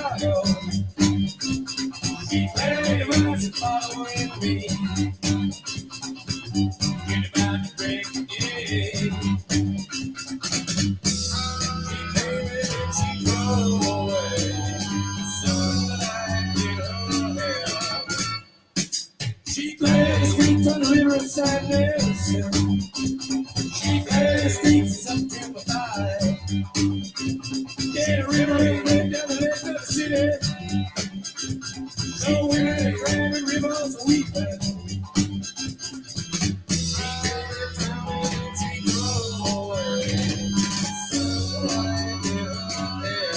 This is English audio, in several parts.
Chicago. She played around and following me. When about to break the day. She came in and she drove away. So I did her hair. She played the streets on the river of sadness. She played the streets of September 5. Yeah, the river ran down the left of the city. So women and ran the rivers weeping. She came to town and she drove away. So I did her hair.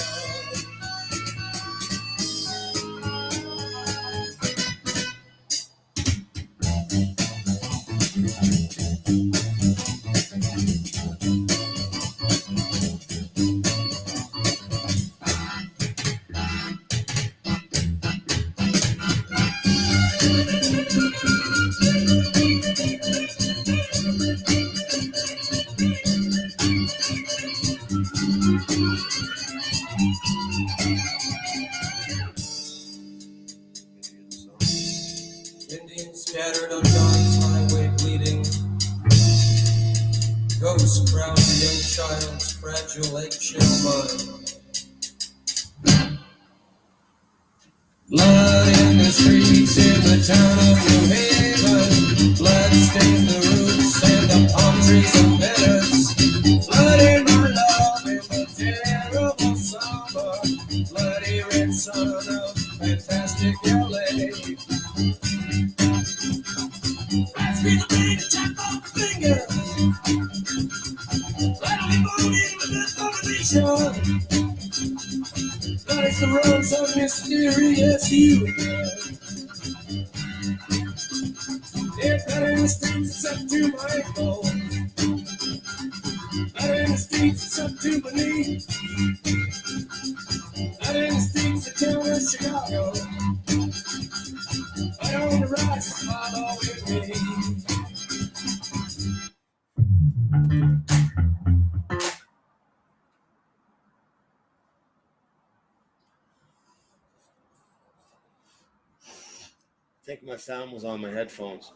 Indians scattered on John's highway bleeding. Ghosts crowd the young child's fragile eggshell mind. Blood in the streets in the town of New Haven. Blood stains the roofs and the palm trees and meadows. Blood in my love in the terrible summer. Bloody red sun of fantastic LA. Pass me the blade and chop off the fingers. Let me move in with this combination. Lies the roads of mysterious you. If not in the streets, it's up to my bones. Not in the streets, it's up to my knees. Not in the streets, the town of Chicago. I don't want to rise to follow with me. I think my sound was on my headphones.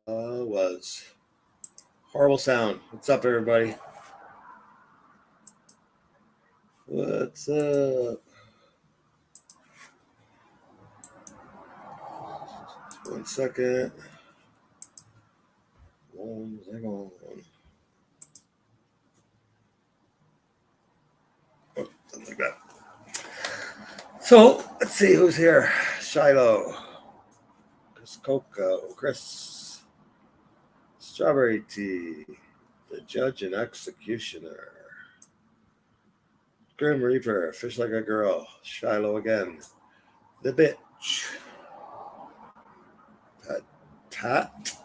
Was horrible sound. What's up, everybody? What's up? 1 second. One second. Oh, something like that. So let's see who's here. Shiloh, Chris Coco, Chris, Strawberry Tea, the Judge and Executioner, Grim Reaper, Fish Like a Girl, Shiloh again, the Bitch, Pat,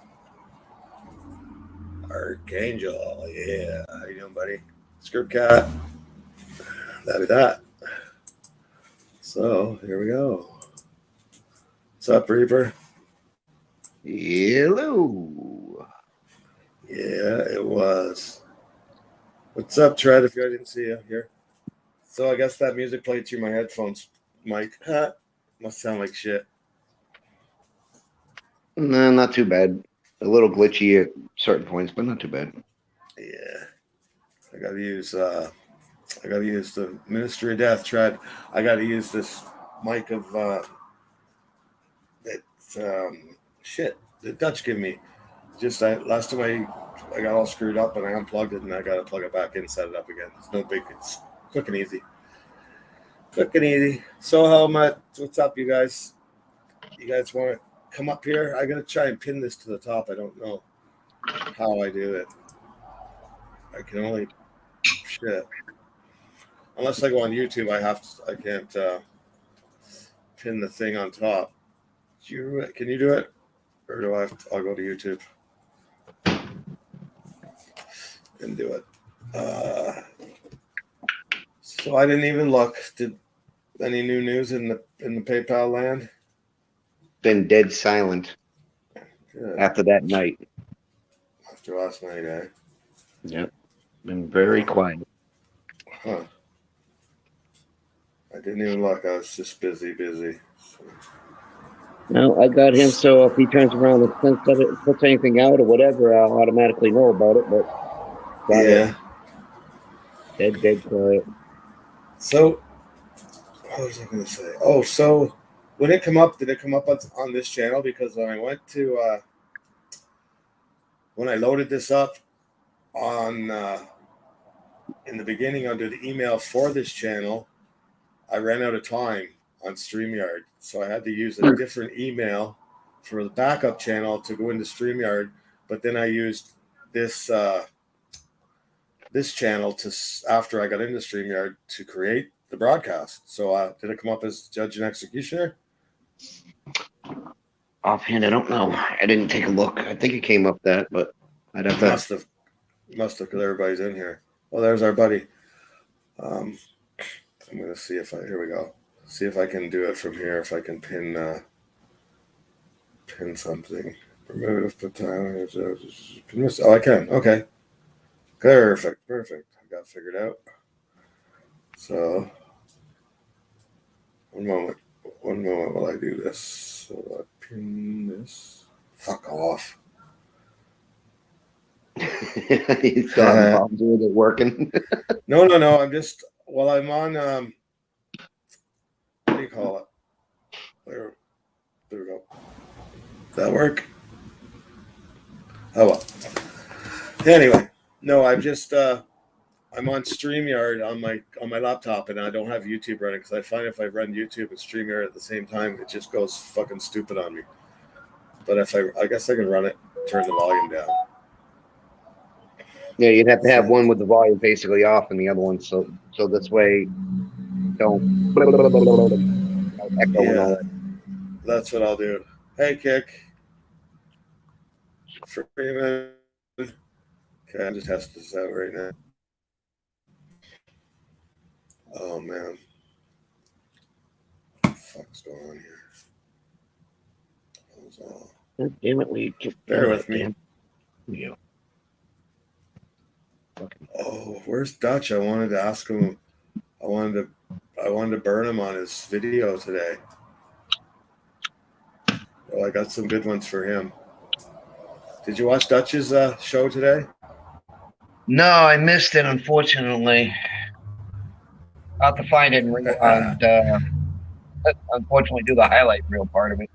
Archangel, yeah, how you doing, buddy? Script Cat, that'd be that. So here we go. What's up, Reaper? Hello. Yeah, it was. What's up, Tread? If I didn't see you here. So I guess that music played through my headphones, Mike. Must sound like shit. No, not too bad. A little glitchy at certain points, but not too bad. Yeah. I gotta use the Ministry of Death, Tread. I gotta use this mic of shit the Dutch gave me. Just last time I got all screwed up and I unplugged it and I gotta plug it back in and set it up again. It's no big, it's quick and easy. So how much? What's up, you guys? You guys want to come up here? I gotta try and pin this to the top. I don't know how I do it. I can only shit. Unless I go on YouTube, I can't pin the thing on top. Can you do it? Or do I have to, I'll go to YouTube and do it. So I didn't even look. Did any new news in the PayPal land? Been dead silent. Good. After that night. After last night, eh? Yep. Been very quiet. Huh. I didn't even look. I was just busy. So. No, I got him, so if he turns around and puts anything out or whatever, I'll automatically know about it, but quiet. Yeah. Dead quiet. So, what was I going to say? Oh, so when it come up, did it come up on this channel? Because when I went to, when I loaded this up on, in the beginning under the email for this channel, I ran out of time on StreamYard. So I had to use a different email for the backup channel to go into StreamYard. But then I used this this channel to after I got into StreamYard to create the broadcast. So did it come up as judge and executioner? Offhand, I don't know. I didn't take a look. I think it came up that, but I'd have to. Must have, because everybody's in here. Well, there's our buddy. I'm gonna see if here we go. See if I can do it from here. If I can pin something. Remove, put time. Oh, I can. Okay. Perfect. I got it figured out. So, one moment while I do this. So I pin this. Fuck off. You still having problems with it working? No. I'm just I'm on. What do you call it? There we go. Does that work? Oh well. Anyway, no, I'm just I'm on StreamYard on my laptop, and I don't have YouTube running because I find if I run YouTube and StreamYard at the same time, it just goes fucking stupid on me. But if I guess I can run it, turn the volume down. Yeah, you'd have to have one with the volume basically off, and the other one so this way don't echo and all that. That's what I'll do. Hey, Kick. Freeman. Okay, I'm just testing this out right now. Oh man, what the fuck's going on here? Damn it, we just bear with me. Yeah. Oh, where's Dutch? I wanted to ask him. I wanted to burn him on his video today. Well, I got some good ones for him. Did you watch Dutch's show today? No, I missed it, unfortunately. I'll have to find it and unfortunately do the highlight reel part of it.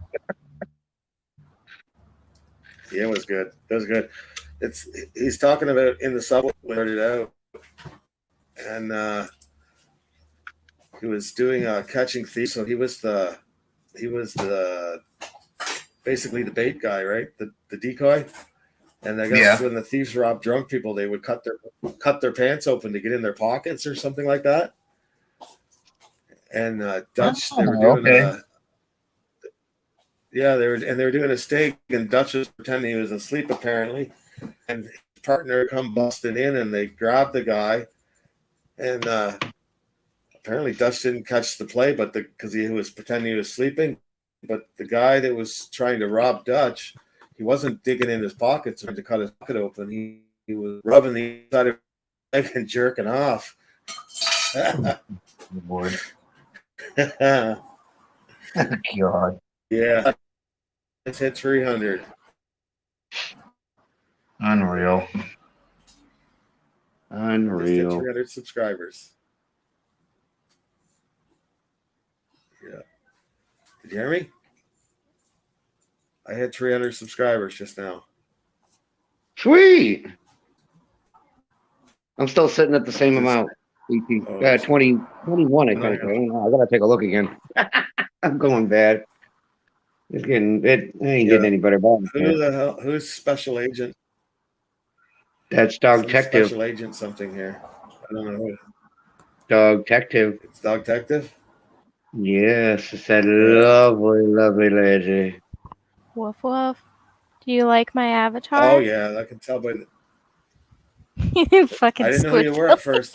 Yeah, it was good. He's talking about in the subway, it out, and he was doing catching thieves. So he was the basically the bait guy, right? The decoy. And I guess when the thieves robbed drunk people, they would cut their pants open to get in their pockets or something like that. And Dutch, they were doing they were doing a steak, and Dutch was pretending he was asleep apparently, and his partner come busting in, and they grabbed the guy, and apparently Dutch didn't catch the play, but because he was pretending he was sleeping, but the guy that was trying to rob Dutch, he wasn't digging in his pockets to cut his pocket open. He was rubbing the inside of his leg and jerking off. Lord. God. Yeah. It's hit 300. Unreal. Just hit 300 subscribers. Yeah. Did you hear me? I had 300 subscribers just now. Sweet. I'm still sitting at the same amount. 21, I think. I don't know. I gotta take a look again. I'm going bad. It ain't getting any better. Who the hell? Who's Special Agent? That's Dog Detective. Special Agent something here. I don't know who. Dog Detective. It's Dog Detective? Yes, it's that lovely lady. Woof woof. Do you like my avatar? Oh yeah, I can tell by the. Fucking I didn't know who you were at first.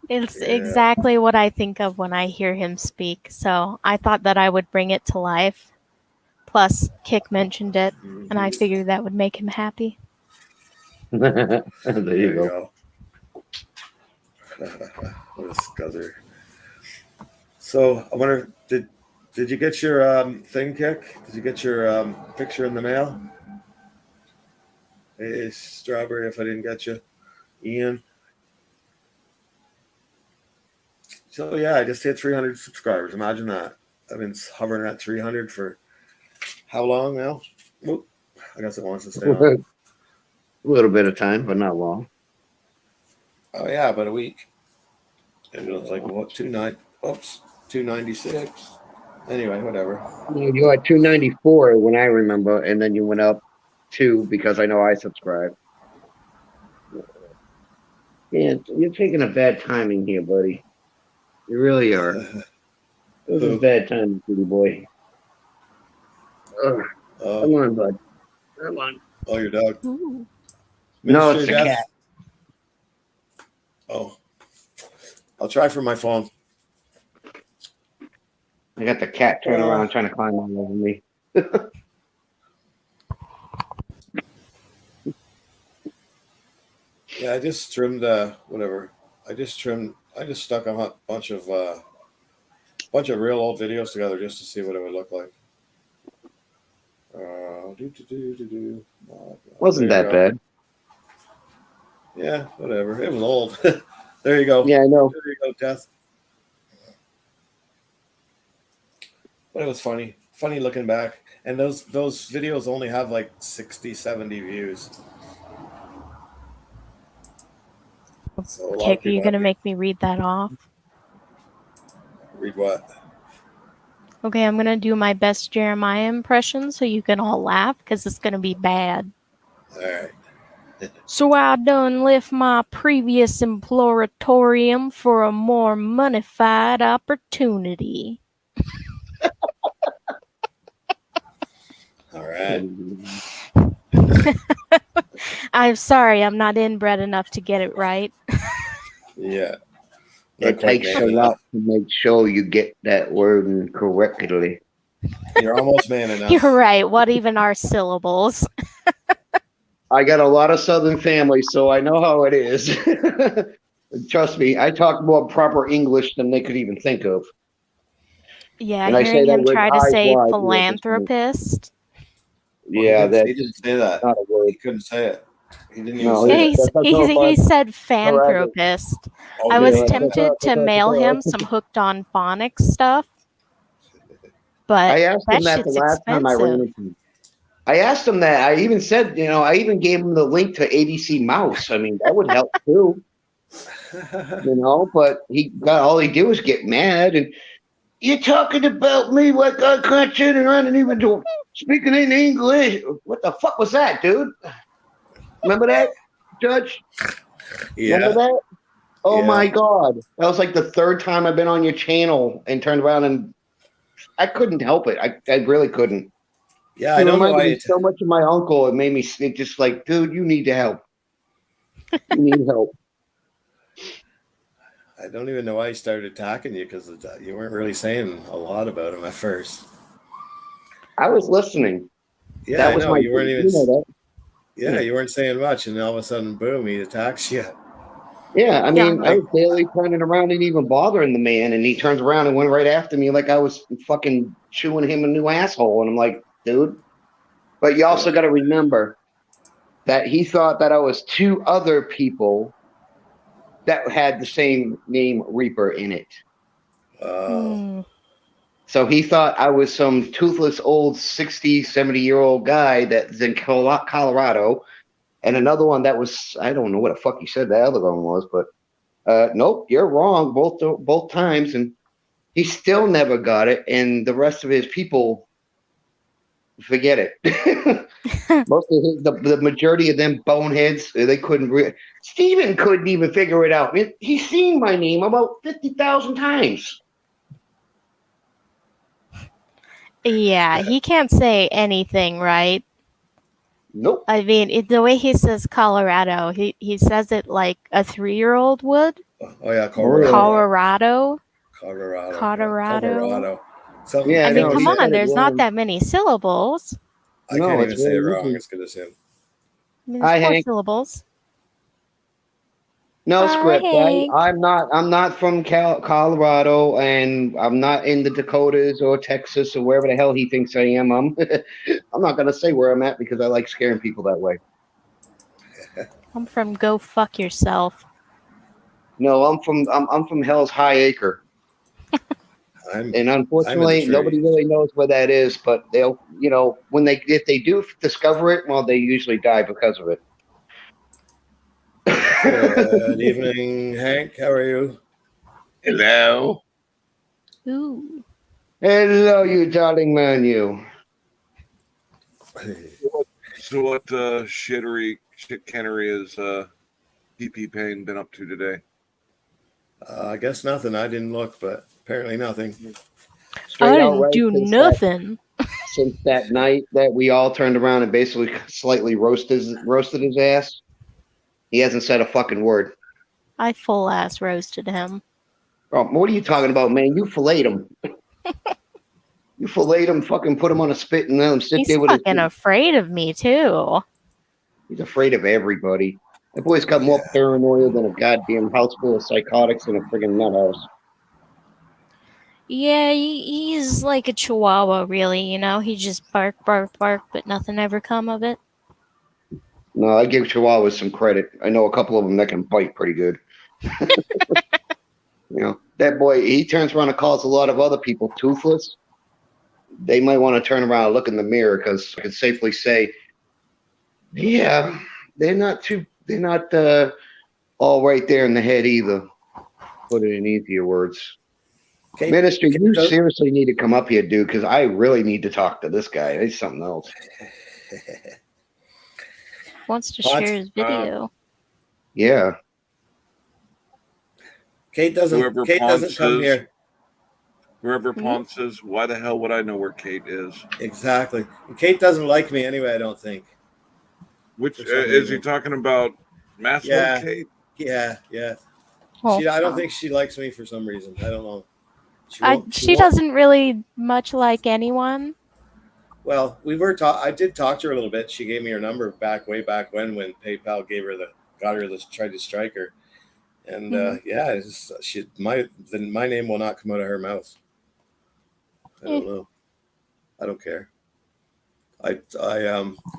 It's exactly what I think of when I hear him speak. So I thought that I would bring it to life. Plus, Kick mentioned it, and I figured that would make him happy. There There you you go. go. What a scuzzer. So I wonder, did you get your thing, Kick? Did you get your picture in the mail? Hey, Strawberry, if I didn't get you. Ian. So yeah, I just hit 300 subscribers. Imagine that. I've been hovering at 300 for how long now? Oop, I guess it wants to stay on. A little bit of time, but not long. Oh yeah, about a week. It was like what 296. Anyway, whatever. You were at 294 when I remember, and then you went up 2 because I know I subscribed. Man, you're taking a bad timing here, buddy. You really are. This is bad timing, pretty boy. Ugh. Come on, bud. Come on. Oh, your dog. Ooh. No, Minister it's the Death? cat. Oh, I'll try for my phone. I got the cat turning around trying to climb all over me. Yeah, I just trimmed whatever. I just stuck a bunch of real old videos together just to see what it would look like. Wasn't that bad? Yeah, whatever. It was old. There you go. Yeah, I know. There you go, Death. But it was funny. Funny looking back. And those videos only have like 60, 70 views. So a lot of Kick, are you people gonna have- make me read that off? Read what? Okay, I'm gonna do my best Jeremiah impression so you can all laugh because it's gonna be bad. All right. So I done left my previous emploratorium for a more moneyfied opportunity. All right. I'm sorry, I'm not inbred enough to get it right. Yeah. It takes a lot to make sure you get that word correctly. You're almost man enough. You're right. What even are syllables? I got a lot of Southern family, so I know how it is. Trust me, I talk more proper English than they could even think of. Yeah, And I say hearing that him with try to eyes say wide, philanthropist. Yeah, he that's didn't say that. not a word. He couldn't say it. He didn't even No, say Yeah, it. he said fanthropist. Oh, I yeah, was like tempted to mail him some hooked on phonics stuff, but I asked that him that the shit's last time I ran expensive. into him. I asked him that. I even said, I even gave him the link to ABC Mouse. I mean, that would help too, but all he did was get mad and you're talking about me like I can't turn around and even do speaking in English. What the fuck was that, dude? Remember that, Judge? Yeah. Remember that? Oh Yeah. my God. That was like the third time I've been on your channel and turned around and I couldn't help it. I really couldn't. Yeah, I don't know why. Me so much of my uncle. It made me just like, dude, you need to help. You need help. I don't even know why he started attacking you because you weren't really saying a lot about him at first. I was listening. Yeah, that I was know. You weren't even. that. Yeah, you weren't saying much, and all of a sudden, boom, he attacks you. Yeah, I mean, I was barely turning around and even bothering the man, and he turns around and went right after me like I was fucking chewing him a new asshole. And I'm like, dude. But you also got to remember that he thought that I was 2 other people that had the same name Reaper in it. So he thought I was some toothless old 60, 70-year-old guy that's in Colorado. And another one that was, I don't know what the fuck he said the other one was, but nope, you're wrong both times. And he still never got it. And the rest of his people, forget it. Most of the majority of them boneheads, they couldn't. Steven couldn't even figure it out. He's seen my name about 50,000 times. Yeah, he can't say anything, right? Nope. I mean, the way he says Colorado, he says it like a 3-year-old would. Oh yeah, Colorado. So, yeah, I mean, come on, there's not that many syllables. I can't even say it wrong. It's gonna sound. mean, Hi, there's 4 Hank. syllables. No Hi, script. Hank. I'm not from Colorado, and I'm not in the Dakotas or Texas or wherever the hell he thinks I am. I'm I'm not gonna say where I'm at because I like scaring people that way. I'm from Go Fuck Yourself. No, I'm from Hell's High Acre, I'm and in the unfortunately, nobody trees. really knows where that is. But they'll, when if they do discover it, well, they usually die because of it. Good evening, Hank. How are you? Hello. Ooh. Hello, you darling man, you. So what shitcannery is PP Payne been up to today? I guess nothing. I didn't look, but apparently nothing. Straight I out didn't right do nothing. since that night that we all turned around and basically slightly roasted his ass. He hasn't said a fucking word. I full ass roasted him. Oh, what are you talking about, man? You filleted him. You filleted him, fucking put him on a spit and let him sit He's there with fucking afraid of me too. He's afraid of everybody. That boy's got more paranoia than a goddamn house full of psychotics in a friggin' nut house. Yeah, he's like a chihuahua, really, you know? He just bark, bark, bark, but nothing ever come of it. No, I give Chihuahuas some credit. I know a couple of them that can bite pretty good. That boy, he turns around and calls a lot of other people toothless. They might want to turn around and look in the mirror because I can safely say, yeah, they're not all right there in the head either. Put it in easier words. Kate, Minister, Kate you does- seriously need to come up here, dude, because I really need to talk to this guy. He's something else. Wants to What? share his video. Yeah. Kate doesn't. Whoever Kate doesn't Ponce come is. here. Whoever Hmm? Ponce is, why the hell would I know where Kate is? Exactly. And Kate doesn't like me anyway. I don't think. Which For some is he reason. talking about? Masshole Yeah. Kate? Yeah. Yeah. Oh, I don't think she likes me for some reason. I don't know. she doesn't really much like anyone. Well, I did talk to her a little bit. She gave me her number way back when PayPal got her this, tried to strike her, and yeah, my name will not come out of her mouth. I don't know. I don't care. I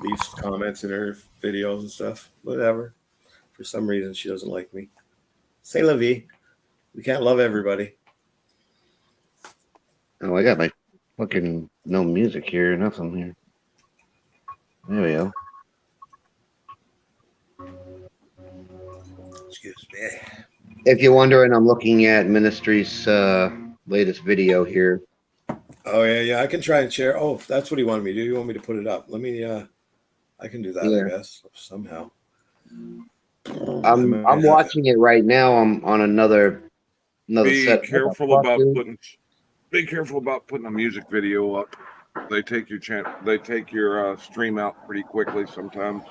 leave comments in her videos and stuff. Whatever. For some reason, she doesn't like me. C'est la vie. We can't love everybody. Oh, I got my fucking no music here, nothing here. There we go. Excuse me. If you're wondering, I'm looking at Ministry's latest video here. Oh yeah. I can try and share. Oh, that's what he wanted me to do. You want me to put it up? Let me. I can do that. Yeah. I guess somehow. I'm watching it right now. I'm on another Be set. careful about putting a music video up. They take your stream out pretty quickly sometimes.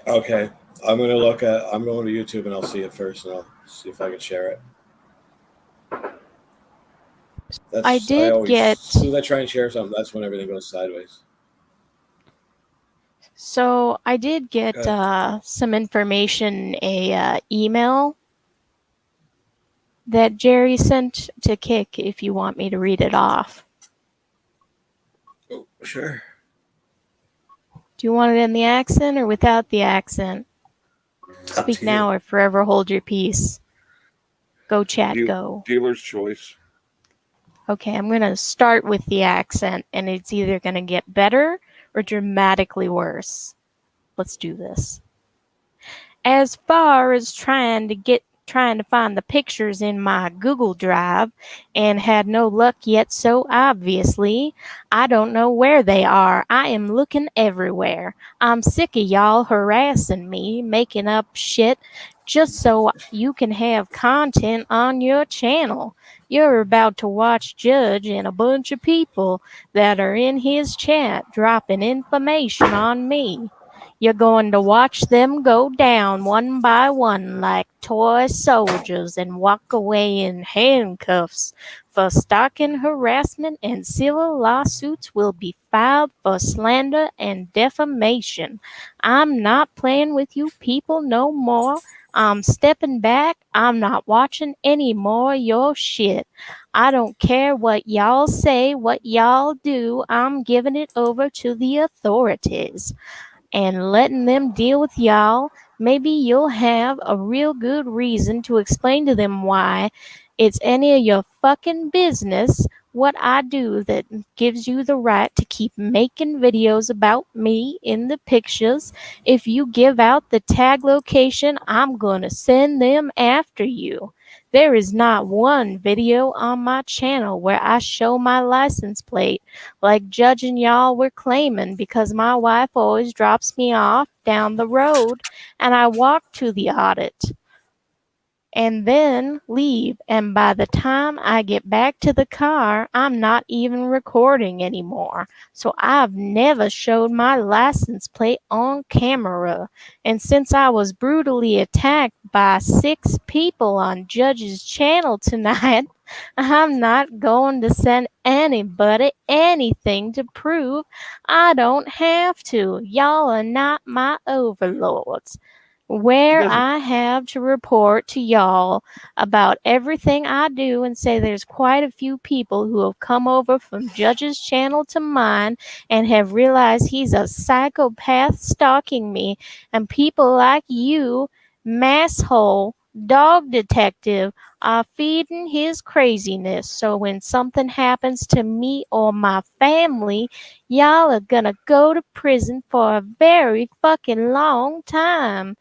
Okay, I'm going to YouTube and I'll see it first, and I'll see if I can share it. As soon as I try and share something, that's when everything goes sideways. So I did get some information, email that Jerry sent to Kick, if you want me to read it off. Oh, sure. Do you want it in the accent or without the accent? Speak now or forever hold your peace. Go chat, go. Dealer's choice. Okay, I'm going to start with the accent, and it's either going to get better or dramatically worse. Let's do this. As far as trying to find the pictures in my Google Drive and had no luck yet, so obviously I don't know where they are. I am looking everywhere. I'm sick of y'all harassing me, making up shit just so you can have content on your channel. You're about to watch Judge and a bunch of people that are in his chat dropping information on me. You're going to watch them go down one by one like toy soldiers and walk away in handcuffs. For stalking, harassment, and civil lawsuits will be filed for slander and defamation. I'm not playing with you people no more. I'm stepping back. I'm not watching any more of your shit. I don't care what y'all say, what y'all do. I'm giving it over to the authorities and letting them deal with y'all. Maybe you'll have a real good reason to explain to them why it's any of your fucking business what I do that gives you the right to keep making videos about me in the pictures. If you give out the tag location, I'm gonna send them after you. There is not one video on my channel where I show my license plate like Judge and y'all were claiming, because my wife always drops me off down the road and I walk to the audit and then leave. And by the time I get back to the car, I'm not even recording anymore. So I've never showed my license plate on camera. And since I was brutally attacked by 6 people on Judge's channel tonight, I'm not going to send anybody anything to prove I don't have to. Y'all are not my overlords. Where I have to report to y'all about everything I do and say there's quite a few people who have come over from Judge's channel to mine and have realized he's a psychopath stalking me, and people like you, Masshole Dog Detective, are feeding his craziness. So when something happens to me or my family, y'all are gonna go to prison for a very fucking long time.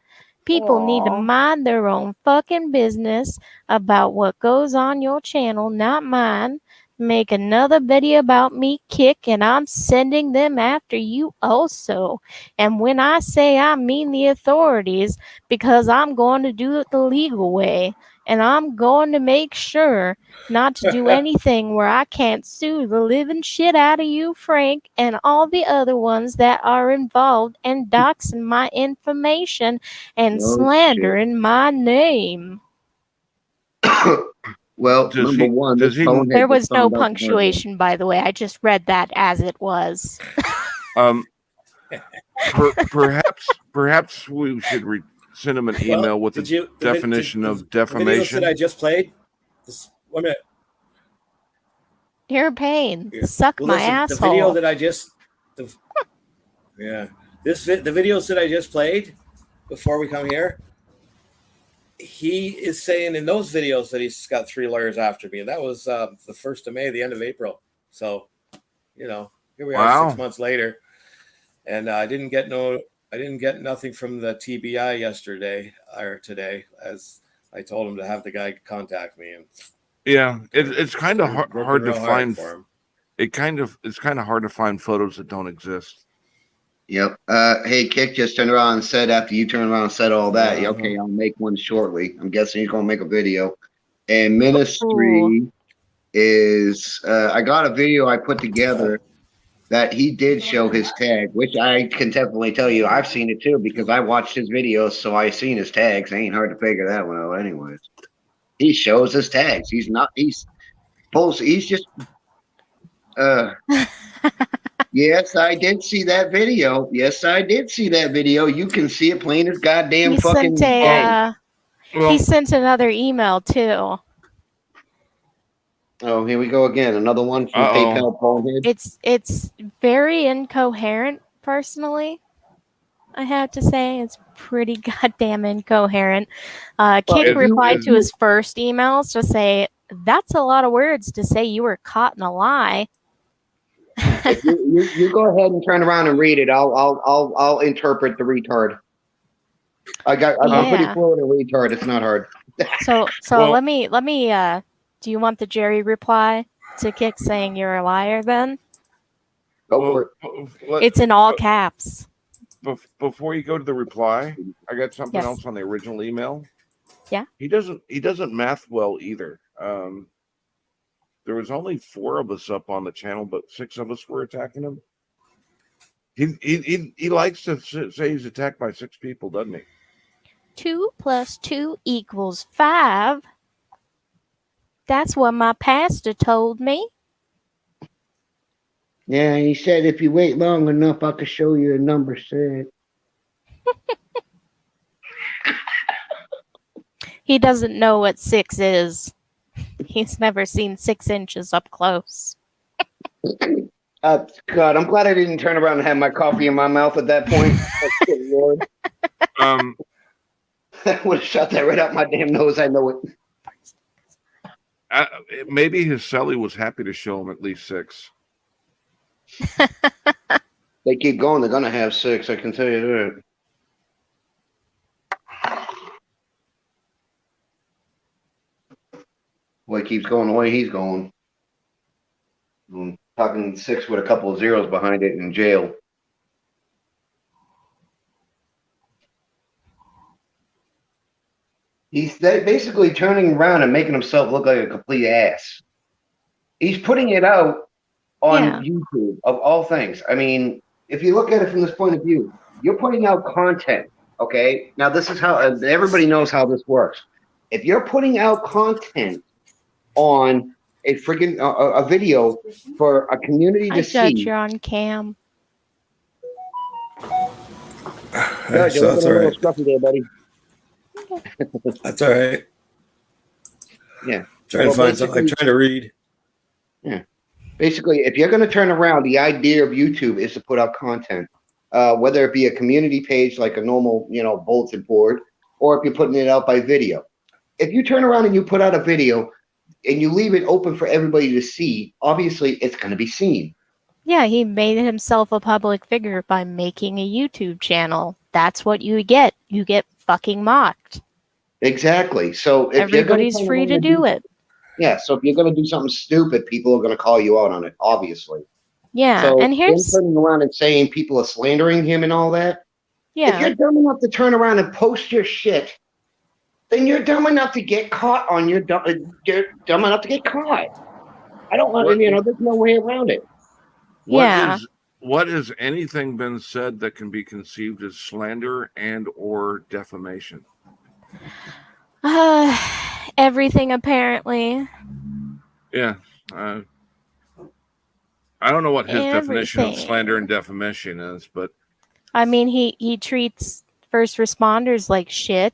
People need to mind their own fucking business about what goes on your channel, not mine. Make another video about me, Kick, and I'm sending them after you also. And when I say I mean the authorities, because I'm going to do it the legal way. And I'm going to make sure not to do anything where I can't sue the living shit out of you, Frank, and all the other ones that are involved in doxing my information and slandering my name. Well, Does number he- one, does this he- bonehead There just was no found out the hard way. punctuation, by the way. I just read that as it was. Perhaps we should send him an email with the definition of defamation. The videos that I just played. 1 minute. You're a pain. Yeah. Suck Well, my listen, asshole. the video that I just, the videos that I just played before we come here. He is saying in those videos that he's got 3 lawyers after me, and that was the 1st of May, the end of April. So, here we are 6 months later, and I didn't get nothing from the TBI yesterday or today, as I told him to have the guy contact me. And yeah, it's kind of hard to find. For him. It's kind of hard to find photos that don't exist. Yep. Hey, Kick just turned around and said after you turned around and said all that, okay, I'll make one shortly. I'm guessing he's going to make a video. And Ministry is, I got a video I put together that he did show his tag, which I can definitely tell you I've seen it too because I watched his videos, so I seen his tags. Ain't hard to figure that one out anyways. He shows his tags. He's just yes, I did see that video. Yes, I did see that video. You can see it plain as goddamn fucking day. He sent another email too. Oh, here we go again. Another one from PayPal Bonehead. It's very incoherent, personally. I have to say, it's pretty goddamn incoherent. Kick replied to his first emails to say, "That's a lot of words to say you were caught in a lie." If you go ahead and turn around and read it. I'll interpret the retard. I'm pretty fluent in retard. It's not hard. So let me. Do you want the Jerry reply to Kick saying you're a liar? Then go for it. It's in all caps. Before you go to the reply, I got something else on the original email. Yeah. He doesn't math well either. There was only 4 of us up on the channel, but 6 of us were attacking him. He likes to say he's attacked by 6 people, doesn't he? 2 + 2 = 5. That's what my pastor told me. Yeah, he said if you wait long enough, I could show you a number 6. He doesn't know what 6 is. He's never seen 6 inches up close. God, I'm glad I didn't turn around and have my coffee in my mouth at that point. Good Lord. I would have shot that right out my damn nose. I know it. Maybe his celly was happy to show him at least 6. They keep going. They're going to have 6. I can tell you that. Boy, he keeps going the way he's going. I'm talking 6 with a couple of zeros behind it in jail. He's basically turning around and making himself look like a complete ass. He's putting it out on YouTube, of all things. I mean, if you look at it from this point of view, you're putting out content, okay? Now, this is how everybody knows how this works. If you're putting out content on a friggin' a video for a community to see. Judge, you're on cam. Judge, you're looking a little scruffy there, buddy. That's all right. Yeah. Trying to find something. I'm trying to read. Yeah. Basically, if you're going to turn around, the idea of YouTube is to put out content, whether it be a community page like a normal, bulletin board, or if you're putting it out by video. If you turn around and you put out a video and you leave it open for everybody to see, obviously it's going to be seen. Yeah, he made himself a public figure by making a YouTube channel. That's what you get. You get fucking mocked. Exactly. So if everybody's free to do it. Yeah, so if you're going to do something stupid, people are going to call you out on it, obviously. Yeah, so and here's turning around and saying people are slandering him and all that. Yeah. If you're dumb enough to turn around and post your shit, then you're dumb enough to get caught on your you're dumb enough to get caught. I don't want there's no way around it. What has anything been said that can be conceived as slander and or defamation? Everything apparently. Yeah. I don't know what his definition of slander and defamation is, but I mean he treats first responders like shit.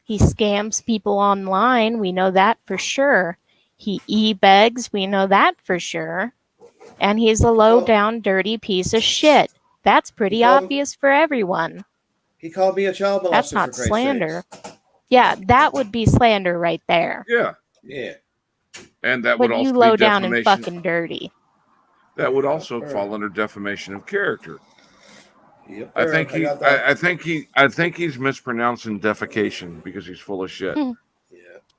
He scams people online. We know that for sure. He e-begs. We know that for sure. And he's a low-down, dirty piece of shit. That's pretty obvious for everyone. He called me a child molester. That's not slander. Yeah, that would be slander right there. Yeah. Yeah. And that would also you be low down and defamation. fucking dirty. That would also fall under defamation of character. Yep, I think he's mispronouncing defecation because he's full of shit. Yeah.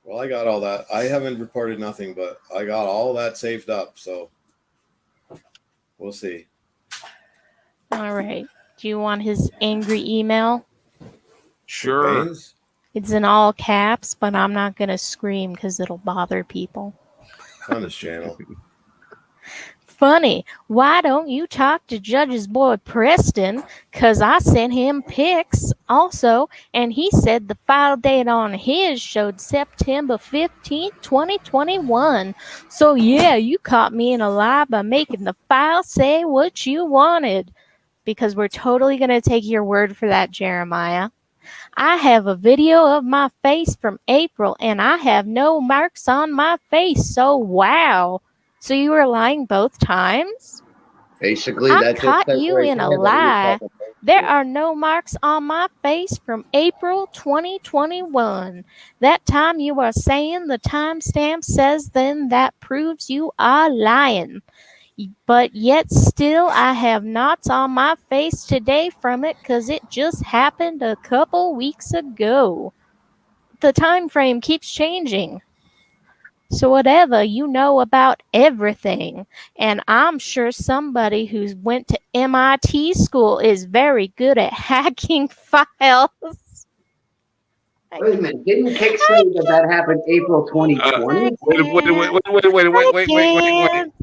Well, I got all that. I haven't reported nothing, but I got all that saved up, so we'll see. All right. Do you want his angry email? Sure. It's in all caps, but I'm not going to scream because it'll bother people. On this channel. Funny. Why don't you talk to Judge's boy Preston? Because I sent him pics also, and he said the file date on his showed September 15th, 2021. So yeah, you caught me in a lie by making the file say what you wanted. Because we're totally going to take your word for that, Jeremiah. I have a video of my face from April, and I have no marks on my face. So wow. So you were lying both times? Basically, I caught you in a lie. There are no marks on my face from April 2021. That time you are saying the timestamp says then that proves you are lying. But yet still I have knots on my face today from it because it just happened a couple weeks ago. The time frame keeps changing. So whatever, you know about everything. And I'm sure somebody who went to MIT school is very good at hacking files. Wait a minute. Didn't Kick say that happened April 2020?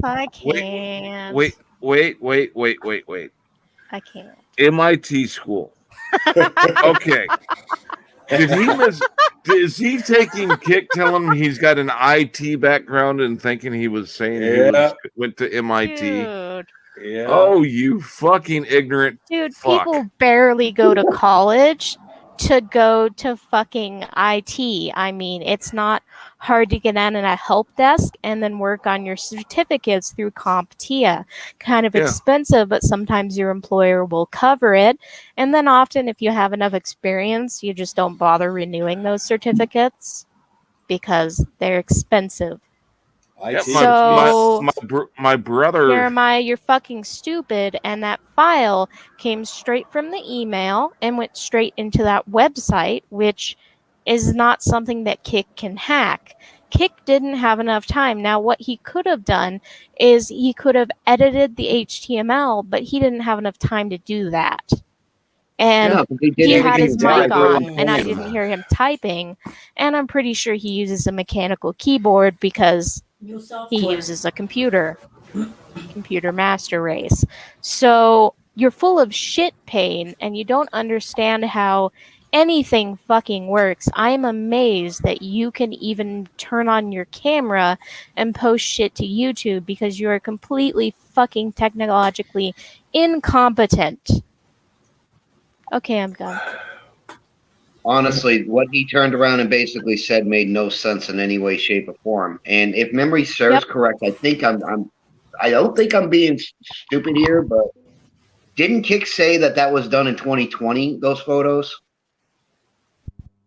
I can't. Wait. I can't. MIT school. Okay. Did he miss? Is he taking Kick telling him he's got an IT background and thinking he was saying went to MIT? Dude. Yeah. Oh, you fucking ignorant Dude, fuck. people barely go to college to go to fucking IT. I mean, it's not hard to get on a help desk and then work on your certificates through CompTIA. Kind of expensive, but sometimes your employer will cover it. And then often, if you have enough experience, you just don't bother renewing those certificates because they're expensive. IT. So, my brother. Jeremiah, you're fucking stupid, and that file came straight from the email and went straight into that website, which is not something that Kick can hack. Kick didn't have enough time. Now, what he could have done is he could have edited the HTML, but he didn't have enough time to do that. And he had his mic on, and I didn't hear him typing, and I'm pretty sure he uses a mechanical keyboard because he uses a computer master race. So you're full of shit pain and you don't understand how anything fucking works. I'm amazed that you can even turn on your camera and post shit to YouTube because you are completely fucking technologically incompetent. Okay, I'm done. Honestly, what he turned around and basically said made no sense in any way, shape, or form. And if memory serves correct, I don't think I'm being stupid here, but didn't Kick say that was done in 2020? Those photos.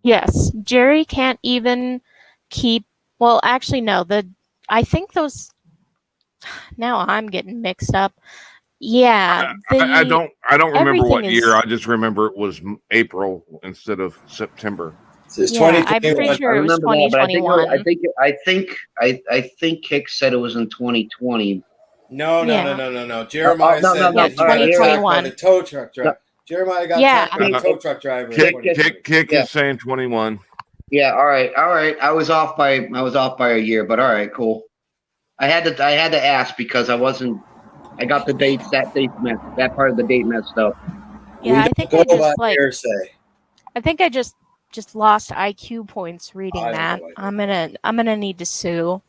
Yes, Jerry can't even keep. Well, actually, no. I think those. Now I'm getting mixed up. Yeah, I don't remember what year. I just remember it was April instead of September. Yeah, I'm pretty sure it was 2021. I think Kick said it was in 2020. No. Jeremiah said no. 2021. The tow truck driver. Jeremiah got attacked by the tow truck driver. Kick is saying 21. Yeah, all right. I was off by a year, but all right, cool. I had to ask because I got the dates. That part of the date messed up. Yeah, I think I just lost IQ points reading that. I'm gonna need to sue.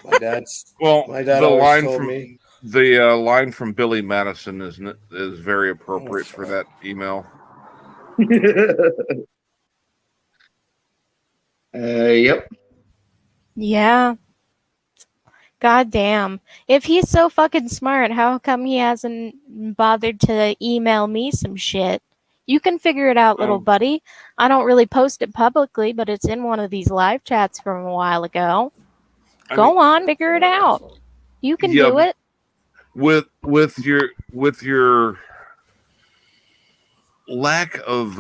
My dad the line from Billy Madison is very appropriate for that email. Yep. Yeah. God damn. If he's so fucking smart, how come he hasn't bothered to email me some shit? You can figure it out, little buddy. I don't really post it publicly, but it's in one of these live chats from a while ago. Go on, figure it out. You can do it. With your lack of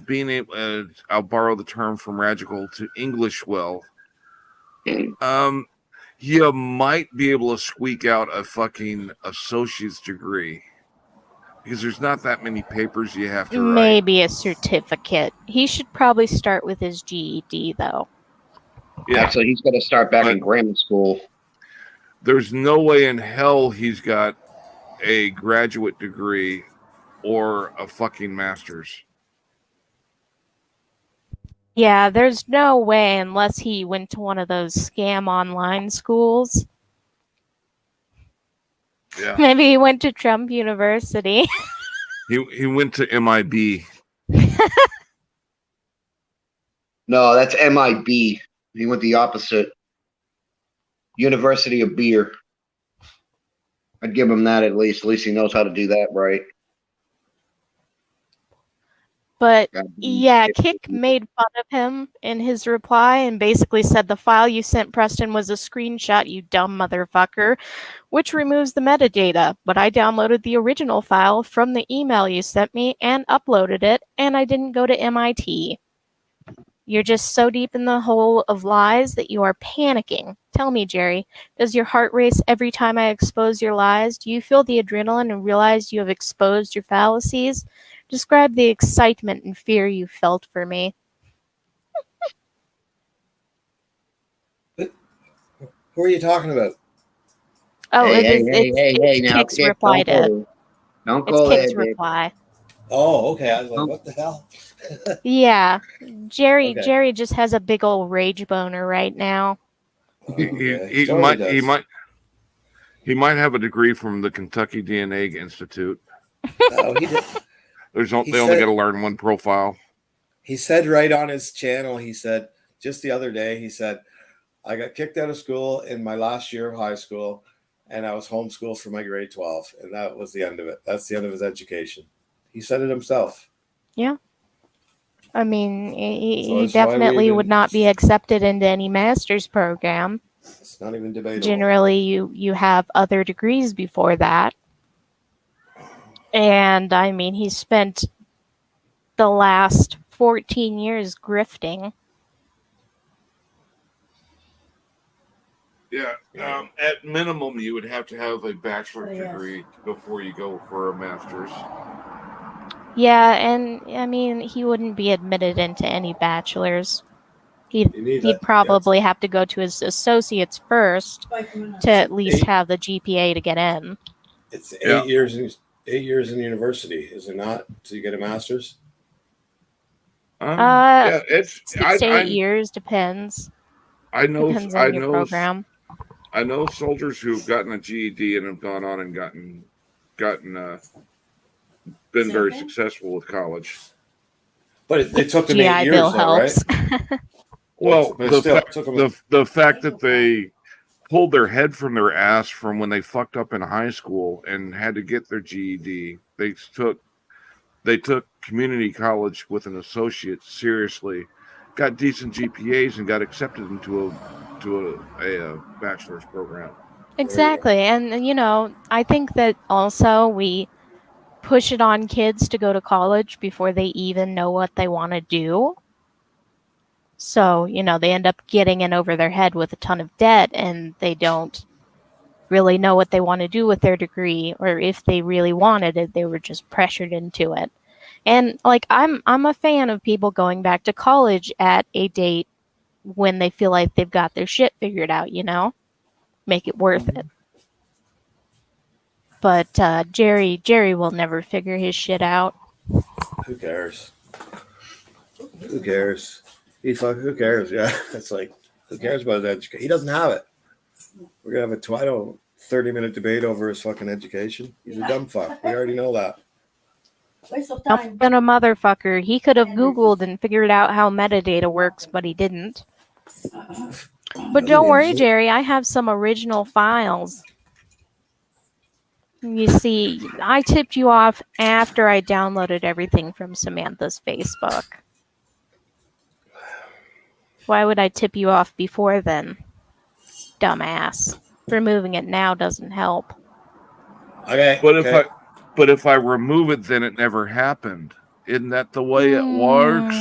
being able, I'll borrow the term from Radical, to English well. You might be able to squeak out a fucking associate's degree because there's not that many papers you have to write. Maybe a certificate. He should probably start with his GED, though. Yeah. Actually, he's going to start back in grammar school. There's no way in hell he's got a graduate degree or a fucking master's. Yeah, there's no way unless he went to one of those scam online schools. Yeah. Maybe he went to Trump University. He went to MIB. No, that's MIB. He went the opposite. University of Beer. I'd give him that at least. At least he knows how to do that right. But yeah, Kick made fun of him in his reply and basically said the file you sent Preston was a screenshot, you dumb motherfucker, which removes the metadata. But I downloaded the original file from the email you sent me and uploaded it, and I didn't go to MIT. You're just so deep in the hole of lies that you are panicking. Tell me, Jerry, does your heart race every time I expose your lies? Do you feel the adrenaline and realize you have exposed your fallacies? Describe the excitement and fear you felt for me. Who are you talking about? Oh, hey, it's hey, now, Kick's Kick, reply don't to. go. Don't It's go there, Kick's Dick. reply. Oh, okay. I was like, Nope. what the hell? Yeah, Jerry. Okay. Jerry just has a big old rage boner right now. Okay. He Totally does. he might have a degree from the Kentucky DNA Institute. Oh, he did. They only said- got to learn one profile. He said right on his channel, he said just the other day, he said, I got kicked out of school in my last year of high school, and I was homeschooled for my grade 12, and that was the end of it. That's the end of his education. He said it himself. Yeah. I mean, he So that's why we definitely would even- not be accepted into any master's program. It's not even debatable. Generally, you have other degrees before that. And I mean, he spent the last 14 years grifting. Yeah, at minimum, you would have to have a bachelor's degree before you go for a master's. Yeah, and I mean, he wouldn't be admitted into any bachelor's. He'd probably have to go to his associates first to at least have the GPA to get in. It's 8 years. 8 years in university, is it not? So you get a master's. Yeah, it's 6 to 8 years, depends. Depends on your program. I know soldiers who've gotten a GED and have gone on and been very successful with college. But it took them 8 GI years, Bill though, helps. right? Well, But the still, it took them the fact that they pulled their head from their ass from when they fucked up in high school and had to get their GED. They took community college with an associate seriously, got decent GPAs, and got accepted into a bachelor's program. Exactly. And, you know, I think that also we push it on kids to go to college before they even know what they want to do. So, you know, they end up getting in over their head with a ton of debt and they don't really know what they want to do with their degree, or if they really wanted it, they were just pressured into it. And like I'm a fan of people going back to college at a date when they feel like they've got their shit figured out, you know? Make it worth it. But Jerry will never figure his shit out. Who cares? Who cares? Who cares? Yeah, it's like, who cares about his education? He doesn't have it. We're gonna have a 30-minute debate over his fucking education. He's a dumb fuck. We already know that. Waste of Not time. been a motherfucker. He could have Googled and figured out how metadata works, but he didn't. But don't worry, Jerry, I have some original files. You see, I tipped you off after I downloaded everything from Samantha's Facebook. Why would I tip you off before then? Dumbass. Removing it now doesn't help. Okay. But if I remove it, then it never happened. Isn't that the way it works?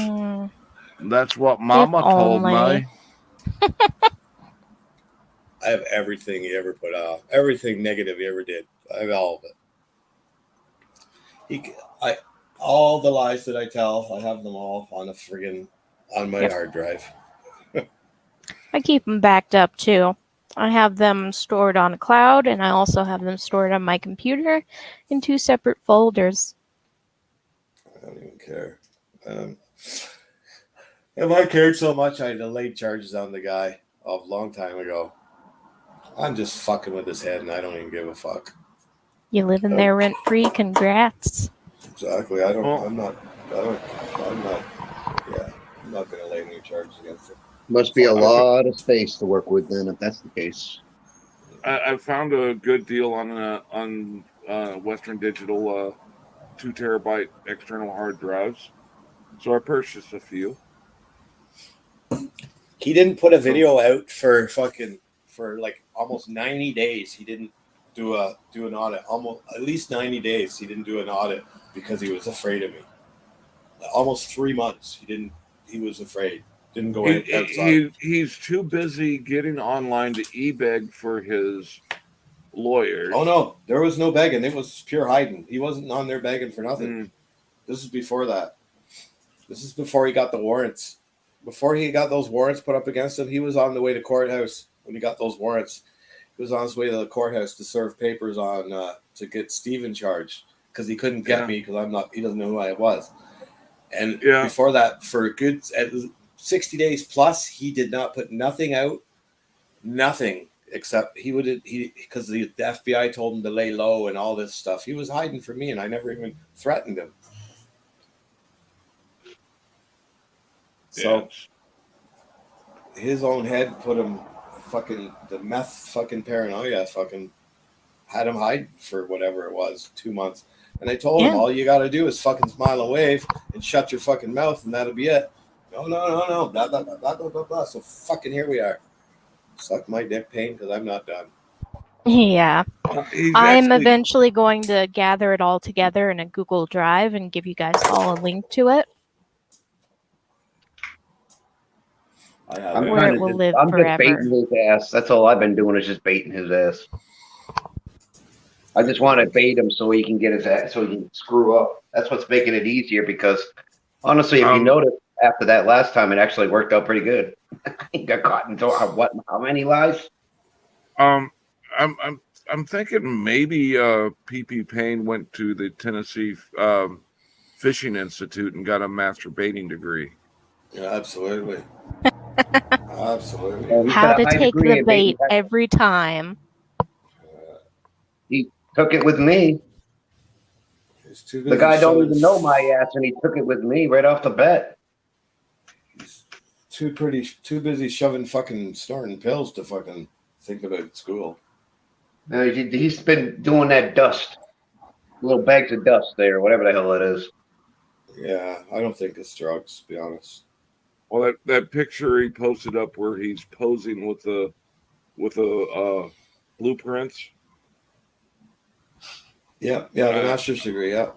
That's what Mama told me. I have everything he ever put out. Everything negative he ever did. I have all of it. All the lies that I tell, I have them all on on my hard drive. I keep them backed up too. I have them stored on a cloud, and I also have them stored on my computer in 2 separate folders. I don't even care. If I cared so much, I delayed charges on the guy a long time ago. I'm just fucking with his head, and I don't even give a fuck. You live in there rent free. Congrats. Exactly. I'm not gonna lay any charges against him. Must be a lot of space to work with then, if that's the case. I found a good deal on Western Digital 2 terabyte external hard drives, so I purchased a few. He didn't put a video out for like almost 90 days. He didn't do an audit. Almost at least 90 days. He didn't do an audit because he was afraid of me. Almost 3 months. He was afraid. Didn't go outside. He's too busy getting online to e-beg for his lawyers. Oh no, there was no begging. It was pure hiding. He wasn't on there begging for nothing. This is before that. This is before he got the warrants. Before he got those warrants put up against him, he was on the way to courthouse when he got those warrants. He was on his way to the courthouse to serve papers on to get Steven charged because he couldn't get me because I'm not. He doesn't know who I was. And before that, for a good 60 days plus, he did not put nothing out, nothing except because the FBI told him to lay low and all this stuff. He was hiding from me, and I never even threatened him. So his own head put him fucking the meth fucking paranoia fucking had him hide for whatever it was 2 months. And I told him all you got to do is fucking smile and wave and shut your fucking mouth and that'll be it. No, blah, blah, blah, blah, blah, blah, blah. So fucking here we are. Suck my dick, Pain, because I'm not done. Yeah. I'm eventually going to gather it all together in a Google Drive and give you guys all a link to it. Where it will live forever. I'm just baiting his ass. That's all I've been doing is just baiting his ass. I just want to bait him so he can get his ass, so he can screw up. That's what's making it easier because, honestly, if you notice, after that last time, it actually worked out pretty good. He got caught in how many lies? I'm thinking maybe PP Payne went to the Tennessee Fishing Institute and got a masturbation degree. Yeah, absolutely. Absolutely. How to take the bait every time. He took it with me. The guy don't even know my ass, and he took it with me right off the bat. He's too busy shoving fucking snorting pills to fucking think about school. No, he's been doing that dust, little bags of dust there, whatever the hell it is. Yeah, I don't think it's drugs, to be honest. Well, that picture he posted up where he's posing with the blueprints. Yeah, the master's degree. Yeah.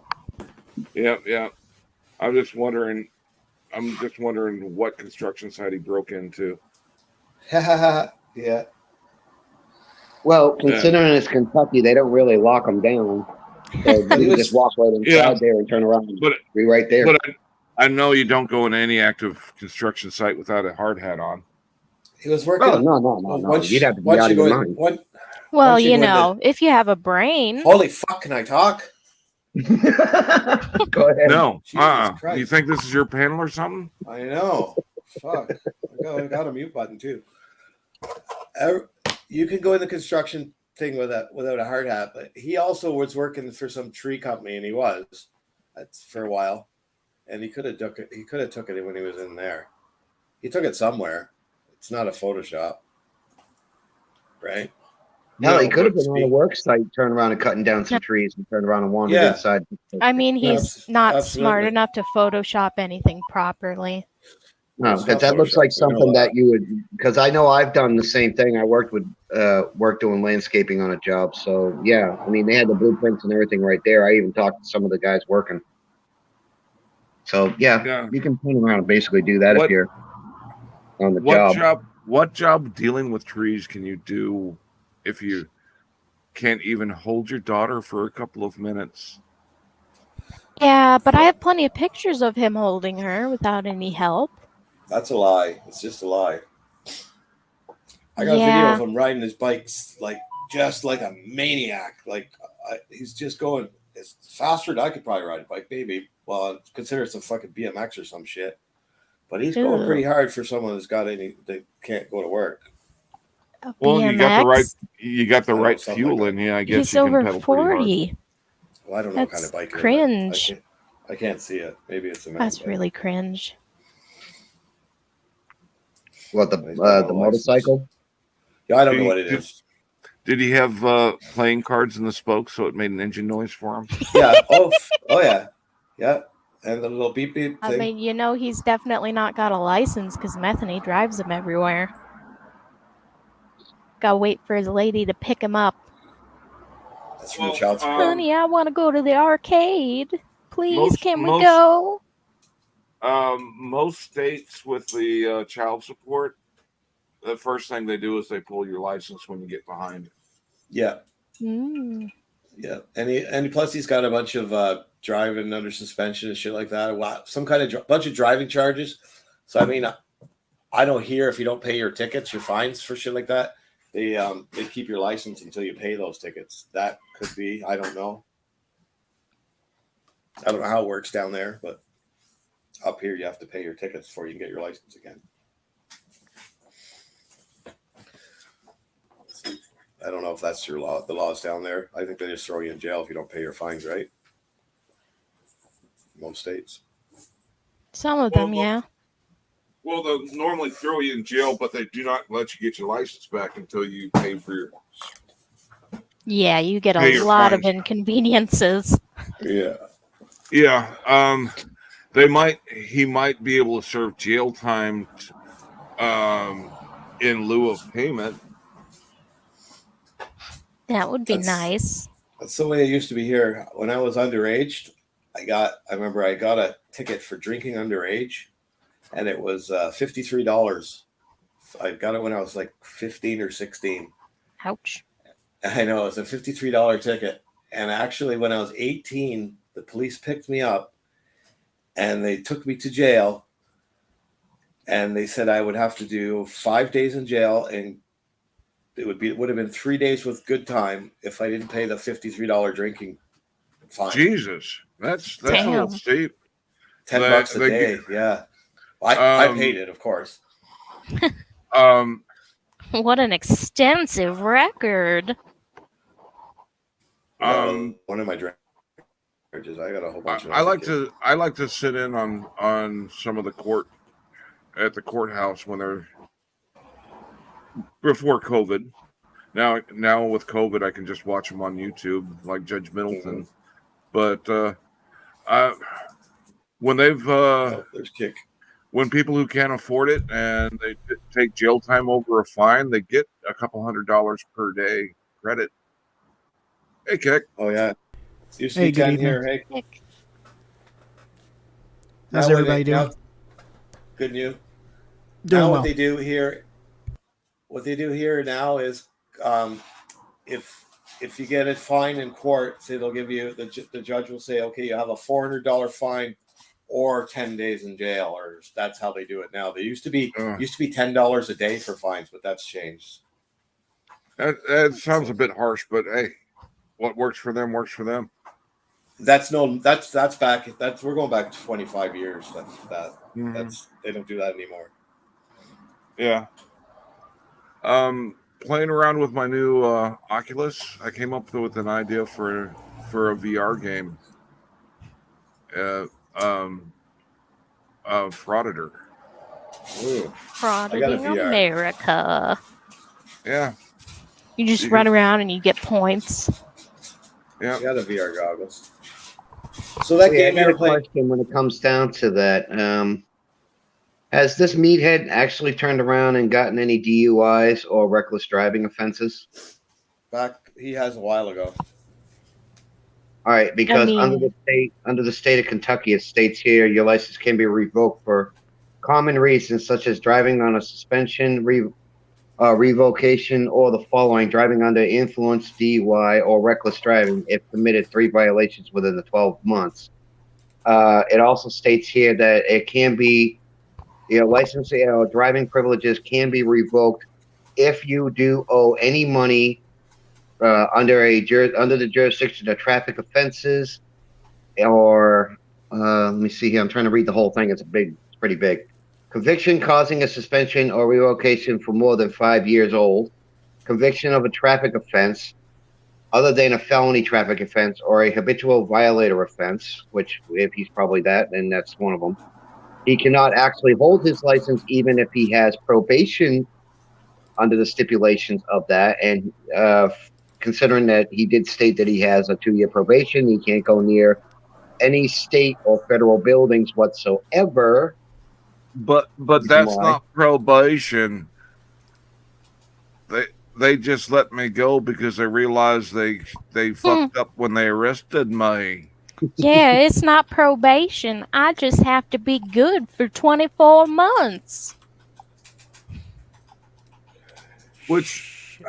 I'm just wondering what construction site he broke into. Yeah. Well, considering it's Kentucky, they don't really lock them down. So you just walk right inside there and turn around and be right there. But I know you don't go in any active construction site without a hard hat on. He was working. Oh, no. You'd have to be out of your mind. Well, if you have a brain. Holy fuck, can I talk? Go ahead. No. You think this is your panel or something? I know. Fuck. I got a mute button too. You can go in the construction thing without a hard hat, but he also was working for some tree company, and he was for a while. And he could have took it. He could have took it when he was in there. He took it somewhere. It's not a Photoshop, right? No, he could have been on a work site, turn around and cutting down some trees, and turn around and wandered inside. I mean, he's not smart enough to Photoshop anything properly. No, because that looks like something that you would. Because I know I've done the same thing. I worked doing landscaping on a job. So yeah, I mean, they had the blueprints and everything right there. I even talked to some of the guys working. So yeah, you can turn around and basically do that if you're on the job. What job dealing with trees can you do if you can't even hold your daughter for a couple of minutes? Yeah, but I have plenty of pictures of him holding her without any help. That's a lie. It's just a lie. I got a video of him riding his bikes just like a maniac. He's just going as faster than I could probably ride a bike, maybe. Well, consider it's a fucking BMX or some shit. But he's going pretty hard for someone that's that can't go to work. Well, you got the right fuel in you. I guess he's you can over pedal 40. Well, I don't know what kind of bike. Cringe. I can't see it. Maybe it's a man. That's really cringe. What the motorcycle? Yeah, I don't know what it is. Did he have playing cards in the spokes so it made an engine noise for him? Yeah. Oh yeah. And the little beep beep thing. I mean, he's definitely not got a license because Metheny drives him everywhere. Gotta wait for his lady to pick him up. That's from the child support. Honey, I want to go to the arcade. Please, can we go? Most states with the child support, the first thing they do is they pull your license when you get behind. Yeah. Yeah, and plus he's got a bunch of driving under suspension and shit like that. Wow, some kind of bunch of driving charges. So I mean, I don't hear if you don't pay your tickets, your fines for shit like that. They keep your license until you pay those tickets. That could be. I don't know. I don't know how it works down there, but up here you have to pay your tickets before you can get your license again. I don't know if that's your law. The laws down there. I think they just throw you in jail if you don't pay your fines, right? Most states. Some of them, yeah. Well, they'll normally throw you in jail, but they do not let you get your license back until you pay for your. Yeah, you get Pay a your lot of fines. inconveniences. Yeah. Yeah. He might be able to serve jail time in lieu of payment. That would be nice. That's the way it used to be here. When I was underage, I remember I got a ticket for drinking underage, and it was $53. I got it when I was like 15 or 16. Ouch. I know, it was a $53 ticket. And actually, when I was 18, the police picked me up and they took me to jail. And they said I would have to do 5 days in jail, and it would have been 3 days with good time if I didn't pay the $53 drinking fine. Jesus, that's a little steep. $10 a day, yeah. I paid it, of course. What an extensive record. One of my drinks. I got a whole bunch of. I like to sit in on some of the courthouse when they're before COVID. Now with COVID, I can just watch them on YouTube, like Judge Middleton. Mm-hmm. But when they've there's kick. When people who can't afford it and they take jail time over a fine, they get a couple $100 per day credit. Hey, Kick. Oh yeah. You see Hey, good 10 evening. here. Hey. How's everybody doing? Good news. Doing now well. What they do here now is if you get a fine in court, say they'll give you the judge will say, okay, you have a $400 fine or 10 days in jail, or that's how they do it now. They used to be $10 a day for fines, but that's changed. That sounds a bit harsh, but hey, what works for them works for them. That's back. We're going back 25 years. Mm-hmm. They don't do that anymore. Yeah. Playing around with my new Oculus, I came up with an idea for a VR game. Frauditor. Frauditing America. Yeah. You just run around and you get points. Yeah. I got a VR goggles. So that game I got a question when it comes down to that. Has this meathead actually turned around and gotten any DUIs or reckless driving offenses? He has a while ago. All right, because under the state of Kentucky, it states here your license can be revoked for common reasons such as driving on a suspension, revocation, or the following: driving under influence, DUI, or reckless driving if committed 3 violations within the 12 months. It also states here that it can be, license or driving privileges can be revoked if you do owe any money under the jurisdiction of traffic offenses, or let me see here. I'm trying to read the whole thing. It's pretty big. Conviction causing a suspension or revocation for more than 5 years old, conviction of a traffic offense other than a felony traffic offense or a habitual violator offense, which if he's probably that, then that's one of them. He cannot actually hold his license even if he has probation under the stipulations of that. And considering that he did state that he has a 2-year probation, he can't go near any state or federal buildings whatsoever. But that's not probation. They just let me go because they realized they fucked up when they arrested me. Yeah, it's not probation. I just have to be good for 24 months. Which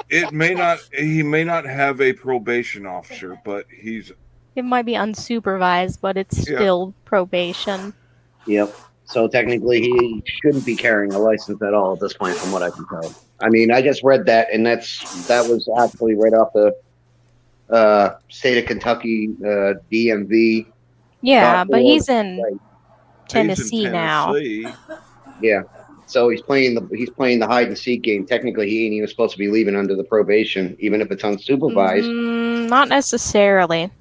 he may not have a probation officer, but it might be unsupervised, but it's still probation. Yep. So technically, he shouldn't be carrying a license at all at this point, from what I can tell. I mean, I just read that, and that was actually right off the state of Kentucky DMV. Yeah, but .org he's in site. Tennessee now. Tennessee. Yeah. So he's playing the hide and seek game. Technically, he ain't even supposed to be leaving under the probation, even if it's unsupervised. Not necessarily.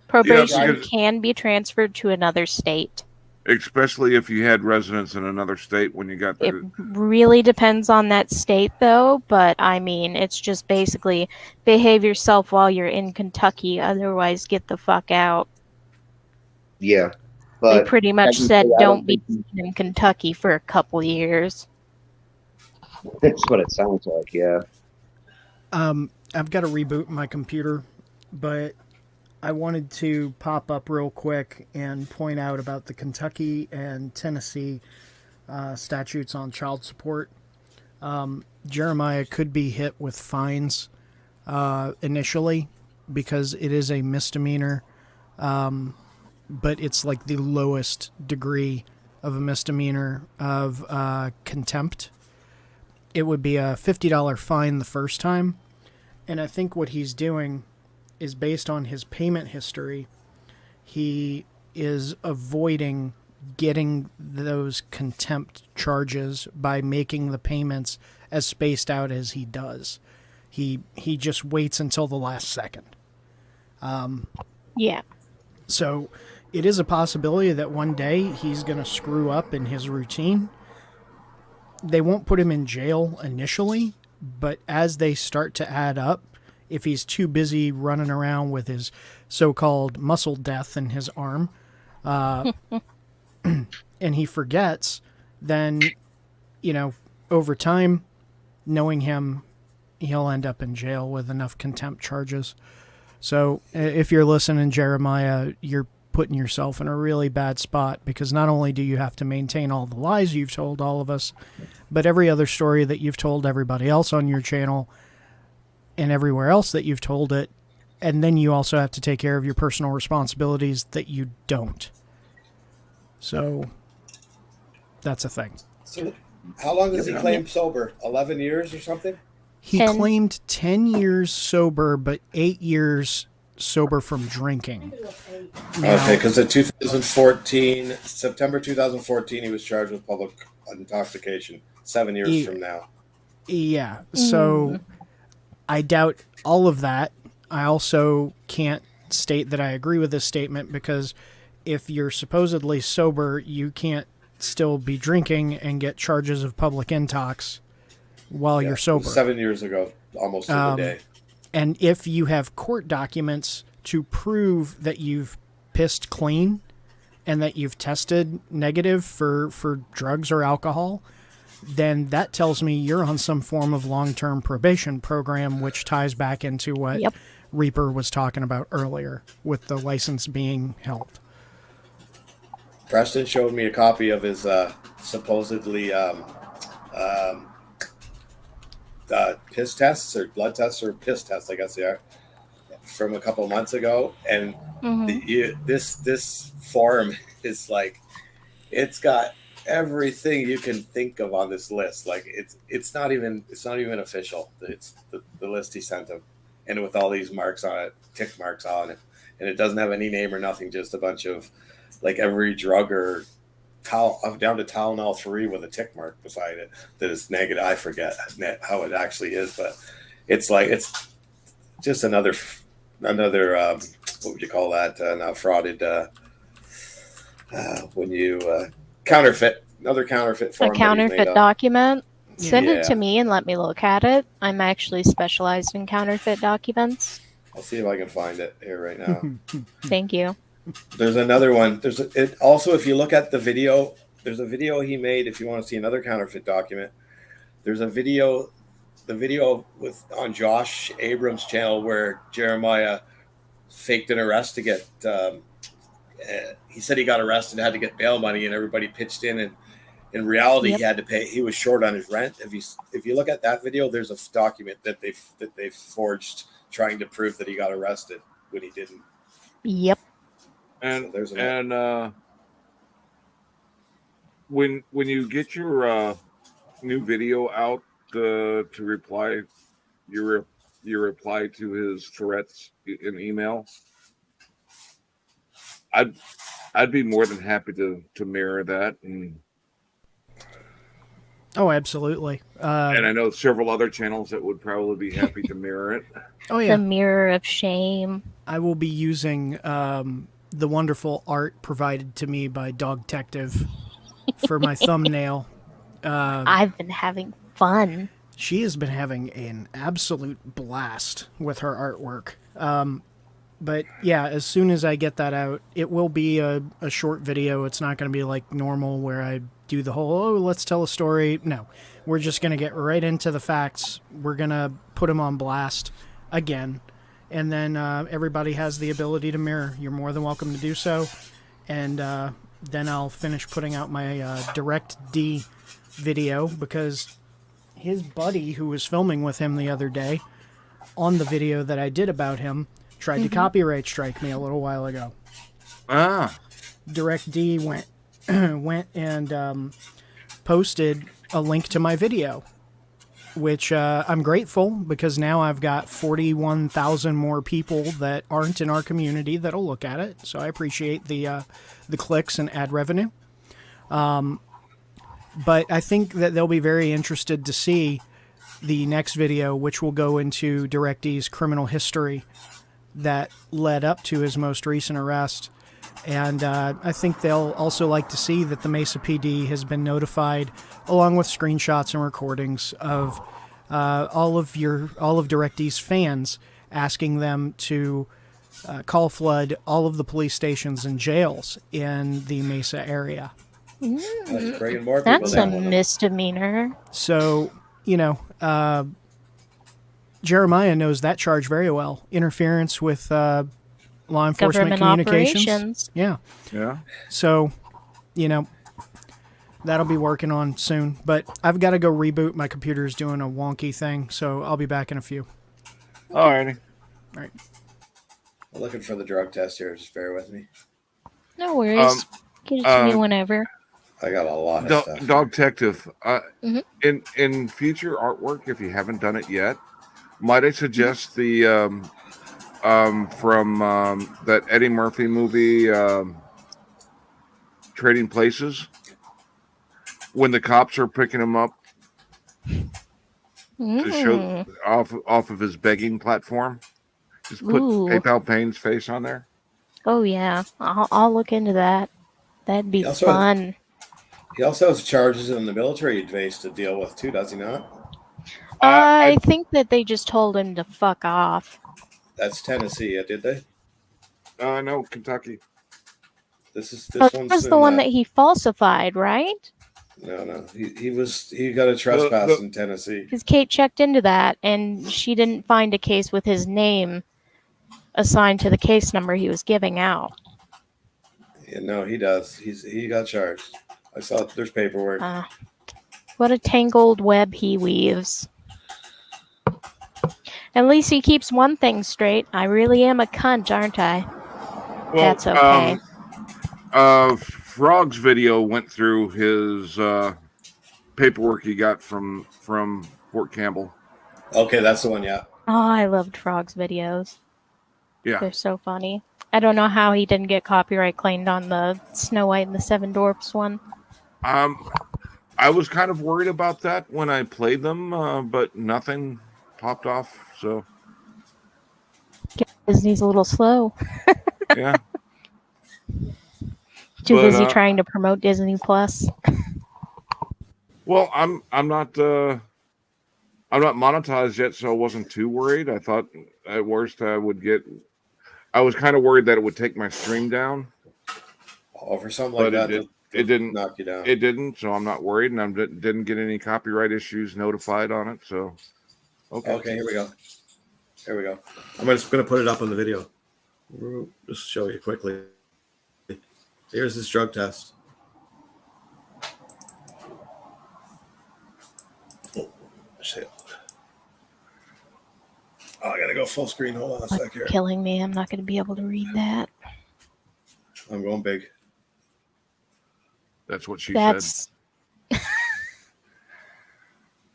Probation because- can be transferred to another state. Especially if you had residence in another state when you got It there. really depends on that state, though. But I mean, it's just basically behave yourself while you're in Kentucky. Otherwise, get the fuck out. Yeah. They But pretty much technically, said I don't be think in Kentucky for a couple years. that's what it sounds like. Yeah. I've got to reboot my computer, but I wanted to pop up real quick and point out about the Kentucky and Tennessee statutes on child support. Jeremiah could be hit with fines initially because it is a misdemeanor, but it's like the lowest degree of a misdemeanor of contempt. It would be a $50 fine the first time, and I think what he's doing is based on his payment history. He is avoiding getting those contempt charges by making the payments as spaced out as he does. He just waits until the last second. Yeah. So it is a possibility that one day he's going to screw up in his routine. They won't put him in jail initially, but as they start to add up, if he's too busy running around with his so-called muscle death in his arm, and he forgets, then, over time, knowing him, he'll end up in jail with enough contempt charges. So if you're listening, Jeremiah, you're putting yourself in a really bad spot, because not only do you have to maintain all the lies you've told all of us, but every other story that you've told everybody else on your channel and everywhere else that you've told it. And then you also have to take care of your personal responsibilities that you don't. So that's a thing. So how long does he claim sober? 11 years or something? He 10. claimed 10 years sober, but 8 years sober from drinking. Now, Okay, because in 2014, September 2014, he was charged with public intoxication. 7 years from now. Yeah, so I doubt all of that. I also can't state that I agree with this statement, because if you're supposedly sober, you can't still be drinking and get charges of public intox while you're sober. 7 years ago, almost to the day. And if you have court documents to prove that you've pissed clean and that you've tested negative for drugs or alcohol, then that tells me you're on some form of long-term probation program, which ties back into what Reaper was talking about earlier with the license being held. Preston showed me a copy of his supposedly piss tests or blood tests, or piss tests, I guess they are, from a couple months ago. And this form is like, it's got everything you can think of on this list. Like it's not even official. It's the list he sent him, and with all these marks on it, tick marks on it, and it doesn't have any name or nothing, just a bunch of like every drug or down to Tylenol 3 with a tick mark beside it that is negative. I forget how it actually is, but it's like, it's just another what would you call that? Not frauded. When you counterfeit, another counterfeit form. A counterfeit document. Send it to me and let me look at it. I'm actually specialized in counterfeit documents. I'll see if I can find it here right now. Thank you. There's another one. Also, if you look at the video, there's a video he made. If you want to see another counterfeit document, there's a video, on Josh Abrams' channel, where Jeremiah faked an arrest to get. He said he got arrested and had to get bail money, and everybody pitched in. And in reality, he had to pay. He was short on his rent. If you look at that video, there's a document that they forged trying to prove that he got arrested when he didn't. Yep. And So there's when you get your new video out to reply your reply to his threats in email, I'd be more than happy to mirror that, and Oh, absolutely. I know several other channels that would probably be happy to mirror it. Oh The yeah, mirror of shame. I will be using the wonderful art provided to me by Dog Detective for my thumbnail. I've been having fun. She has been having an absolute blast with her artwork. But yeah, as soon as I get that out, it will be a short video. It's not going to be like normal where I do the whole, oh, let's tell a story. No, we're just going to get right into the facts. We're going to put them on blast again. And then everybody has the ability to mirror. You're more than welcome to do so. And then I'll finish putting out my Direct D video because his buddy who was filming with him the other day on the video that I did about him tried to copyright strike me a little while ago. Direct D went and posted a link to my video, which I'm grateful because now I've got 41,000 more people that aren't in our community that'll look at it. So I appreciate the clicks and ad revenue. But I think that they'll be very interested to see the next video, which will go into DirectD's criminal history that led up to his most recent arrest. And I think they'll also like to see that the Mesa PD has been notified, along with screenshots and recordings of all of DirectD's fans asking them to call flood all of the police stations and jails in the Mesa area. That's bringing more people That's a down. misdemeanor. So, Jeremiah knows that charge very well. Interference with law enforcement Government communications. operations. Yeah. Yeah. So, that'll be working on soon. But I've got to go reboot. My computer's doing a wonky thing, so I'll be back in a few. Alrighty. All right. I'm looking for the drug test here. Just bear with me. No worries. Get it to me whenever. I got a lot of stuff. Dog Detective. Mhm. In future artwork, if you haven't done it yet, might I suggest the from that Eddie Murphy movie, Trading Places, when the cops are picking him up to show off of his begging platform. Just put Ooh. PayPal Payne's face on there. Oh yeah, I'll look into that. That'd be Also- fun. He also has charges in the military base to deal with too, does he not? I think that they just told him to fuck off. That's Tennessee, did they? No, Kentucky. This Oh, one's that's in, the one that he falsified, right? No. He got a trespass in Tennessee. Because Kate checked into that, and she didn't find a case with his name assigned to the case number he was giving out. Yeah, no, he does. He got charged. I saw there's paperwork. What a tangled web he weaves. At least he keeps one thing straight. I really am a cunt, aren't I? Well, That's okay. Frog's video went through his paperwork he got from Fort Campbell. Okay, that's the one. Yeah. Oh, I loved Frog's videos. Yeah. They're so funny. I don't know how he didn't get copyright claimed on the Snow White and the Seven Dwarfs one. I was kind of worried about that when I played them, but nothing popped off. So Disney's a little slow. yeah. Too But, busy trying to promote Disney Plus. Well, I'm not monetized yet, so I wasn't too worried. I thought at worst I was kind of worried that it would take my stream down. Oh, for something like But that, it didn't knock you down. It didn't, so I'm not worried, and I didn't get any copyright issues notified on it. So Okay, here we go. I'm just gonna put it up on the video. Just show you quickly. Here's this drug test. Oh, shit. Oh, I gotta go full screen. Hold on a sec here. Killing me. I'm not going to be able to read that. I'm going big. That's what she said. That's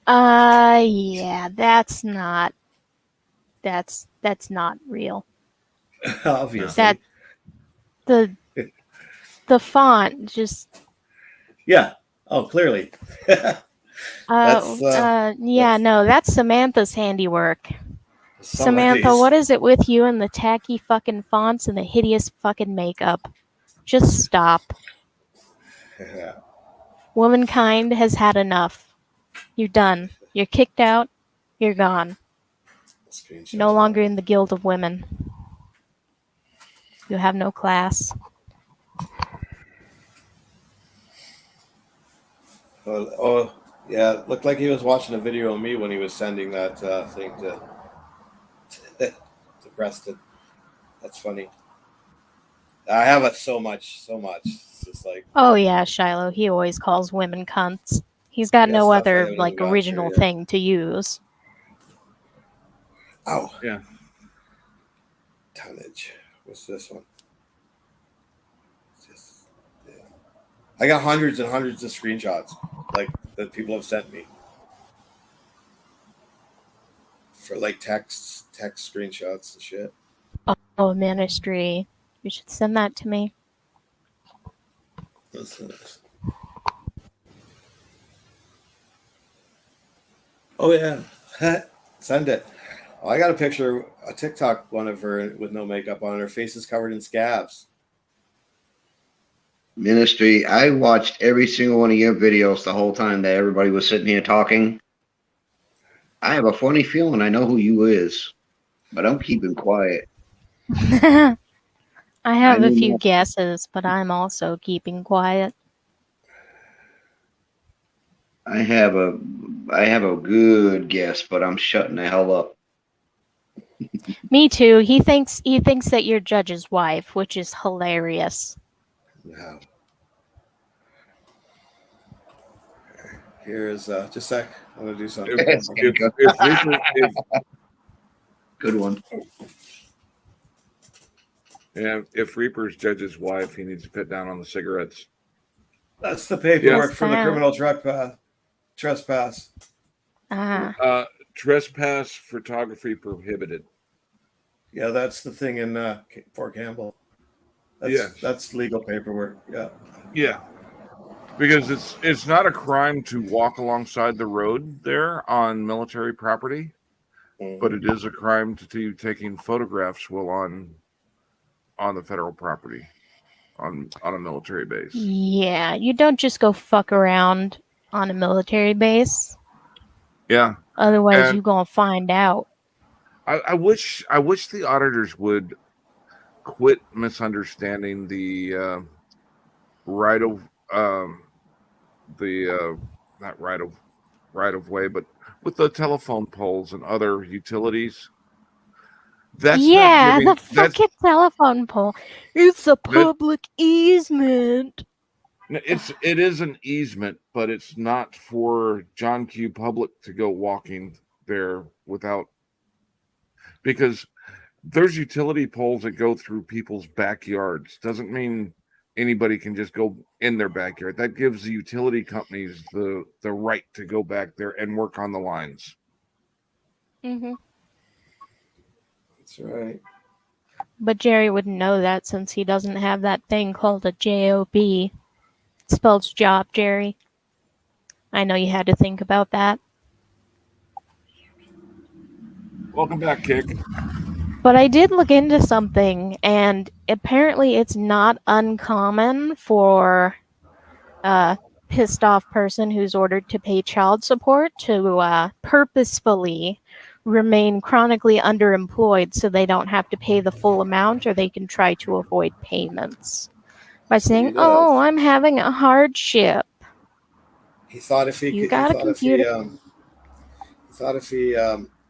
yeah, that's not real. Obviously. That the font just Yeah. Oh, clearly. That's yeah, no, that's Samantha's handiwork. Samantha, somebody's. what is it with you and the tacky fucking fonts and the hideous fucking makeup? Just stop. Yeah. Womankind has had enough. You're done. You're kicked out. You're gone. Screenshot. No longer in the guild of women. You have no class. Oh, yeah. It looked like he was watching a video of me when he was sending that thing to Preston. That's funny. I have it so much. It's just like, Oh yeah, Shiloh. He always calls women cunts. He's got Yeah, no stuff I other haven't like even got original to yet. thing to use. ow. Yeah. Tonnage. What's this one? Yeah. I got hundreds and hundreds of screenshots, like that people have sent me for like text screenshots and shit. Oh, ministry. You should send that to me. What's this? Oh yeah, send it. Oh, I got a picture, a TikTok one of her with no makeup on. Her face is covered in scabs. Ministry, I watched every single one of your videos the whole time that everybody was sitting here talking. I have a funny feeling I know who you is, but I'm keeping quiet. I have I a knew few more. guesses, but I'm also keeping quiet. I have a good guess, but I'm shutting the hell up. Me too. He thinks that you're Judge's wife, which is hilarious. Yeah. Here's just a sec. I'm gonna do something. If Reaper, Good one. if Reaper's Judge's wife, he needs to put down on the cigarettes. That's the paperwork Yes. for the That. criminal trespass. Ah. Trespass photography prohibited. Yeah, that's the thing in Fort Campbell. That's legal paperwork. Yeah. Yeah, because it's not a crime to walk alongside the road there on military property, but it is a crime to taking photographs while on the federal property on a military base. Yeah, you don't just go fuck around on a military base. Yeah. Otherwise, And you gonna find out. I wish the auditors would quit misunderstanding the right of not right of way, but with the telephone poles and other utilities. That's yeah, not giving, the fucking telephone pole. It's a public easement. It is an easement, but it's not for John Q. Public to go walking there without, because there's utility poles that go through people's backyards. Doesn't mean anybody can just go in their backyard. That gives the utility companies the right to go back there and work on the lines. Mm-hmm. That's right. But Jerry wouldn't know that since he doesn't have that thing called a job. It spells job, Jerry. I know you had to think about that. Welcome back, Kick. But I did look into something, and apparently it's not uncommon for a pissed off person who's ordered to pay child support to purposefully remain chronically underemployed so they don't have to pay the full amount, or they can try to avoid payments by saying, "Oh, I'm having a hardship." He thought if You got a computer.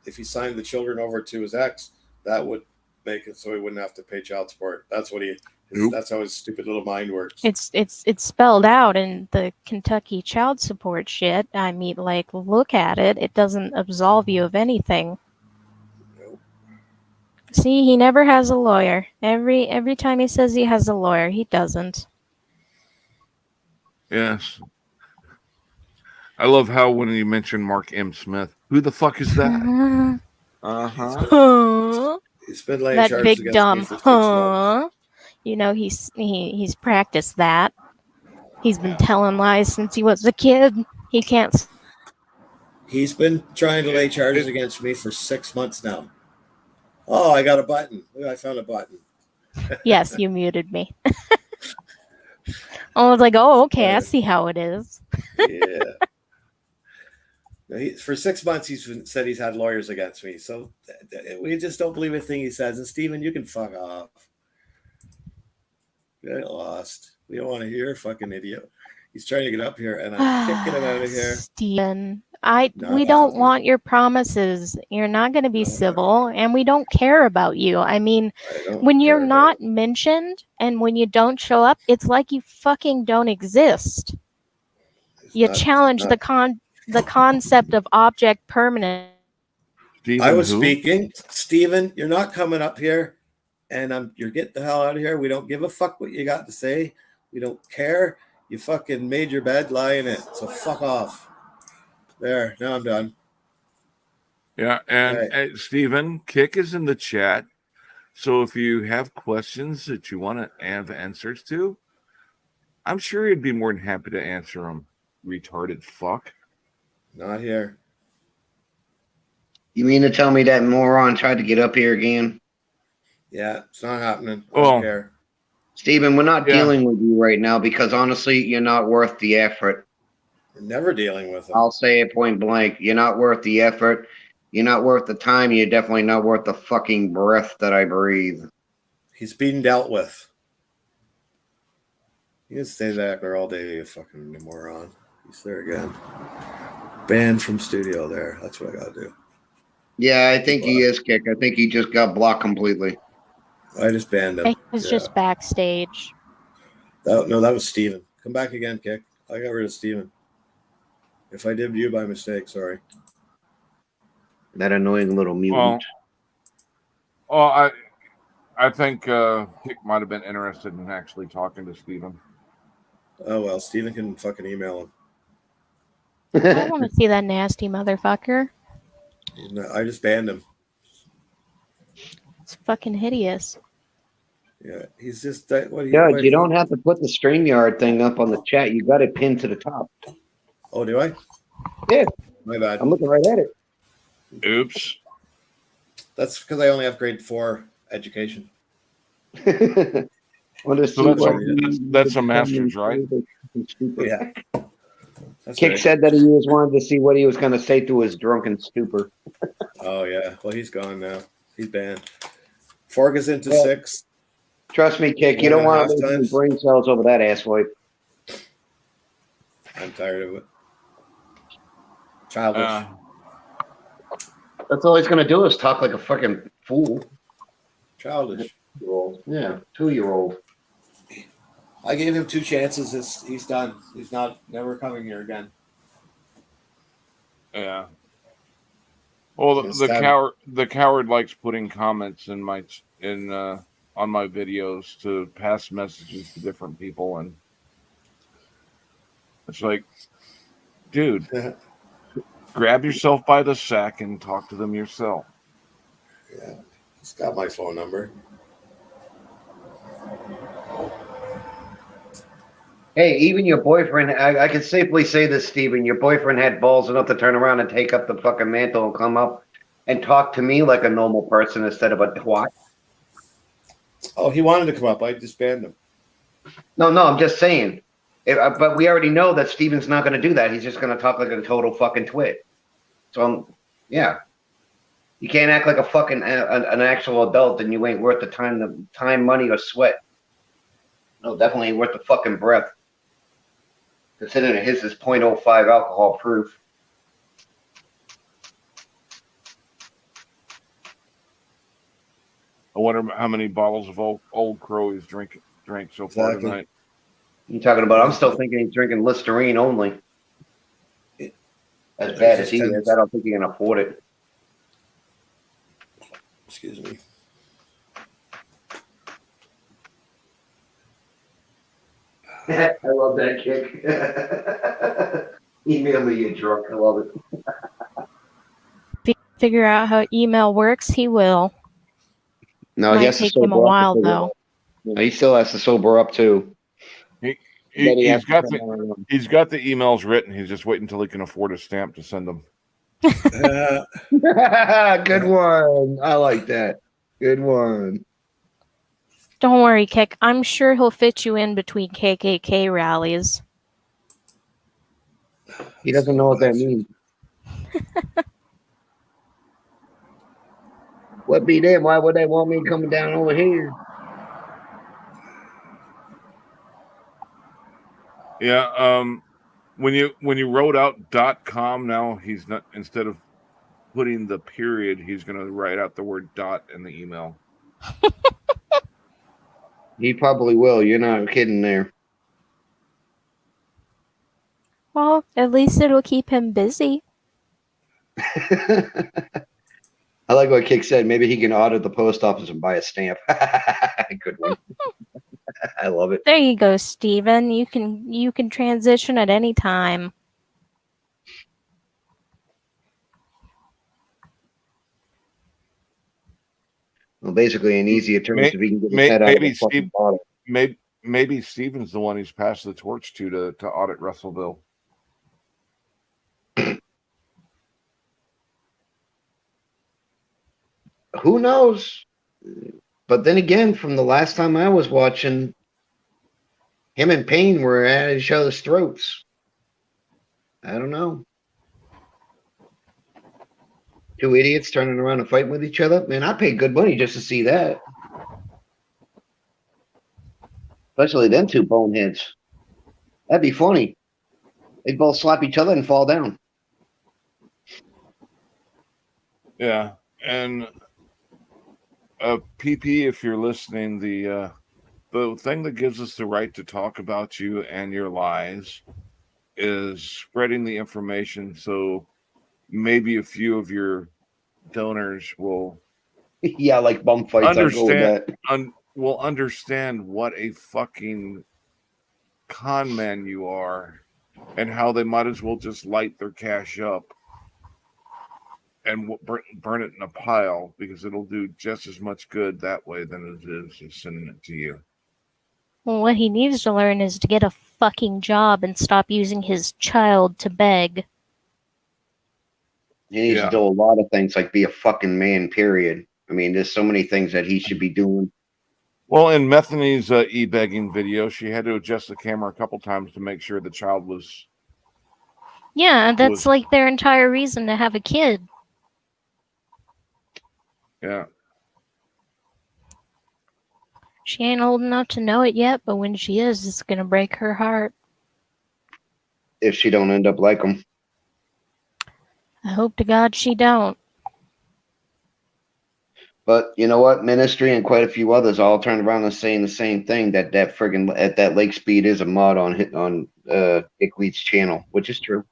If he signed the children over to his ex, that would make it so he wouldn't have to pay child support. That's what that's how his stupid little mind works. It's spelled out in the Kentucky child support shit. I mean, like, look at it. It doesn't absolve you of anything. Nope. See, he never has a lawyer. Every time he says he has a lawyer, he doesn't. Yes. I love how when you mention Mark M. Smith, who the fuck is that? Uh-huh. Huh? He's been laying That charges big against me dumb for 6 months. huh? You know, he's practiced that. He's been telling lies since he was a kid. He can't. He's been trying to lay charges against me for 6 months now. Oh, I got a button. Look, I found a button. Yes, you muted me. I was like, oh, okay, I see how it is. Yeah. For 6 months, said he's had lawyers against me. So we just don't believe a thing he says. And Steven, you can fuck off. Get lost. We don't want to hear fucking idiot. He's trying to get up here, and I'm kicking him out of here. Steven, Not we don't happening. want your promises. You're not going to be No. civil, and we don't care about you. I mean, I don't when you're care not about mentioned and when you don't show up, it's like you fucking don't exist. it. You It's challenge not- the concept of object permanence. Steven, I was who? speaking. Steven, you're not coming up here, and you're getting the hell out of here. We don't give a fuck what you got to say. We don't care. You fucking made your bed, lie in it. So fuck off. There, now I'm done. Yeah, and Okay. Steven, Kick is in the chat. So if you have questions that you want to have answers to, I'm sure he'd be more than happy to answer them. Retarded fuck. Not here. You mean to tell me that moron tried to get up here again? Yeah, it's not happening. I Well, don't care. Steven, we're not Yeah. dealing with you right now because honestly, you're not worth the effort. We're never dealing with him. I'll say it point blank. You're not worth the effort. You're not worth the time. You're definitely not worth the fucking breath that I breathe. He's being dealt with. You can stay back there all day, you fucking moron. He's there again. Banned from studio there. That's what I gotta do. Yeah, I think he is, Kick. I think he just got blocked completely. I just banned him. He was just backstage. No, that was Steven. Come back again, Kick. I got rid of Steven. If I did you by mistake, sorry. That annoying little mutant. Well, I think Kick might have been interested in actually talking to Steven. Oh well, Steven can fucking email him. I want to see that nasty motherfucker. I just banned him. It's fucking hideous. Yeah, he's just what? You don't have to put the StreamYard thing up on the chat. You got it pinned to the top. Oh, do I? Yeah. My bad. I'm looking right at it. Oops. That's because I only have grade 4 education. So that's a master's, right? Yeah. That's Kick right. said that he was wanted to see what he was going to say to his drunken stupor. Oh yeah. Well, he's gone now. He's banned. 4 goes into Well, 6. Trust me, Kick. You don't want to lose any brain cells over that ass wipe. I'm tired of it. Childish. That's all he's going to do is talk like a fucking fool. Childish. 2-year-old. Yeah, 2-year-old. I gave him 2 chances. He's done. He's never coming here again. Yeah. Well, the coward likes putting comments in on my videos to pass messages to different people, and it's like, dude, grab yourself by the sack and talk to them yourself. Yeah, he's got my phone number. Hey, even your boyfriend, I can safely say this, Steven, your boyfriend had balls enough to turn around and take up the fucking mantle and come up and talk to me like a normal person instead of a twat. Oh, he wanted to come up. I just banned him. No, I'm just saying. But we already know that Steven's not going to do that. He's just going to talk like a total fucking twit. So, yeah. You can't act like a fucking an actual adult and you ain't worth the time, money, or sweat. No, definitely ain't worth the fucking breath. Considering his is 0.05 alcohol proof. I wonder how many bottles of Old Crow he's drank so far tonight. You talking about? I'm still thinking he's drinking Listerine only. As bad as he is, I don't think he can afford it. Excuse me. I love that kick. Email me, you drunk. I love it. Figure out how email works, he will. No, he Might has to take him a sober up. while, though. No, he still has to sober up too. He, Then he has he's got to the come on. he's got the emails written. He's just waiting until he can afford a stamp to send them. Uh, Good one. I like that. Good one. Don't worry, Kick. I'm sure he'll fit you in between KKK rallies. He doesn't know what that means. What be them? Why would they want me coming down over here? Yeah. When you wrote out .com, now he's not, instead of putting the period, he's going to write out the word dot in the email. He probably will. You're not kidding there. Well, at least it'll keep him busy. I like what Kick said. Maybe he can audit the post office and buy a stamp. Good one. I love it. There you go, Steven. You can transition at any time. Well, basically, an easier term if he can get his head out of Maybe the fucking Steve, bottle. maybe Steven's the one he's passed the torch to audit Russellville. Who knows? But then again, from the last time I was watching, him and Payne were at each other's throats. I don't know. Two idiots turning around and fighting with each other. Man, I paid good money just to see that. Especially them two boneheads. That'd be funny. They'd both slap each other and fall down. Yeah, and PP, if you're listening, the thing that gives us the right to talk about you and your lies is spreading the information, so maybe a few of your donors will Yeah, like bum fights. I'll go with that. will understand what a fucking con man you are, and how they might as well just light their cash up and burn it in a pile, because it'll do just as much good that way than it is just sending it to you. Well, what he needs to learn is to get a fucking job and stop using his child to beg. He needs to do a lot of things, like be a fucking man, period. I mean, there's so many things that he should be doing. Well, in Methanie's e-begging video, she had to adjust the camera a couple times to make sure the child was... Yeah, that's like their entire reason to have a kid. Yeah. She ain't old enough to know it yet, but when she is, it's gonna break her heart. If she don't end up like him. I hope to God she don't. But you know what? Ministry and quite a few others all turned around and saying the same thing, that friggin' at that Lake Speed is a mod on Dickweed's channel, which is true.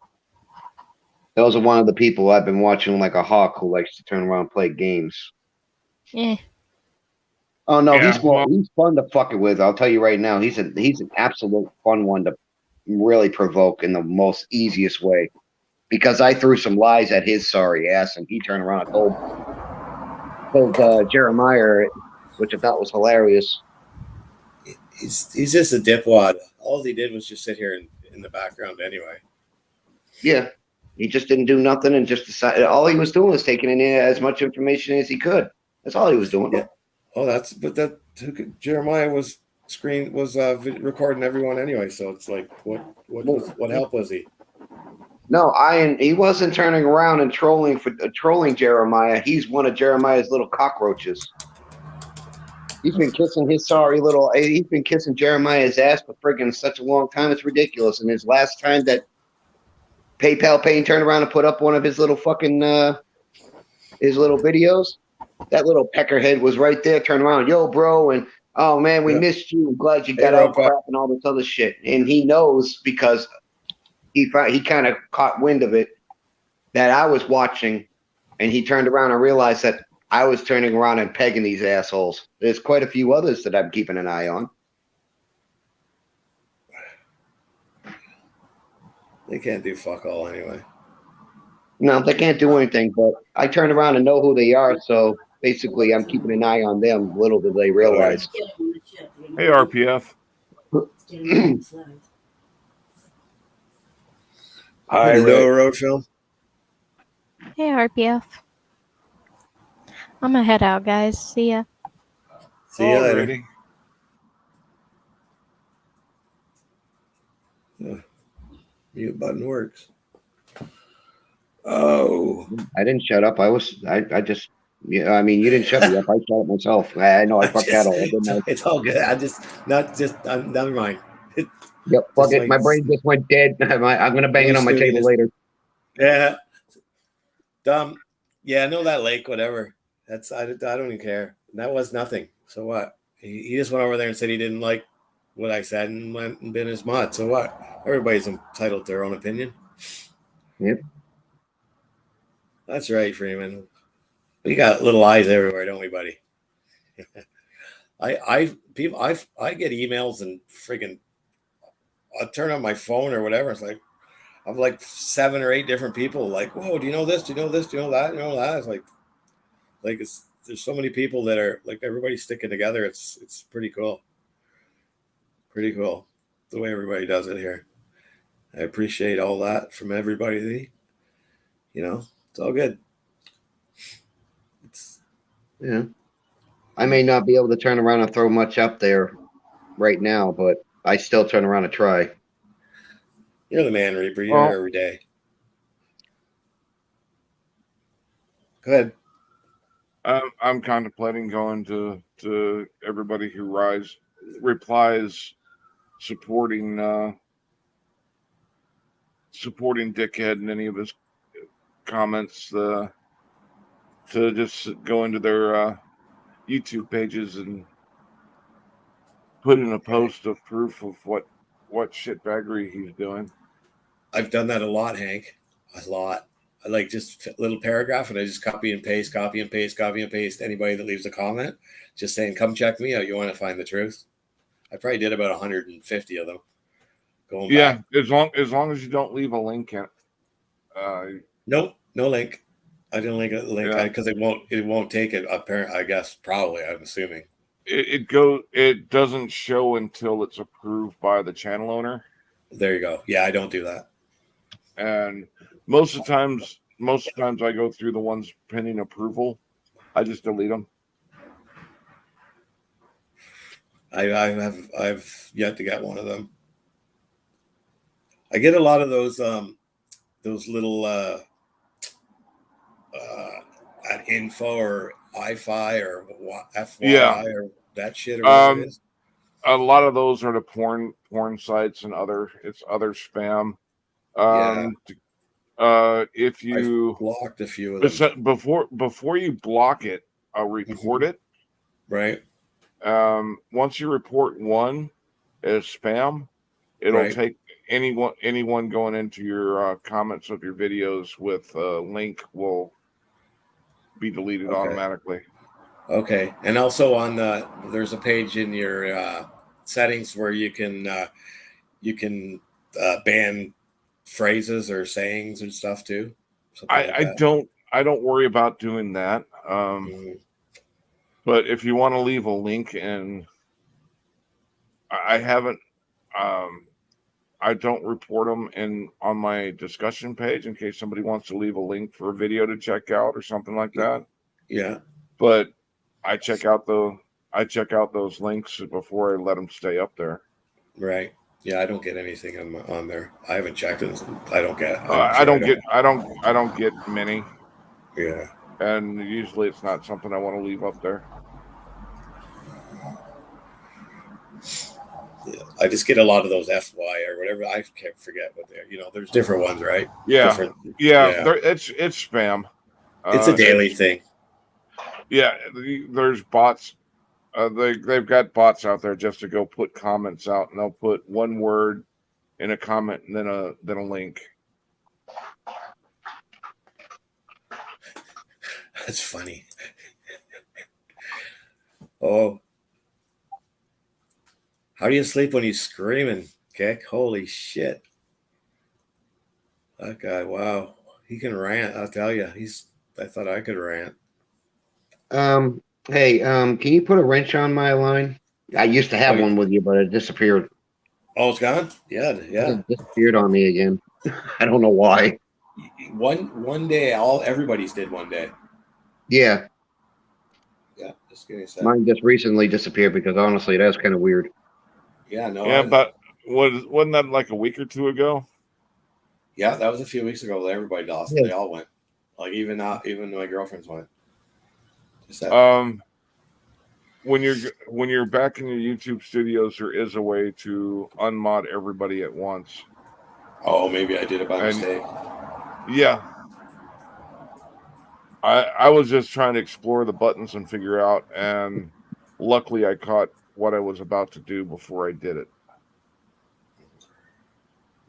Those are one of the people I've been watching like a hawk, who likes to turn around and play games. Yeah. Oh no, Yeah, he's fun to fuck it with. I'll tell you right now, he's an absolute fun one to really provoke in the most easiest way. Because I threw some lies at his sorry ass, and he turned around and told Jeremiah, which I thought was hilarious. He's just a dipwad. All he did was just sit here in the background anyway. Yeah, he just didn't do nothing and just decided. All he was doing was taking in as much information as he could. That's all he was doing. Yeah. Oh, Jeremiah was recording everyone anyway. So it's like, what help was he? No, he wasn't turning around and trolling Jeremiah. He's one of Jeremiah's little cockroaches. He's been kissing Jeremiah's ass for friggin' such a long time. It's ridiculous. And his last time that PayPal Payne turned around and put up one of his little fucking his little videos, that little peckerhead was right there, turned around, yo, bro, and oh man, we missed you. I'm glad you got out crap and all this other shit. And he knows, because he kind of caught wind of it, that I was watching, and he turned around and realized that I was turning around and pegging these assholes. There's quite a few others that I'm keeping an eye on. They can't do fuck all anyway. No, they can't do anything, but I turn around and know who they are, so basically I'm keeping an eye on them. Little do they realize. Hey, RPF. Hi, Hello, Rick. road film. Hey, RPF. I'm gonna head out, guys. See ya. See you later. Alrighty. Mute button works. Oh, I didn't shut up. I just, yeah, I mean, you didn't shut me up. I shut up myself. I know I fucked that all up, didn't I? it's all good. Never mind. Yep, fuck Just it. My brain just went dead. I'm going to bang it on my table later. Yeah. Dumb. Yeah, I know that lake, whatever. I don't even care. That was nothing. So what? He just went over there and said he didn't like what I said and went and been his mod. So what? Everybody's entitled to their own opinion. Yep. That's right, Freeman. We got little eyes everywhere, don't we, buddy? I get emails and freaking I'll turn on my phone or whatever. It's like I'm like 7 or 8 different people. Like, whoa, do you know this? Do you know this? Do you know that? You know that? It's like there's so many people that are like everybody's sticking together. It's pretty cool. Pretty cool the way everybody does it here. I appreciate all that from everybody. You know, it's all good. Yeah. I may not be able to turn around and throw much up there right now, but I still turn around and try. You're the man, Reaper. You're here every day. Go ahead. I'm contemplating going to everybody who replies supporting Dickhead in any of his comments to just go into their YouTube pages and put in a post of proof of what shitbaggery he's doing. I've done that a lot, Hank. A lot. I like just a little paragraph and I just copy and paste anybody that leaves a comment, just saying, come check me out. You want to find the truth? I probably did about 150 of them. Going back. As long as you don't leave a link in. Nope, no link. I didn't link because it won't take it. Apparently, I guess probably. I'm assuming it doesn't show until it's approved by the channel owner. There you go. Yeah, I don't do that. And most of the times I go through the ones pending approval. I just delete them. I've yet to get one of them. I get a lot of those little at info or IFI or FYI or that shit or whatever it is. A lot of those are the porn sites and other spam. If you I've blocked a few of them before you block it, report it. Right. Once you report one as spam, it'll take anyone going into your comments of your videos with a link will be deleted automatically. Okay, and also on there's a page in your settings where you can ban phrases or sayings and stuff too. I don't worry about doing that. But if you want to leave a link, and I haven't, I don't report them on my discussion page in case somebody wants to leave a link for a video to check out or something like that. Yeah. But I check out those links before I let them stay up there. Right. Yeah, I don't get anything on there. I haven't checked it. I don't get. I don't get many. Yeah. And usually it's not something I want to leave up there. Yeah, I just get a lot of those FY or whatever. I can't forget what they're. There's different ones, right? Yeah. It's spam. It's a daily thing. Yeah, there's bots. They've got bots out there just to go put comments out, and they'll put one word in a comment and then a link. That's funny. Oh. How do you sleep when you're screaming, Kick? Holy shit. That guy, wow, he can rant. I'll tell you, I thought I could rant. Hey, can you put a wrench on my line? I used to have one with you, but it disappeared. Oh, it's gone. Yeah. It disappeared on me again. I don't know why. One day, everybody's did one day. Yeah, Yeah, just give me a second. mine just recently disappeared because honestly, that's kind of weird. Yeah, no. Yeah, but wasn't that like a week or two ago? Yeah, that was a few weeks ago. Everybody lost. Yeah. They all went. Like even my girlfriends went. Just that. When you're back in your YouTube studios, there is a way to unmod everybody at once. Oh, maybe I did it by mistake. Yeah. I was just trying to explore the buttons and figure out, and luckily I caught what I was about to do before I did it.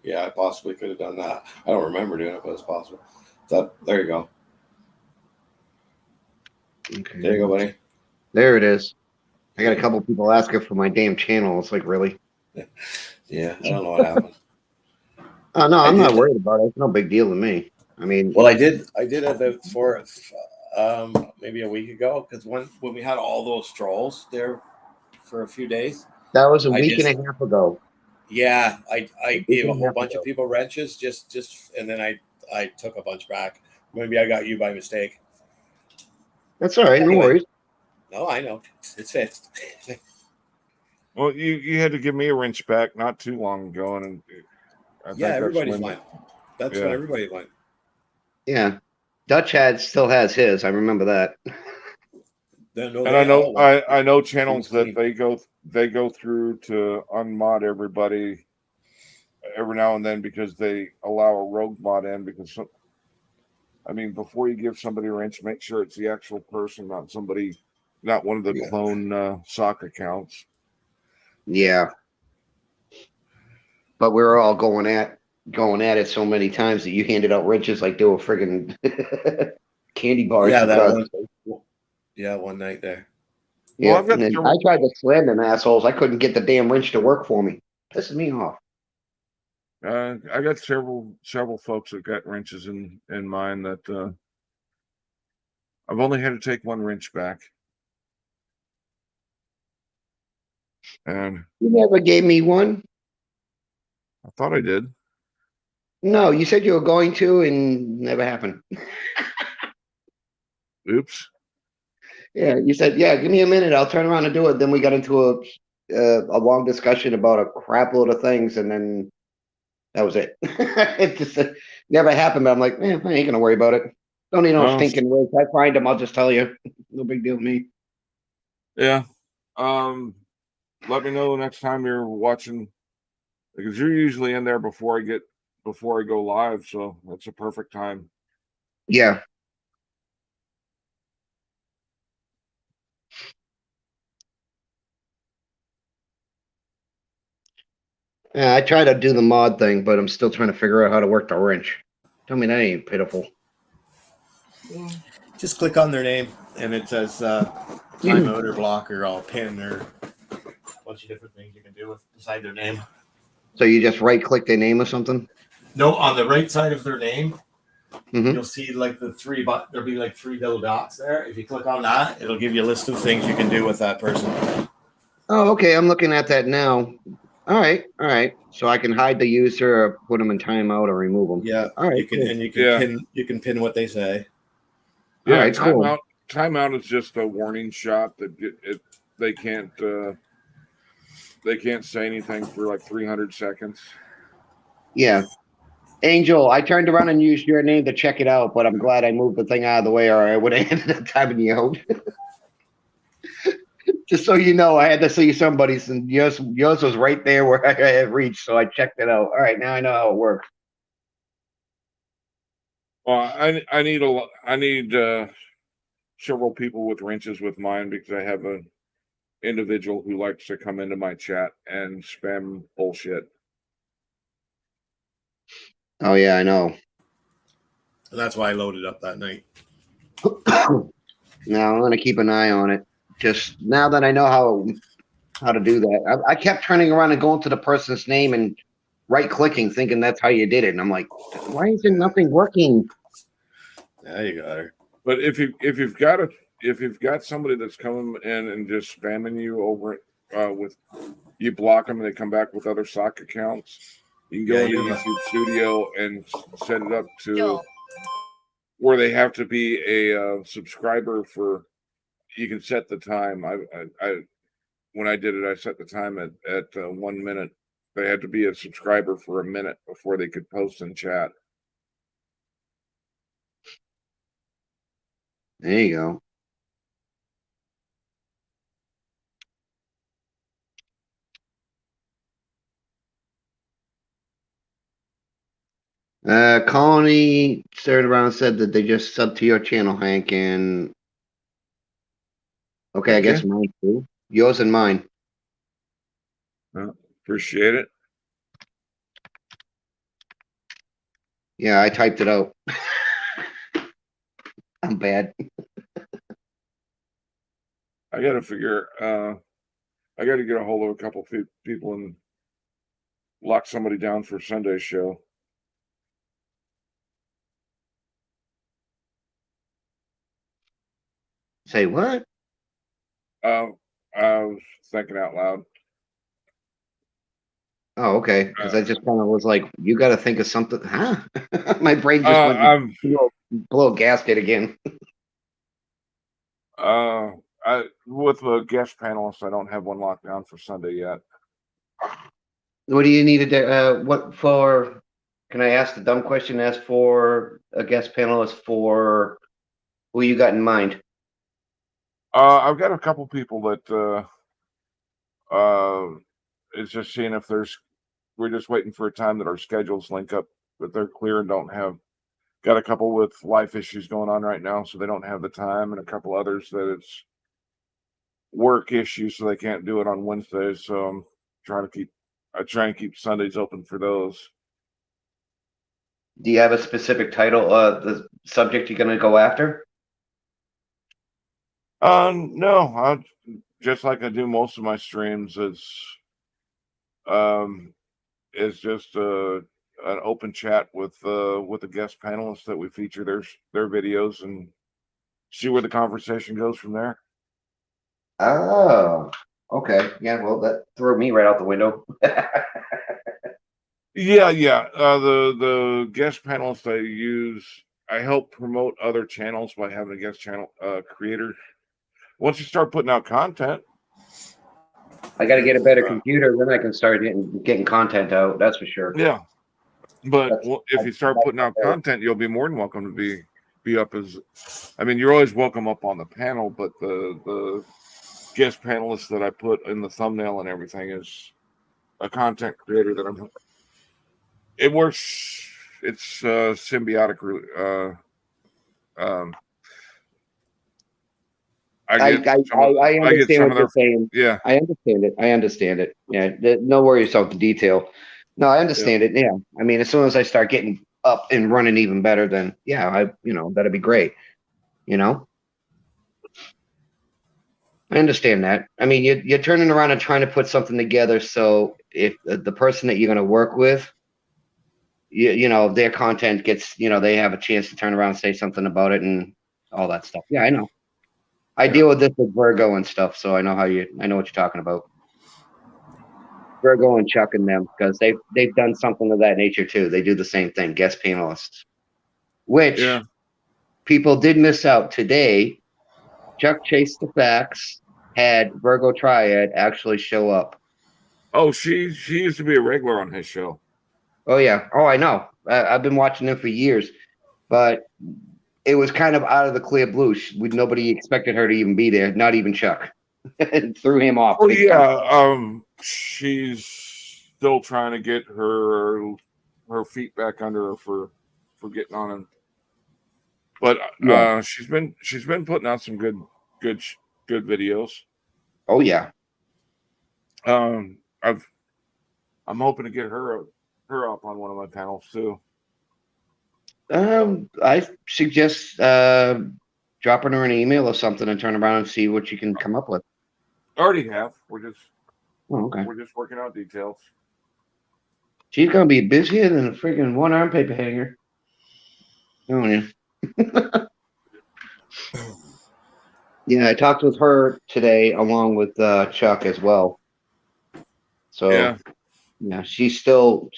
Yeah, I possibly could have done that. I don't remember doing it, but it's possible. So, there you go. Okay. There you go, buddy. There it is. I got a couple people asking for my damn channel. It's like, really? Yeah, I don't know what happened. Oh no, I'm not worried about it. It's no big deal to me. I mean, Well, I did about maybe a week ago, because when we had all those trolls there for a few days. that was a week and a half ago. Yeah, I gave a whole bunch of people wrenches just and then I took a bunch back. Maybe I got you by mistake. That's all right. No worries. No, I know. It's fixed. Well, you had to give me a wrench back not too long ago, and I think everybody's went. That's when everybody went. Yeah, Dutch still has his. I remember that. And I know channels that they go through to unmod everybody every now and then because they allow a rogue mod in. Because before you give somebody a wrench, make sure it's the actual person, not one of the clone sock accounts. Yeah, but we were all going at it so many times that you handed out wrenches like they were friggin' candy bars. Yeah, one night there. Yeah, well, and then I tried to slam them assholes. I couldn't get the damn wrench to work for me. Pissing me off. I got several folks that got wrenches in mine that I've only had to take one wrench back. And you never gave me one. I thought I did. No, you said you were going to, and never happened. Oops. Yeah, you said, yeah, give me a minute. I'll turn around and do it. Then we got into a long discussion about a crap load of things, and then that was it. It just never happened. But I'm like, I ain't gonna worry about it. Don't need no stinking words. I find them, I'll just tell you. No big deal to me. Yeah. Let me know next time you're watching, because you're usually in there before I go live, so that's a perfect time. Yeah. Yeah, I try to do the mod thing, but I'm still trying to figure out how to work the wrench. Tell me that ain't pitiful. Just click on their name, and it says timeout or block or all pin or a bunch of different things you can do beside their name. So you just right-click their name or something? No, on the right side of their name, you'll see like the three, but there'll be like three little dots there. If you click on that, it'll give you a list of things you can do with that person. Oh, okay. I'm looking at that now. All right. So I can hide the user or put them in timeout or remove them. Yeah. All right. You can, and you can pin what they say. Yeah. All right, cool. Timeout is just a warning shot that they can't say anything for like 300 seconds. Yeah. Angel, I turned around and used your name to check it out, but I'm glad I moved the thing out of the way, or I would have ended up timing you out. Just so you know, I had to see somebody's, and yours was right there where I had reached, so I checked it out. All right, now I know how it works. Well, I need several people with wrenches with mine because I have an individual who likes to come into my chat and spam bullshit. Oh yeah, I know. And that's why I loaded up that night. Now I'm gonna keep an eye on it. Just now that I know how to do that, I kept turning around and going to the person's name, and right-clicking, thinking that's how you did it. And I'm like, why isn't nothing working? Now you got her. But if you've got somebody that's coming in and just spamming you over with, you block them and they come back with other sock accounts. You can go into YouTube Studio and set it up to where they have to be a subscriber for. You can set the time. I when I did it, I set the time at 1 minute. They had to be a subscriber for a minute before they could post and chat. There you go. Colony started around said that they just subbed to your channel, Hank, and okay, I guess mine too. Yours and mine. Appreciate it. Yeah, I typed it out. I'm bad. I got to figure. I got to get a hold of a couple people and lock somebody down for Sunday's show. Say what? I was thinking out loud. Oh, okay. Because I just kind of was like, you got to think of something, huh? My brain just went to blow a gasket again. With the guest panelists, I don't have one locked down for Sunday yet. What do you need to do? What for? Can I ask the dumb question? Ask for a guest panelist for who you got in mind? I've got a couple people that is just seeing if we're just waiting for a time that our schedules link up, that they're clear and don't have. Got a couple with life issues going on right now, so they don't have the time, and a couple others that it's work issues, so they can't do it on Wednesdays. So I'm trying to keep Sundays open for those. Do you have a specific title? The subject you're going to go after? No. Just like I do most of my streams, it's just an open chat with the guest panelists that we feature their videos and see where the conversation goes from there. Oh, okay. Yeah, well, that threw me right out the window. Yeah. The guest panelists I use, I help promote other channels by having a guest channel creator. Once you start putting out content, I got to get a better computer, then I can start getting content out. That's for sure. Yeah, but if you start putting out content, you'll be more than welcome to be up as. I mean, you're always welcome up on the panel, but the guest panelists that I put in the thumbnail and everything is a content creator that I'm. It works. It's symbiotic. I understand what you're saying. Yeah, I understand it. Yeah, no worries about the detail. No, I understand it. Yeah, I mean, as soon as I start getting up and running even better, then yeah, that'd be great. I understand that. I mean, you're turning around and trying to put something together. So if the person that you're going to work with, their content gets, they have a chance to turn around and say something about it and all that stuff. Yeah, I know. I deal with this with Virgo and stuff, so I know what you're talking about. Virgo and Chuck and them, because they've done something of that nature too. They do the same thing, guest panelists, which people did miss out today. Chuck Chase the Facts had Virgo Triad actually show up. Oh, she used to be a regular on his show. Oh yeah. Oh, I know. I've been watching him for years, but it was kind of out of the clear blue. Nobody expected her to even be there, not even Chuck. Threw him off. Oh yeah. She's still trying to get her feet back under her for getting on him. But she's been putting out some good videos. Oh yeah. I'm hoping to get her up on one of my panels too. I suggest dropping her an email or something and turn around and see what you can come up with. Already have. We're just okay. We're just working out details. She's gonna be busier than a freaking one-arm paper hanger. Oh yeah. Yeah, I talked with her today along with Chuck as well. So yeah, she still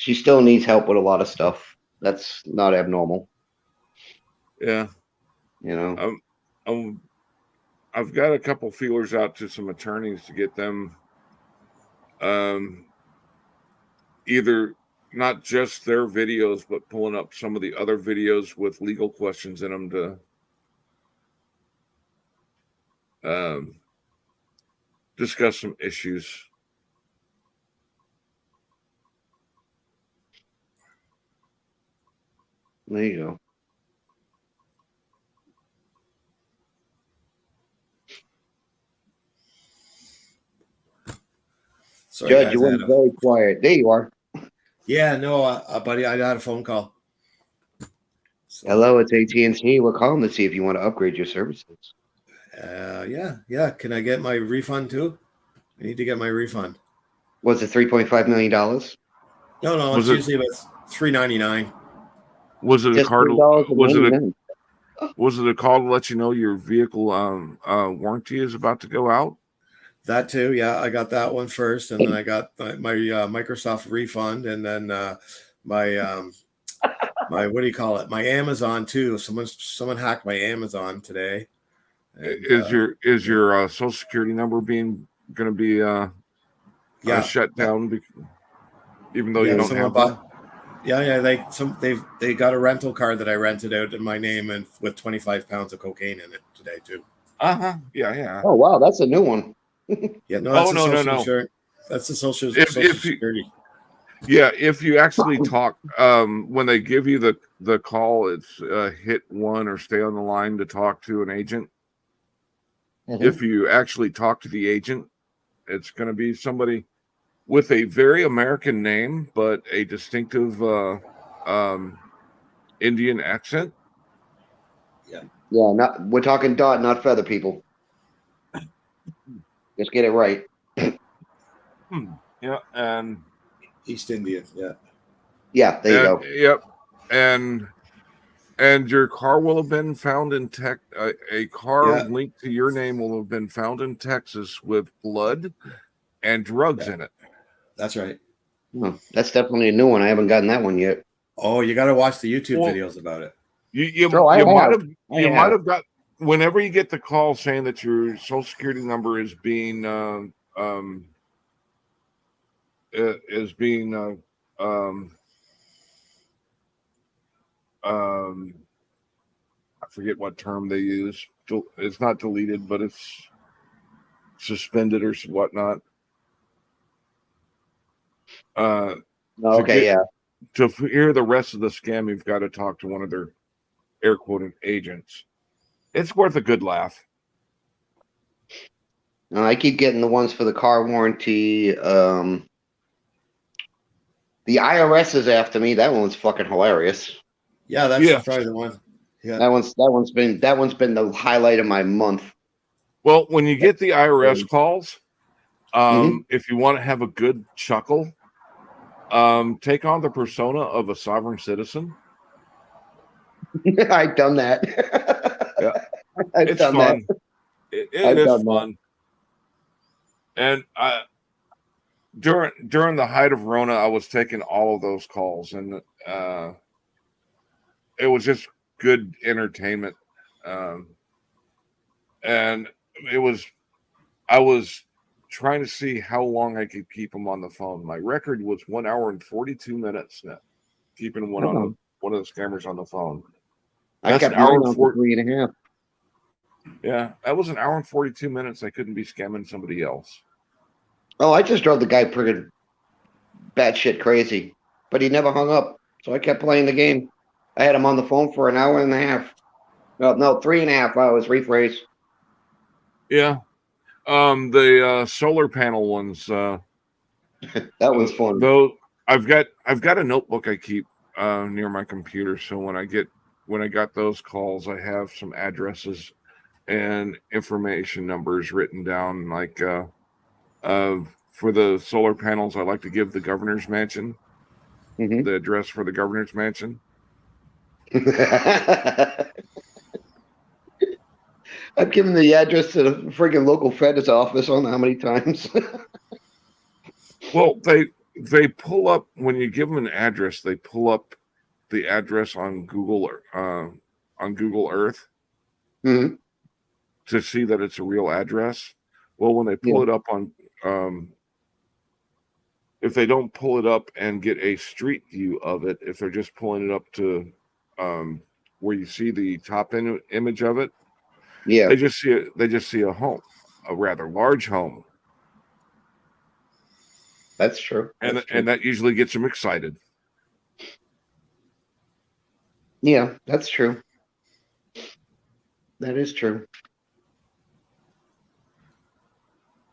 needs help with a lot of stuff. That's not abnormal. Yeah. You know. I've got a couple feelers out to some attorneys to get them either not just their videos, but pulling up some of the other videos with legal questions in them to discuss some issues. There you go. Sorry, Judge, guys, you went very quiet. There you are. Yeah, no, buddy, I got a phone call. So, Hello, it's AT&T. We're calling to see if you want to upgrade your services. yeah. Can I get my refund too? I need to get my refund. Was it $3.5 million? No, it's usually about $3.99. Was it a Just card? $3.99. Was it a call to let you know your vehicle warranty is about to go out? That too, yeah. I got that one first, and then I got my Microsoft refund, and then my what do you call it? My Amazon too. Someone hacked my Amazon today. And, is your Social Security number going to be shut down? Even though you don't have one. Yeah. They got a rental car that I rented out in my name and with 25 pounds of cocaine in it today too. Yeah. Oh wow, that's a new one. Yeah, no, that's no. Insurance. That's the social security. Yeah, if you actually talk, when they give you the call, it's hit 1 or stay on the line to talk to an agent. Mm-hmm. If you actually talk to the agent, it's going to be somebody with a very American name, but a distinctive Indian accent. Yeah. We're talking dot, not feather, people. Just get it right. Yeah, and East Indian. Yeah. Yeah, there you go. Yep, and your car will have been found in a car linked to your name will have been found in Texas with blood and drugs in it. That's right. Oh, that's definitely a new one. I haven't gotten that one yet. Oh, you got to watch the YouTube videos about it. You might have got whenever you get the call saying that your Social Security number is being I forget what term they use. It's not deleted, but it's suspended or whatnot. To hear the rest of the scam, you've got to talk to one of their air quoting agents. It's worth a good laugh. I keep getting the ones for the car warranty. The IRS is after me. That one's fucking hilarious. Yeah, that's probably the one. Yeah. That one's been the highlight of my month. Well, when you get the IRS calls, if you want to have a good chuckle, take on the persona of a sovereign citizen. I've done that. Yeah, I've done fun. That. It is fun. And during the height of Rona, I was taking all of those calls, and it was just good entertainment. And I was trying to see how long I could keep them on the phone. My record was 1 hour and 42 minutes now, keeping one of the scammers on the phone. I kept mine on for 3.5. Yeah, that was 1 hour and 42 minutes. I couldn't be scamming somebody else. Oh, I just drove the guy pretty batshit crazy, but he never hung up. So I kept playing the game. I had him on the phone for 1.5 hours. No, 3.5 hours. Rephrase. Yeah, the solar panel ones. That was fun. Though I've got a notebook I keep near my computer, so when I got those calls, I have some addresses and information numbers written down. Like for the solar panels, I like to give the governor's mansion. Mhm. the address for the governor's mansion. I've given the address to the friggin' local Fed's office. I don't know how many times. Well, they pull up when you give them an address. They pull up the address on Google Earth Mhm. to see that it's a real address. Well, when they pull Yeah. it up on, if they don't pull it up and get a street view of it, if they're just pulling it up to where you see the top image of it, Yeah, they just see a home, a rather large home, that's true. and That's true. and that usually gets them excited. Yeah, that's true. That is true.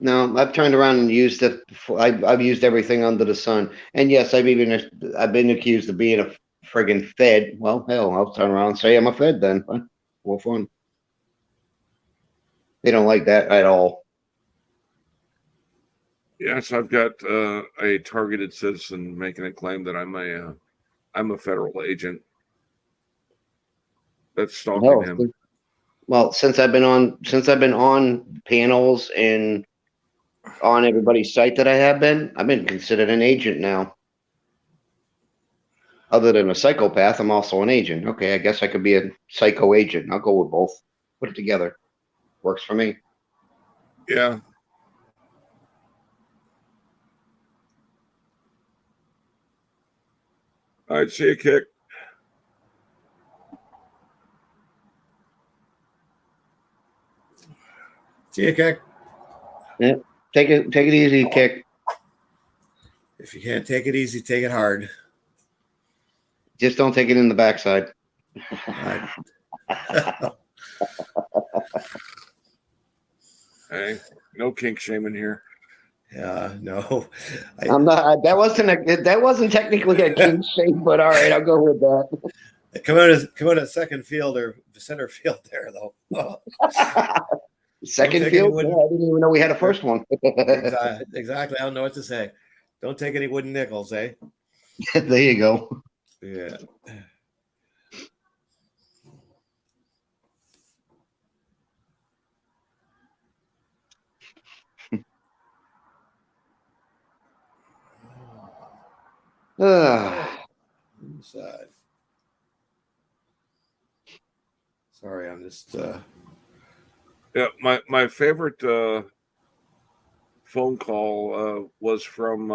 No, I've turned around and used it. I've used everything under the sun, and yes, I've been accused of being a friggin' Fed. Well, hell, I'll turn around and say I'm a Fed then. More fun. They don't like that at all. Yes, I've got a targeted citizen making a claim that I'm a federal agent that's stalking No, him. well, since I've been on panels and on everybody's site that I've been considered an agent now. Other than a psychopath, I'm also an agent. Okay, I guess I could be a psycho agent. I'll go with both. Put it together. Works for me. Yeah. All right, see you, Kick. See you, Kick. Yeah. Take it easy, Kick. If you can't take it easy, take it hard. Just don't take it in the backside. Hey, no kink shaming here. Yeah, no. I'm not. That wasn't technically a king shame, but all right, I'll go with that. Come out at second field or center field there, though. Second field? Yeah, I didn't even know we had a first one. Exactly. I don't know what to say. Don't take any wooden nickels, eh? There you go. Yeah. Inside. Sorry, I'm just. Yeah, my favorite phone call was from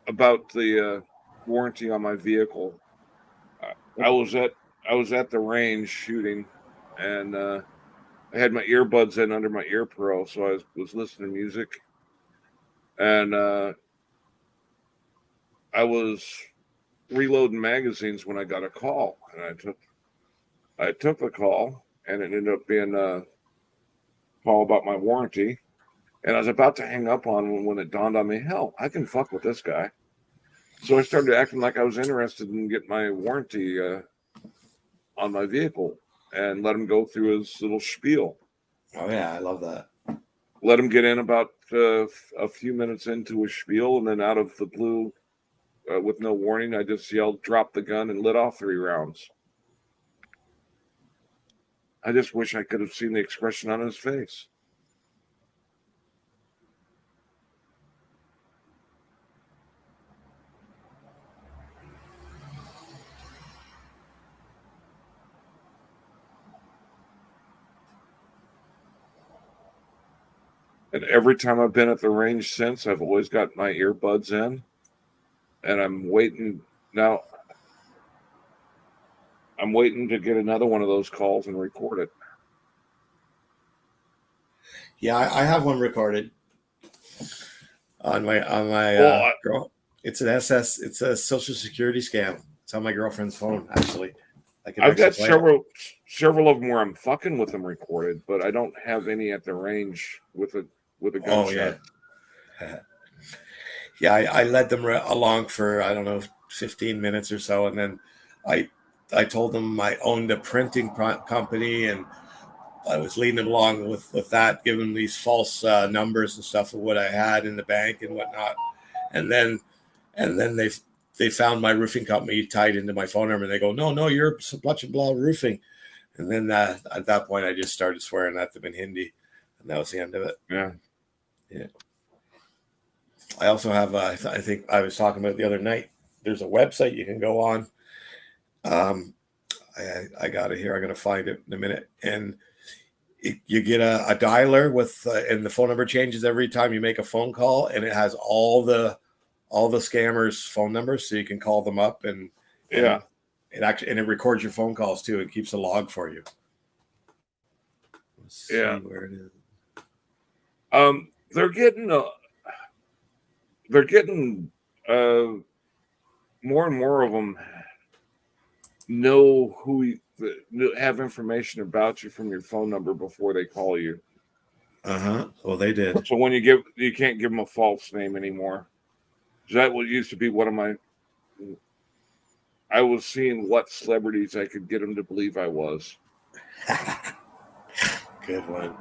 about the warranty on my vehicle. I was at the range shooting, and I had my earbuds in under my ear pro, so I was listening to music, and I was reloading magazines when I got a call, and I took the call, and it ended up being a call about my warranty. And I was about to hang up on when it dawned on me, hell, I can fuck with this guy. So I started acting like I was interested in getting my warranty on my vehicle and let him go through his little spiel. Oh, yeah, I love that. Let him get in about a few minutes into his spiel, and then out of the blue, with no warning, I just yelled, drop the gun, and lit off 3 rounds. I just wish I could have seen the expression on his face. And every time I've been at the range since, I've always got my earbuds in, and I'm waiting now. I'm waiting to get another one of those calls and record it. Yeah, I have one recorded on my girl. It's an SS. It's a Social Security scam. It's on my girlfriend's phone, actually. I've got several of them where I'm fucking with them recorded, but I don't have any at the range with a gunshot. Oh, yeah. Yeah, I led them along for, I don't know, 15 minutes or so. And then I told them I owned a printing company, and I was leading them along with that, giving them these false numbers and stuff of what I had in the bank and whatnot. And then And then they found my roofing company tied into my phone number. And they go, no, you're Blah Blah Roofing. And then at that point, I just started swearing at them in Hindi, and that was the end of it. Yeah. I also have, I think I was talking about the other night, there's a website you can go on. I got it here. I'm going to find it in a minute. And you get a dialer with, and the phone number changes every time you make a phone call, and it has all the scammers' phone numbers, so you can call them up, and it records your phone calls too. It keeps a log for you. Let's see where it is. They're getting more and more of them know have information about you from your phone number before they call you. Well, they did. So when you can't give them a false name anymore. That what used to be one of my. I was seeing what celebrities I could get them to believe I was. Good one.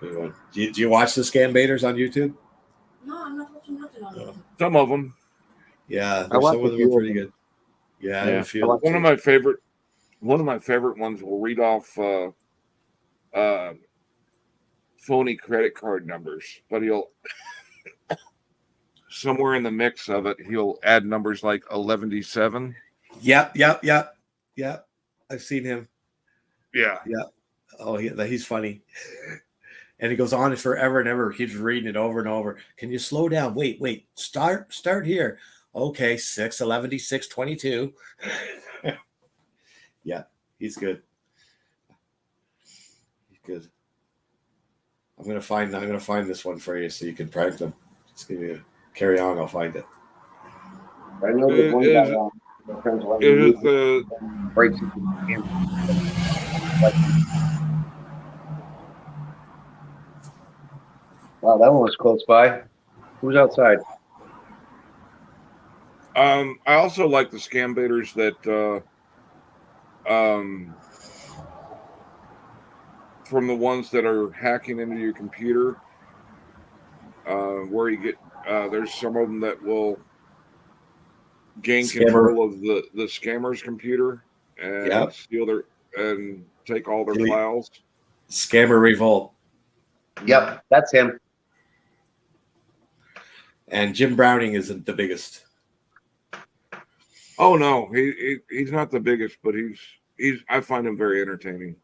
Good one. Do you watch the scam baiters on YouTube? No, I'm not watching nothing on it. Some of them. Yeah, some of them are pretty good. Yeah, I have a few. One of my favorite ones will read off phony credit card numbers, but he'll somewhere in the mix of it, he'll add numbers like 11-7. Yep. I've seen him. Yeah. Oh, he's funny. And he goes on forever and ever. Keeps reading it over and over. Can you slow down? Wait. Start here. Okay, 6-11-6-22. Yeah, he's good. He's good. I'm gonna find this one for you so you can prank them. Just give me carry on. I'll find it. I know the one guy breaks into the camera. Wow, that one was close by. Who's outside? I also like the scam baiters that from the ones that are hacking into your computer, where you get there's some of them that will gain control of the scammer's computer and steal their and take all their files. Scammer Revolt. Yep, that's him. And Jim Browning isn't the biggest. Oh no, he's not the biggest, but he's I find him very entertaining.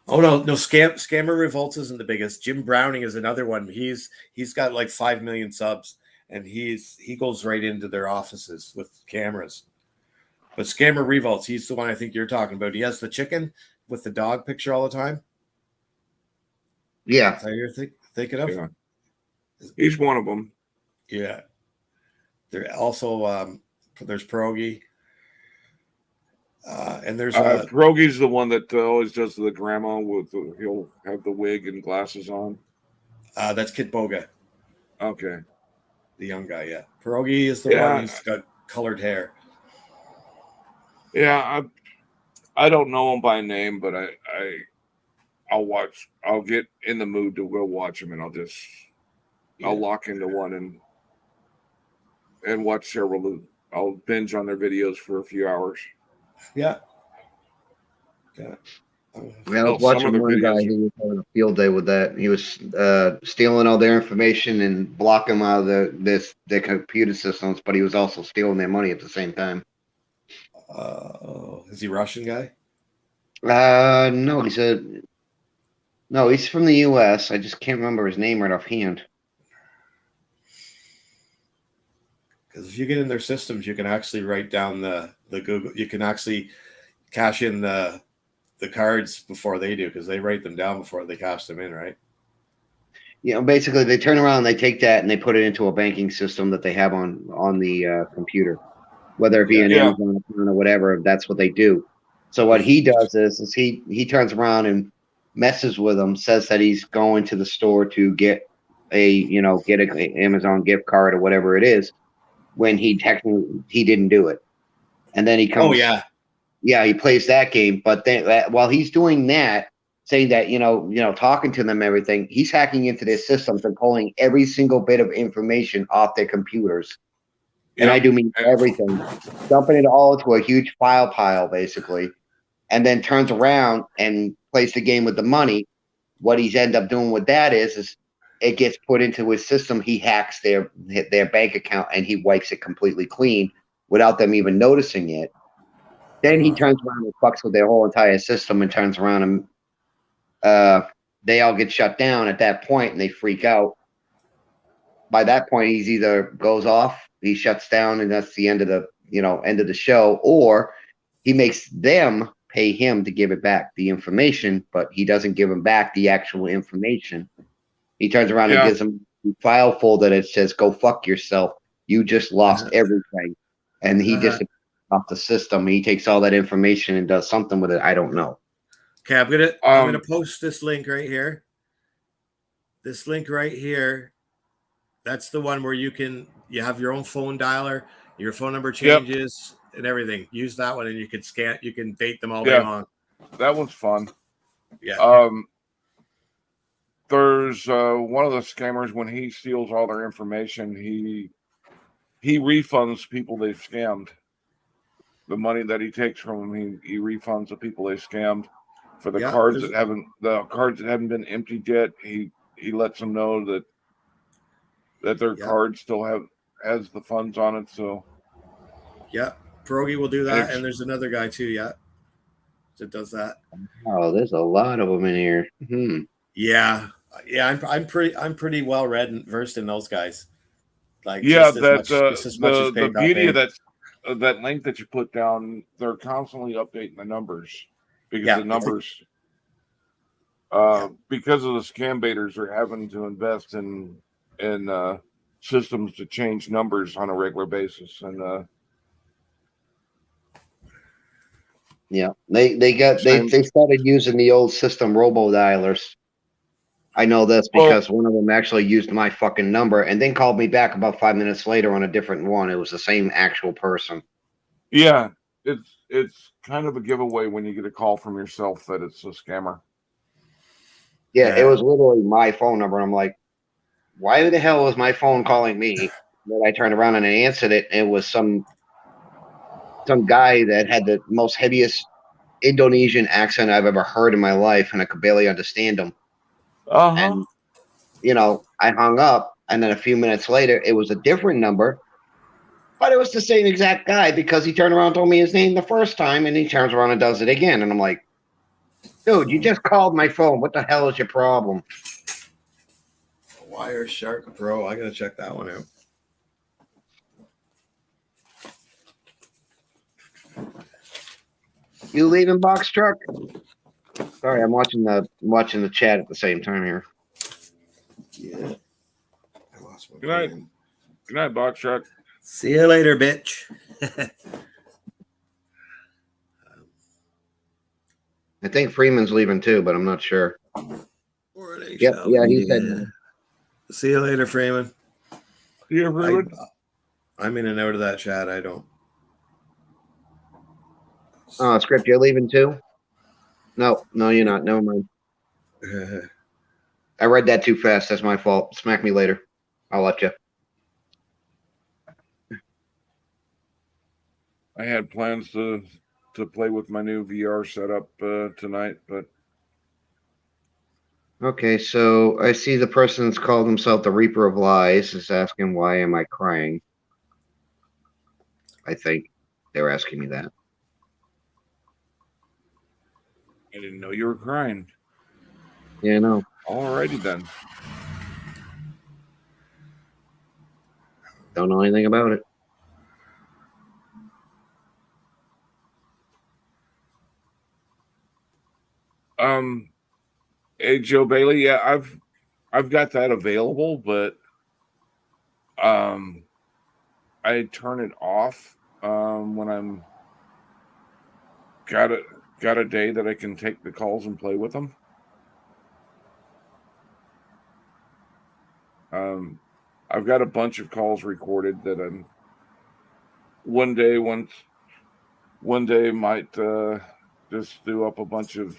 Oh no, Scammer Revolts isn't the biggest. Jim Browning is another one. He's got like 5 million subs, and he goes right into their offices with cameras. But Scammer Revolts, he's the one I think you're talking about. He has the chicken with the dog picture all the time. Yeah, that's how you're thinking of. Yeah. He's one of them. Yeah. There also there's Pierogi. And there's Pierogi's the one that always does the grandma he'll have the wig and glasses on. That's Kit Boga. Okay. The young guy, yeah. Pierogi is the one who's got colored hair. Yeah, I don't know him by name, but I'll watch. I'll get in the mood to go watch him, and I'll lock into one and watch several. I'll binge on their videos for a few hours. Yeah. I was watching one guy who was having a field day with that. He was stealing all their information and blocking them out of their computer systems, but he was also stealing their money at the same time. Is he a Russian guy? No, he's from the U.S. I just can't remember his name right offhand. Because if you get in their systems, you can actually write down the Google. You can actually cash in the cards before they do, because they write them down before they cash them in, right? You know, basically they turn around and they take that and they put it into a banking system that they have on the computer, whether it be an Amazon account or whatever. That's what they do. So what he does is he turns around and messes with them, says that he's going to the store to get an Amazon gift card or whatever it is, when he didn't do it. And then he comes. Oh yeah. Yeah, he plays that game. But then while he's doing that, saying that, talking to them, everything. He's hacking into their systems and pulling every single bit of information off their computers. And I do mean everything, dumping it all into a huge file pile, basically, and then turns around and plays the game with the money. What he's end up doing with that is it gets put into his system. He hacks their bank account and he wipes it completely clean without them even noticing it. Then he turns around and fucks with their whole entire system and turns around and they all get shut down at that point and they freak out. By that point, he's either goes off, he shuts down, and that's the end of the show, or he makes them pay him to give it back, the information, but he doesn't give them back the actual information. He turns around and gives them a file folder that says, "Go fuck yourself. You just lost everything." And he just off the system. He takes all that information and does something with it. I don't know. Okay, I'm gonna post this link right here. This link right here. That's the one where you have your own phone dialer, your phone number changes and everything. Use that one and you can date them all day long. That was fun. Yeah. There's one of the scammers, when he steals all their information, he refunds people they've scammed. The money that he takes from them, he refunds the people they scammed. For the cards that haven't been emptied yet, he lets them know that their card still has the funds on it. So Pierogi will do that, and there's another guy too, that does that. Oh, there's a lot of them in here. Yeah. I'm pretty well read and versed in those guys. Like the beauty of that link that you put down, they're constantly updating the numbers because the numbers. Because of the scam baiters are having to invest in systems to change numbers on a regular basis, and they started using the old system robo dialers. I know this because one of them actually used my fucking number and then called me back about 5 minutes later on a different one. It was the same actual person. Yeah, it's kind of a giveaway when you get a call from yourself that it's a scammer. Yeah, it was literally my phone number. And I'm like, why the hell was my phone calling me? Then I turned around and I answered it. And it was some guy that had the most heaviest Indonesian accent I've ever heard in my life, and I could barely understand him. And, I hung up, and then a few minutes later, it was a different number, but it was the same exact guy because he turned around and told me his name the first time, and he turns around and does it again. And I'm like, dude, you just called my phone. What the hell is your problem? Wireshark Pro. I got to check that one out. You leaving, box truck? Sorry, I'm watching the chat at the same time here. Yeah. I lost one. Good night. Good night, box truck. See you later, bitch. I think Freeman's leaving too, but I'm not sure. Yeah, he said. See you later, Freeman. See you, Freeman. I'm in and out of that chat. I don't. Oh, Script, you're leaving too? No, you're not. Never mind. I read that too fast. That's my fault. Smack me later. I'll let you. I had plans to play with my new VR setup tonight, but okay. So I see the person that's called himself the Reaper of Lies is asking, "Why am I crying?" I think they're asking me that. I didn't know you were crying. Yeah, no. Alrighty then. Don't know anything about it. Hey, Joe Bailey. Yeah, I've got that available, but I turn it off when I'm got a day that I can take the calls and play with them. I've got a bunch of calls recorded that I'm one day might just do up a bunch of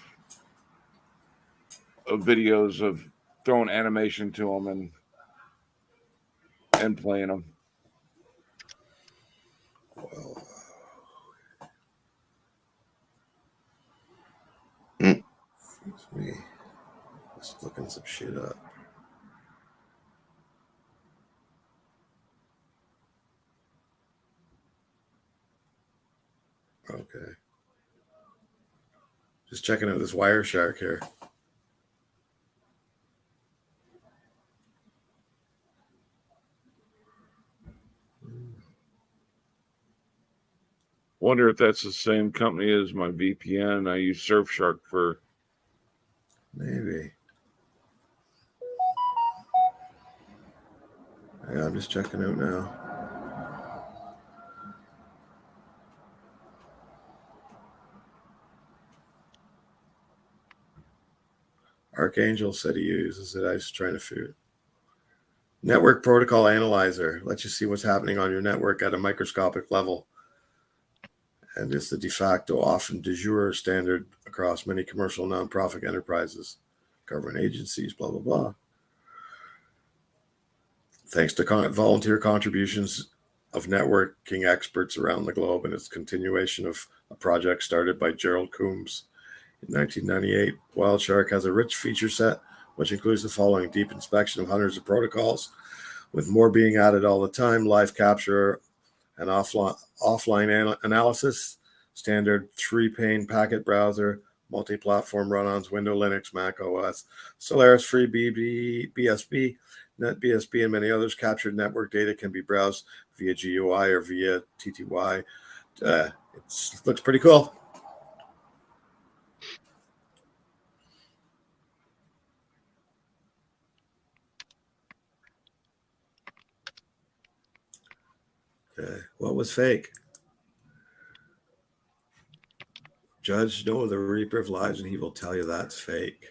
of videos of throwing animation to them and playing them. Well, excuse me. Just looking some shit up. Okay. Just checking out this Wireshark here. Wonder if that's the same company as my VPN. I use Surfshark for. Maybe. Yeah, I'm just checking out now. Archangel said he uses it. I was trying to figure it. Network Protocol Analyzer lets you see what's happening on your network at a microscopic level. And it's the de facto, often de jure standard across many commercial nonprofit enterprises, government agencies, blah, blah, blah. Thanks to volunteer contributions of networking experts around the globe, and its continuation of a project started by Gerald Coombs in 1998. Wireshark has a rich feature set, which includes the following: deep inspection of hundreds of protocols, with more being added all the time, live capture and offline analysis, standard 3-pane packet browser, multi-platform run-ons, Windows, Linux, Mac OS, Solaris Free BSB, NetBSB, and many others. Captured network data can be browsed via GUI or via TTY. It looks pretty cool. Okay, what was fake? Judge, know the Reaper of Lies, and he will tell you that's fake.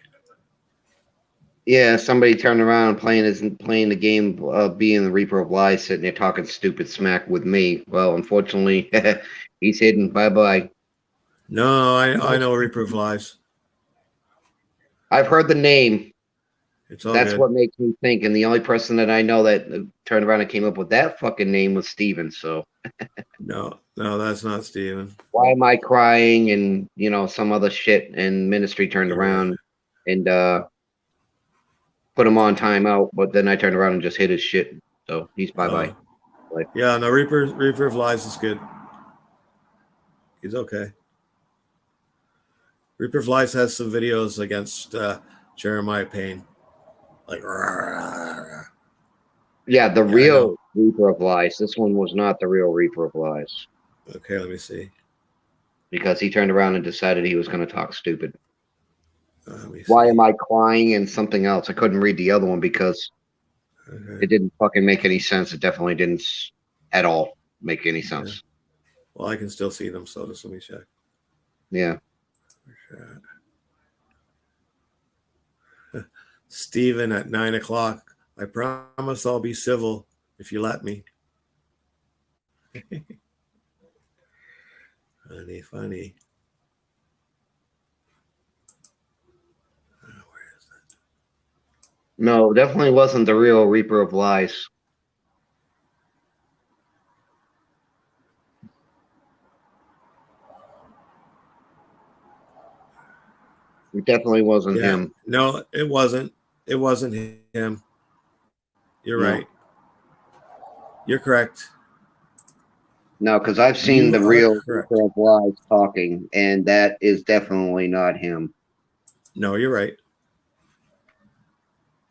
Yeah, somebody turned around and playing the game, being the Reaper of Lies, sitting there talking stupid smack with me. Well, unfortunately, he's hidden. Bye-bye. No, I know Reaper of Lies. I've heard the name. It's all That's good. what makes me think. And the only person that I know that turned around and came up with that fucking name was Steven. So No, that's not Steven. why am I crying and, some other shit? And Ministry turned around and put him on timeout. But then I turned around and just hit his shit. So he's bye-bye. Yeah, no, Reaper of Lies is good. He's okay. Reaper of Lies has some videos against Jeremiah Payne. Like, yeah, the real Reaper of Lies. This one was not the real Reaper of Lies. Okay, let me see. Because he turned around and decided he was going to talk stupid. Why am I crying and something else? I couldn't read the other one because it didn't fucking make any sense. It definitely didn't at all make any sense. Yeah. Well, I can still see them, so just let me check. Yeah. Steven at 9:00. I promise I'll be civil if you let me. Funny. Where is that? No, definitely wasn't the real Reaper of Lies. It definitely wasn't him. No, it wasn't. It wasn't him. You're right. You're correct. No, because I've seen the real Reaper of Lies talking, and that is definitely not him. No, you're right.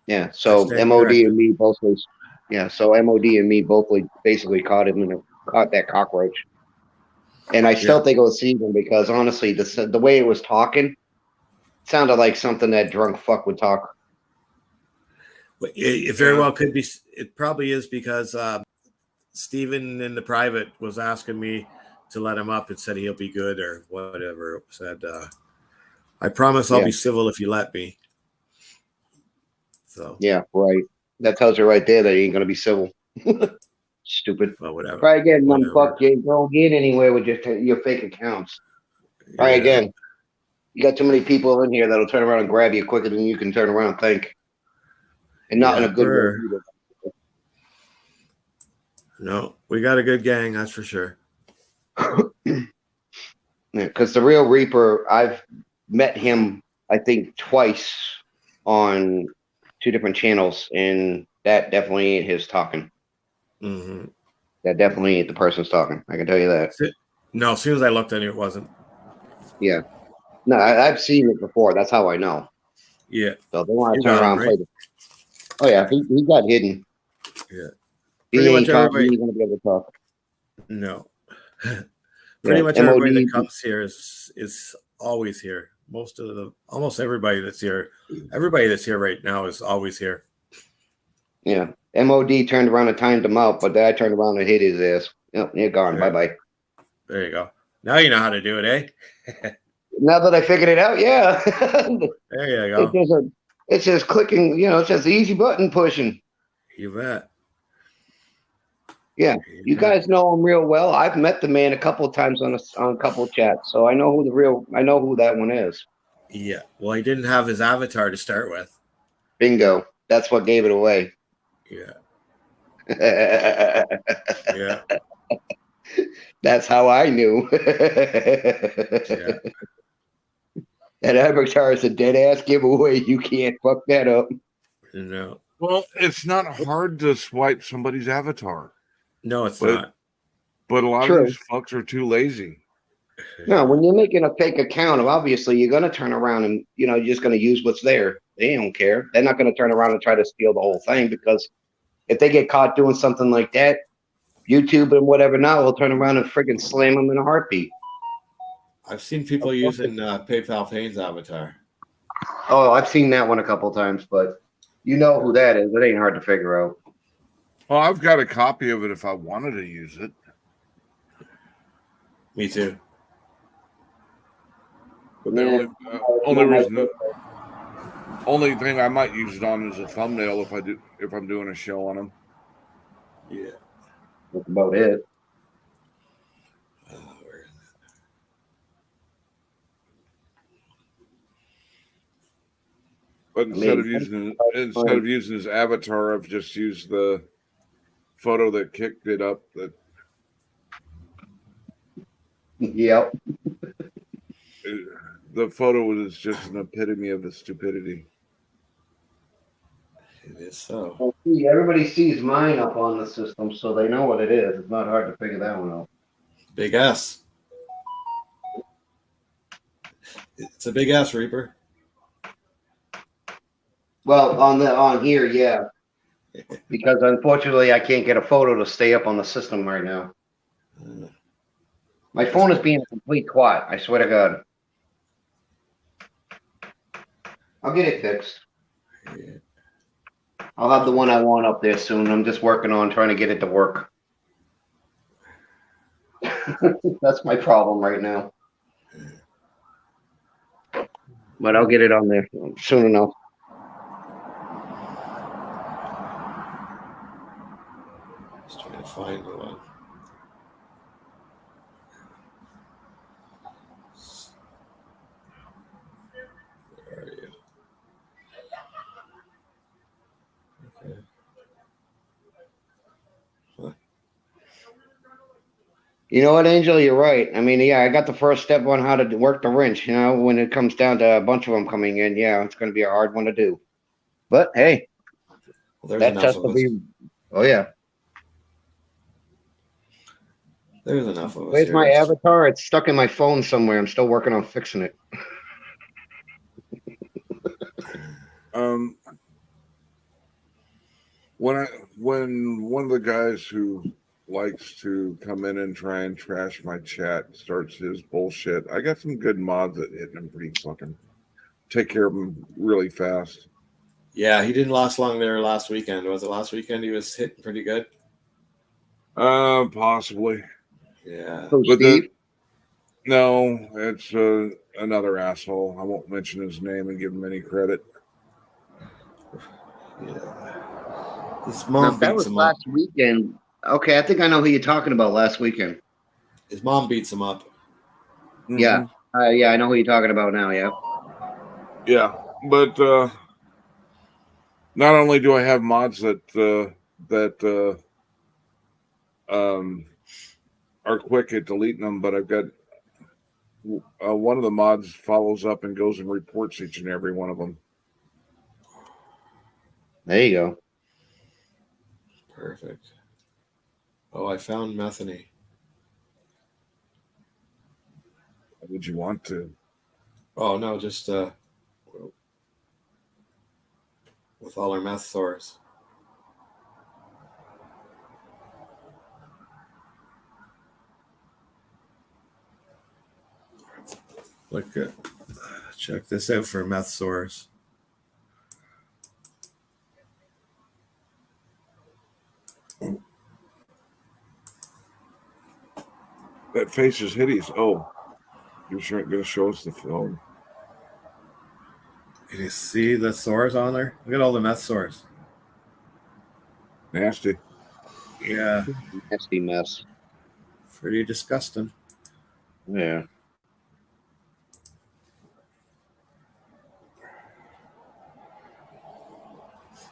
Yeah, so MOD and me both was, MOD and me both basically caught that cockroach. And I still think it was Steven because honestly, the way it was talking sounded like something that drunk fuck would talk. It very well could be. It probably is because Steven in the private was asking me to let him up and said he'll be good or whatever. Said, I promise I'll be civil if you let me. So yeah, right. That tells you right there that you ain't gonna be civil. Stupid. Well, whatever. Try again, motherfucker. You don't get anywhere with your fake accounts. Try again. You got too many people in here that'll turn around and grab you quicker than you can turn around and think. And not in a good way either. No, we got a good gang, that's for sure. Because the real Reaper, I've met him, I think, twice on 2 different channels, and that definitely ain't his talking. Mm-hmm. That definitely ain't the person's talking. I can tell you that. No, as soon as I looked, I knew it wasn't. Yeah. No, I've seen it before. That's how I know. Yeah. So they want You to turn got around him, and play it. Oh, yeah. He got hidden. Yeah. He Pretty ain't much everybody. going to be able to talk. No. Pretty much everybody that comes here is always here. Almost everybody that's here, everybody that's here right now is always here. Yeah. MOD turned around and timed him out, but then I turned around and hit his ass. Yep, you're gone. Yeah. Bye-bye. There you go. Now you know how to do it, eh? Now that I figured it out, yeah. There you go. It's just clicking, it's just easy button pushing. You bet. Yeah, you guys know him real well. I've met the man a couple of times on a couple of chats, so I know who that one is. Yeah. Well, he didn't have his avatar to start with. Bingo. That's what gave it away. Yeah. Yeah. That's how I knew. Yeah. That avatar is a dead ass giveaway. You can't fuck that up. No. Well, it's not hard to swipe somebody's avatar. No, it's not. But a lot of these fucks are too lazy. No, when you're making a fake account, obviously you're going to turn around and, you're just going to use what's there. They don't care. They're not going to turn around and try to steal the whole thing, because if they get caught doing something like that, YouTube and whatever now will turn around and friggin' slam them in a heartbeat. I've seen people using PayPal Payne's avatar. Oh, I've seen that one a couple times, but you know who that is. It ain't hard to figure out. Well, I've got a copy of it if I wanted to use it. Me too. But the only thing I might use it on is a thumbnail if I'm doing a show on them. Yeah. That's about it. But instead of using his avatar, I've just used the photo that kicked it up. That. Yep. The photo is just an epitome of the stupidity. It is so. Well, see, everybody sees mine up on the system, so they know what it is. It's not hard to figure that one out. Big S. It's a big S, Reaper. Well, on here, yeah. Because unfortunately, I can't get a photo to stay up on the system right now. My phone is being a complete twat. I swear to God. I'll get it fixed. Yeah. I'll have the one I want up there soon. I'm just working on trying to get it to work. That's my problem right now. But I'll get it on there soon enough. Just trying to find the one. Where are you? Okay. Huh. You know what, Angel? You're right. I mean, yeah, I got the first step on how to work the wrench. When it comes down to a bunch of them coming in, yeah, it's going to be a hard one to do. But hey, Well, that test will be. Oh yeah. There's enough of us. Where's my avatar? It's stuck in my phone somewhere. I'm still working on fixing it. When one of the guys who likes to come in and try and trash my chat starts his bullshit, I got some good mods that hit him pretty fucking. Take care of him really fast. Yeah, he didn't last long there last weekend. Was it last weekend he was hitting pretty good? Possibly. Yeah. So Steve? No, it's another asshole. I won't mention his name and give him any credit. Yeah. His mom beats him up. Last weekend. Okay, I think I know who you're talking about last weekend. His mom beats him up. Mm-hmm. Yeah, Yeah, I know who you're talking about now. Yeah. Yeah, but not only do I have mods that are quick at deleting them, but I've got one of the mods follows up and goes and reports each and every one of them. There you go. Perfect. Oh, I found Methany. Would you want to? Oh no, just with all our meth sores. Look at, check this out for meth sores. That face is hideous. Oh, you're going to show us the film. Can you see the sores on there? Look at all the meth sores. Nasty. Yeah, Nasty mess. pretty disgusting. Yeah.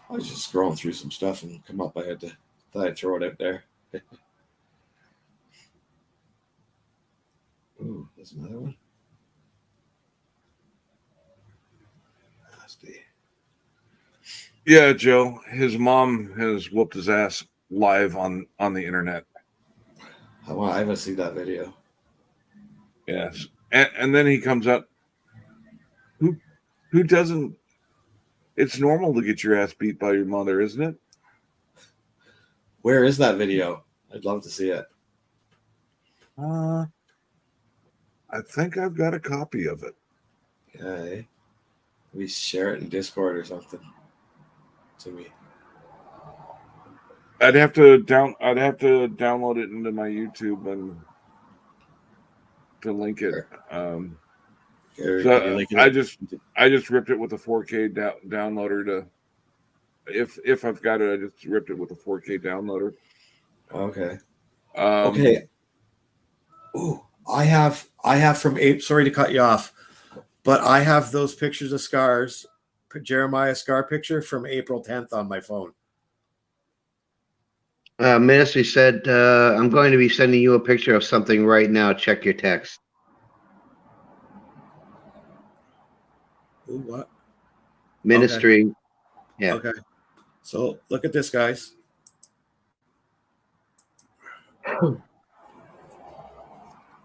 I was just scrolling through some stuff and come up. Thought I'd throw it out there. Ooh, there's another one. Nasty. Yeah, Joe. His mom has whooped his ass live on the internet. I haven't seen that video. Yes, and then he comes up. Who doesn't? It's normal to get your ass beat by your mother, isn't it? Where is that video? I'd love to see it. I think I've got a copy of it. Yeah, we share it in Discord or something. To me. I'd have to download it into my YouTube and to link it. I just ripped it with a 4K downloader to. If I've got it, I just ripped it with a 4K downloader. Okay. Okay. Ooh, I have from April. Sorry to cut you off, but I have those pictures of scars. Jeremiah scar picture from April 10th on my phone. Ministry said, I'm going to be sending you a picture of something right now. Check your text. Ooh, what? Ministry. Okay. Yeah. Okay. So look at this, guys.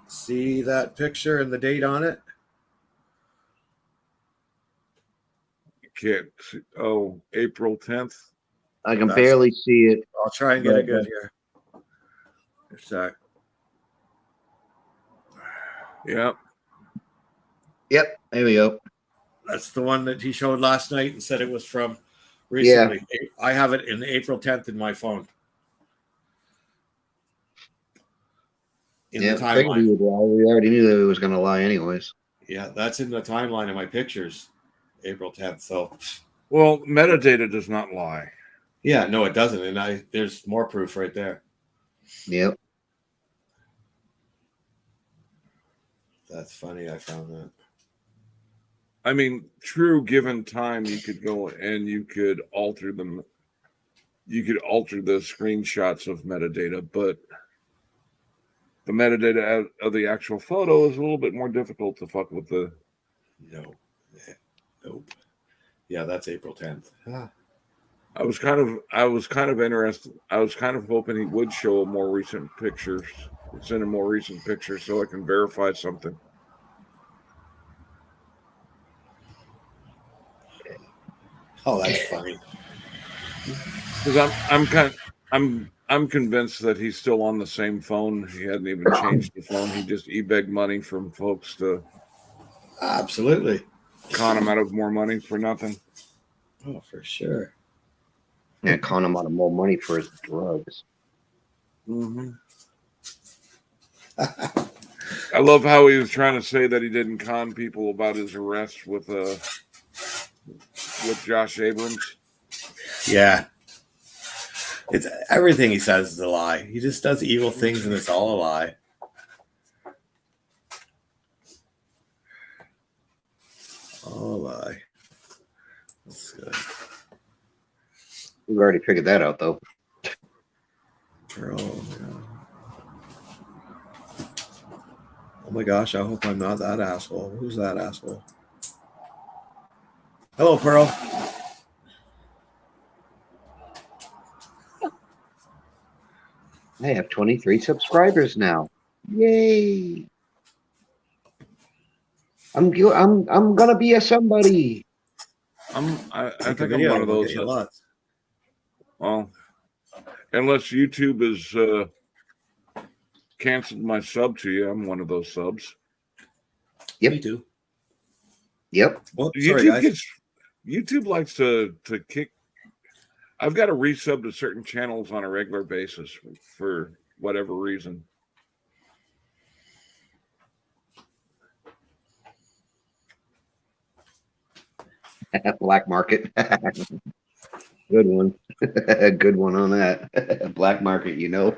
See that picture and the date on it? You can't see. Oh, April 10th. I can barely see it. I'll try and get it good here. Exactly. Yep. Yep. There we go. That's the one that he showed last night and said it was from recently. Yeah. I have it in April 10th in my phone. In the timeline. We already knew that it was going to lie anyways. Yeah, that's in the timeline of my pictures, April 10th. So, well, metadata does not lie. Yeah, no, it doesn't. And there's more proof right there. Yep. That's funny. I found that. I mean, true, given time, you could go and you could alter them. You could alter the screenshots of metadata, but the metadata of the actual photo is a little bit more difficult to fuck with the. No. Nope. Yeah, that's April 10th. Ah. I was kind of interested. I was kind of hoping he would show a more recent pictures. Send a more recent picture so I can verify something. Oh, that's funny. Because I'm convinced that he's still on the same phone. He hadn't even changed the phone. He just begged money from folks to absolutely con him out of more money for nothing. Oh, for sure. Yeah, con him out of more money for his drugs. Mm-hmm. I love how he was trying to say that he didn't con people about his arrest with Josh Abrams. Yeah. It's everything he says is a lie. He just does evil things and it's all a lie. Oh my. That's good. We've already figured that out, though. Pearl, yeah. Oh my gosh, I hope I'm not that asshole. Who's that asshole? Hello, Pearl. I have 23 subscribers now. Yay! I'm gonna be a somebody. I Make a think I'm video, one of we'll those. get you lots. Well, unless YouTube has canceled my sub to you, I'm one of those subs. Yep. Me too. Yep. Well, sorry, guys. YouTube likes to kick. I've got to resub to certain channels on a regular basis for whatever reason. Black market. Good one. Good one on that. Black market, you know.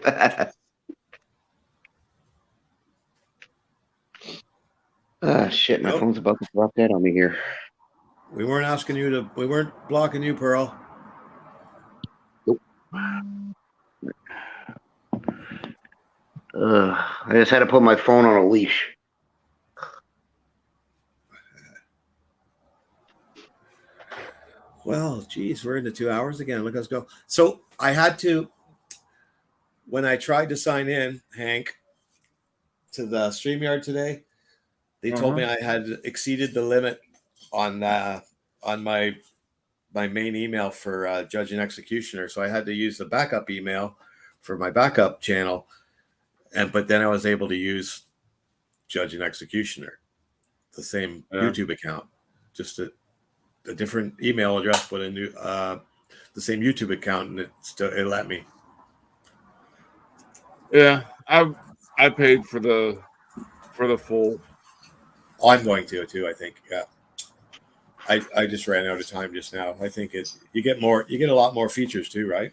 Ah, shit, my Nope. phone's about to drop dead on me here. We weren't asking you to. We weren't blocking you, Pearl. I just had to put my phone on a leash. Well, geez, we're into 2 hours again. Look, let's go. So I had to, when I tried to sign in, Hank, to the StreamYard today, they told me I had exceeded the limit on my main email for Judge and Executioner. So I had to use the backup email for my backup channel, but then I was able to use Judge and Executioner, the same YouTube account, just a different email address, but a new the same YouTube account, and it let me. Yeah, I paid for the full. I'm going to too. I think. Yeah. I just ran out of time just now. I think you get a lot more features too, right?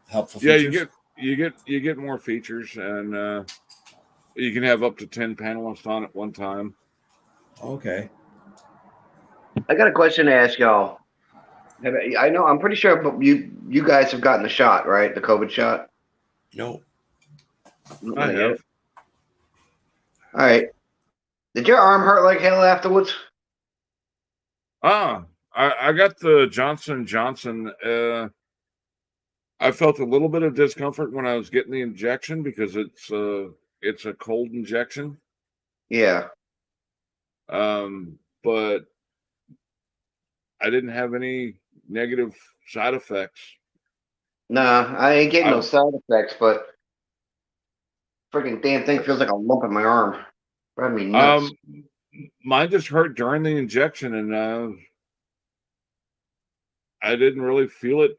Helpful features. Yeah, you get more features, and you can have up to 10 panelists on at one time. Okay. I got a question to ask y'all. I know I'm pretty sure you guys have gotten the shot, right? The COVID shot. No. I have. All right. Did your arm hurt like hell afterwards? I got the Johnson & Johnson. I felt a little bit of discomfort when I was getting the injection because it's a cold injection. Yeah. But I didn't have any negative side effects. Nah, I ain't getting no side effects, but freaking damn thing feels like a lump in my arm. Driving me nuts. Mine just hurt during the injection, and I didn't really feel it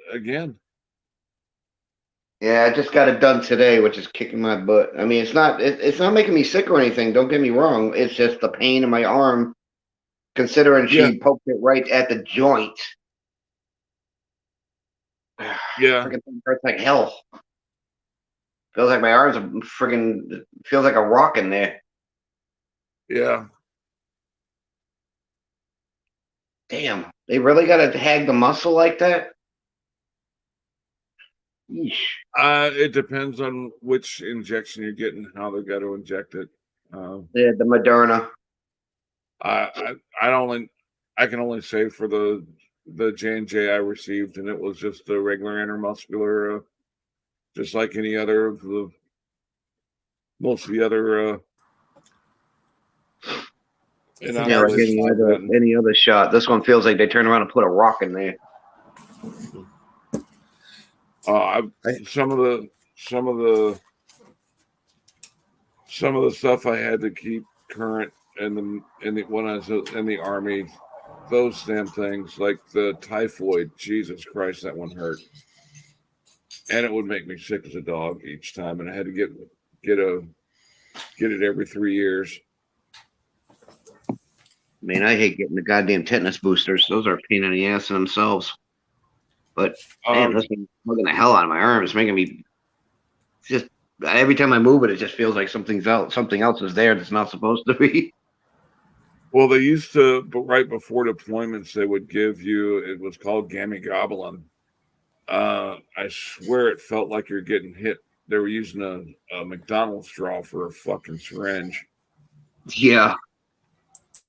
again. Yeah, I just got it done today, which is kicking my butt. I mean, it's not making me sick or anything. Don't get me wrong. It's just the pain in my arm, considering she poked it right at the joint. Yeah, freaking thing hurts like hell. Feels like my arms are freaking. Feels like a rock in there. Yeah. Damn, they really gotta hag the muscle like that? Yeesh. It depends on which injection you're getting, how they got to inject it. Yeah, the Moderna. I can only say for the J&J I received, and it was just the regular intermuscular, just like any other of the most of the other. Yeah, like any other shot. This one feels like they turned around and put a rock in there. Some of the stuff I had to keep current when I was in the Army, those damn things like the typhoid. Jesus Christ, that one hurt, and it would make me sick as a dog each time, and I had to get it every 3 years. Man, I hate getting the goddamn tetanus boosters. Those are a pain in the ass in themselves. But man, this thing's bugging the hell out of my arm. It's making me just every time I move it, it just feels like something else is there that's not supposed to be. Well, they used to, but right before deployments, they would give you. It was called Goblin. I swear it felt like you're getting hit. They were using a McDonald's straw for a fucking syringe. Yeah.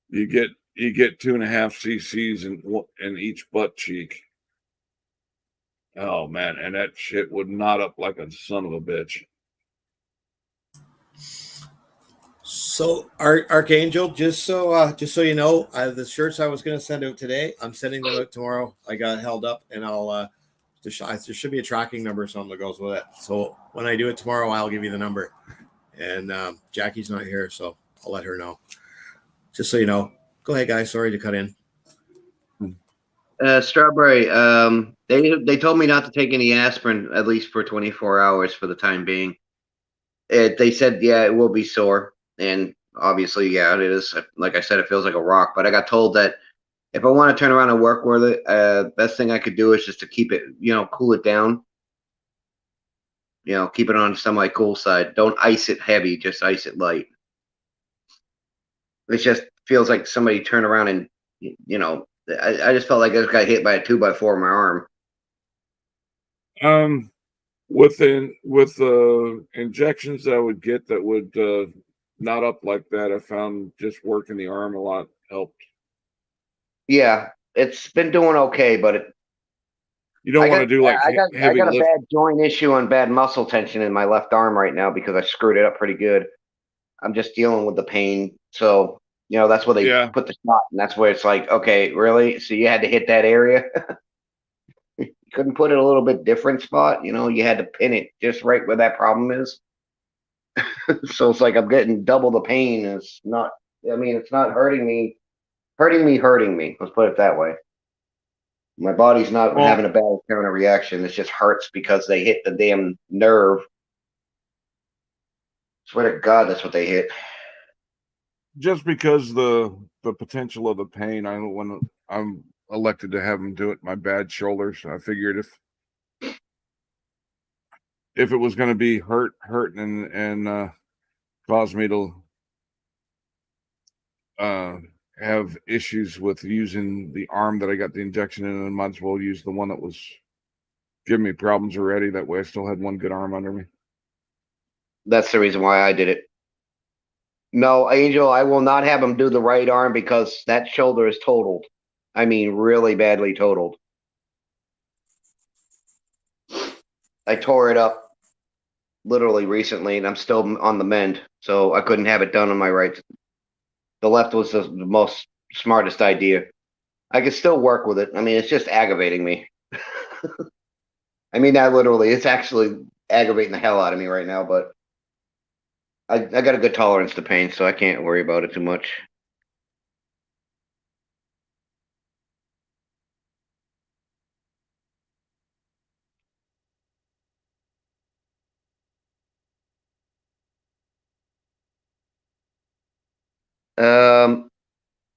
You get 2.5 cc's in each butt cheek. Oh man, and that shit would knot up like a son of a bitch. So, Archangel, just so you know, the shirts I was going to send out today, I'm sending them out tomorrow. I got held up, and I'll there should be a tracking number or something that goes with it. So when I do it tomorrow, I'll give you the number. And Jackie's not here, so I'll let her know. Just so you know. Go ahead, guys. Sorry to cut in. Strawberry. They told me not to take any aspirin at least for 24 hours for the time being. They said, yeah, it will be sore, and obviously, yeah, it is. Like I said, it feels like a rock. But I got told that if I want to turn around and work with it, best thing I could do is just to keep it, cool it down. Keep it on semi-cool side. Don't ice it heavy, just ice it light. It just feels like somebody turned around and, I just felt like I just got hit by a 2x4 in my arm. With the injections that I would get that would knot up like that, I found just working the arm a lot helped. Yeah, it's been doing okay, but you don't want to do like heavy I got a lift. bad joint issue and bad muscle tension in my left arm right now because I screwed it up pretty good. I'm just dealing with the pain. So, that's where they put the shot, and that's where it's like, okay, really? So you had to hit that area? You couldn't put it a little bit different spot? You had to pin it just right where that problem is. So it's like I'm getting double the pain. It's not hurting me. Hurting me. Let's put it that way. My body's not having a bad counter reaction. It just hurts because they hit the damn nerve. Swear to God, that's what they hit. Just because the potential of the pain, when I'm elected to have them do it, my bad shoulders. I figured if it was going to be hurting and cause me to have issues with using the arm that I got the injection in, and might as well use the one that was giving me problems already. That way I still had one good arm under me. That's the reason why I did it. No, Angel, I will not have him do the right arm because that shoulder is totaled. I mean, really badly totaled. I tore it up literally recently, and I'm still on the mend, so I couldn't have it done on my right. The left was the most smartest idea. I could still work with it. I mean, it's just aggravating me. I mean, that literally, it's actually aggravating the hell out of me right now, but I got a good tolerance to pain, so I can't worry about it too much.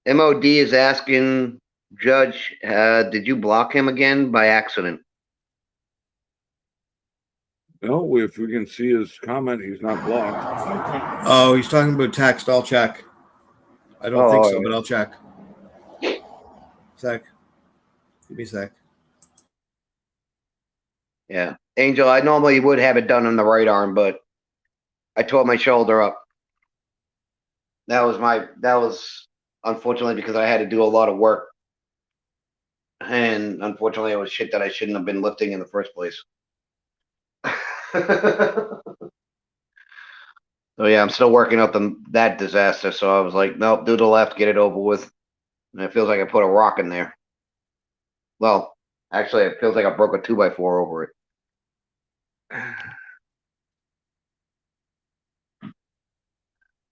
MOD is asking, Judge, did you block him again by accident? No, if we can see his comment, he's not blocked. Oh, he's talking about text. I'll check. I don't think so, but I'll check. Sec. Give me a sec. Yeah. Angel, I normally would have it done on the right arm, but I tore my shoulder up. That was unfortunately because I had to do a lot of work. And unfortunately it was shit that I shouldn't have been lifting in the first place. So yeah, I'm still working up that disaster. So I was like, nope, do the left, get it over with. And it feels like I put a rock in there. Well, actually, it feels like I broke a 2x4 over it.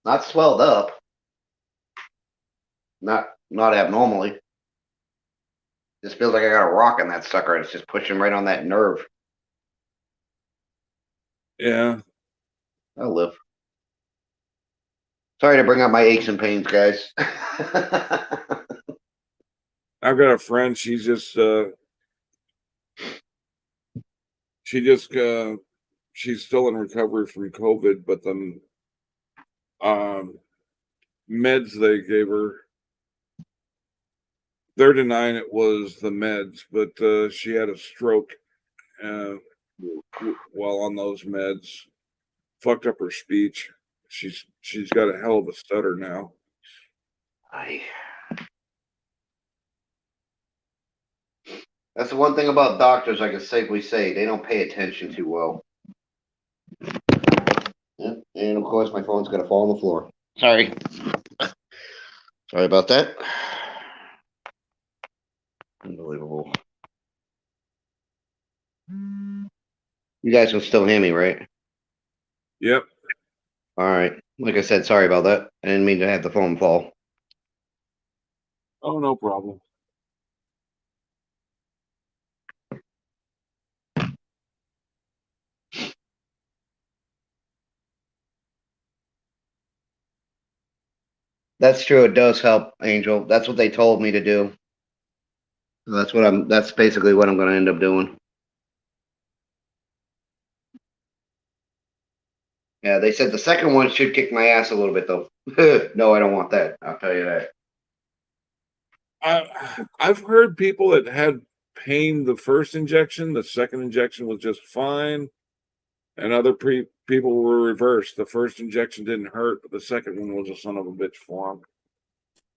Not swelled up. Not abnormally. Just feels like I got a rock in that sucker. It's just pushing right on that nerve. Yeah. I'll live. Sorry to bring up my aches and pains, guys. I've got a friend. She's still in recovery from COVID, but then meds they gave her they're denying it was the meds, but she had a stroke while on those meds. Fucked up her speech. She's got a hell of a stutter now. That's the one thing about doctors I can safely say. They don't pay attention too well. Yep. And of course, my phone's going to fall on the floor. Sorry. Sorry about that. Unbelievable. You guys can still hear me, right? Yep. All right. Like I said, sorry about that. I didn't mean to have the phone fall. Oh, no problem. That's true. It does help, Angel. That's what they told me to do. That's basically what I'm going to end up doing. Yeah, they said the second one should kick my ass a little bit, though. No, I don't want that. I'll tell you that. I've heard people that had pain the first injection, the second injection was just fine, and other people were reversed. The first injection didn't hurt, but the second one was a son of a bitch for them.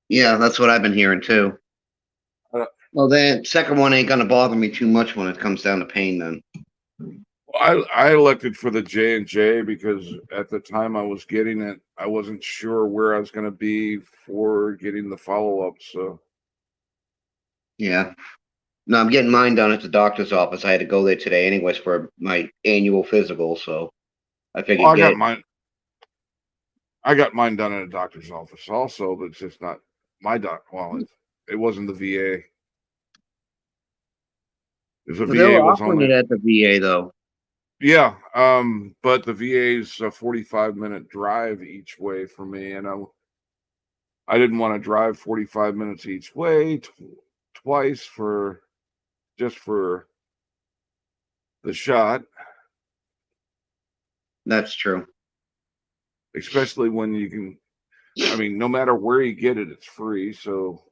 Yeah, that's what I've been hearing too. Well, then second one ain't gonna bother me too much when it comes down to pain. Then I elected for the J&J because at the time I was getting it, I wasn't sure where I was going to be for getting the follow-up. So yeah, no, I'm getting mine done at the doctor's office. I had to go there today, anyways, for my annual physical. So I figured I got mine done at a doctor's office also, but it's just not my doc. Well, it wasn't the VA. The Well, they were VA was offering only it at the VA though. yeah, but the VA's a 45-minute drive each way for me, and I didn't want to drive 45 minutes each way twice for just for the shot. That's true. Especially when you can, I mean, no matter where you get it, it's free. So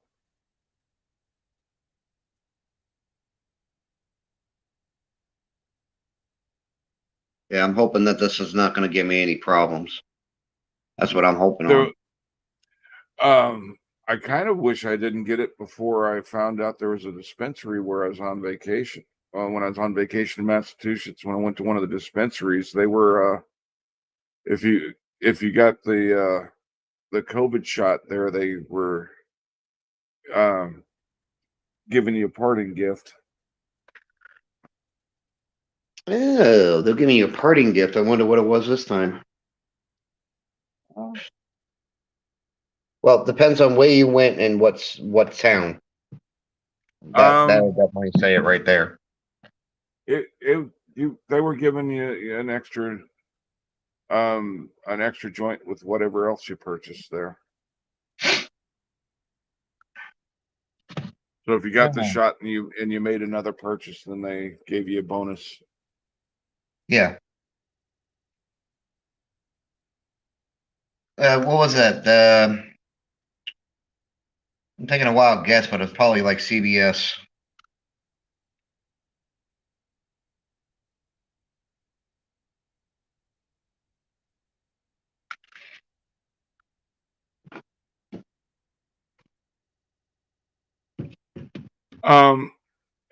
Yeah, I'm hoping that this is not going to give me any problems. That's what I'm hoping there, on. I kind of wish I didn't get it before I found out there was a dispensary where I was on vacation. When I was on vacation in Massachusetts, when I went to one of the dispensaries, they were if you got the COVID shot there, they were giving you a parting gift. Oh, they're giving you a parting gift. I wonder what it was this time. Well, it depends on where you went and what town. That'll definitely say it right there. They were giving you an extra joint with whatever else you purchased there. So if you got the shot and you made another purchase, then they gave you a bonus. Yeah. What was that? I'm taking a wild guess, but it's probably like CBS.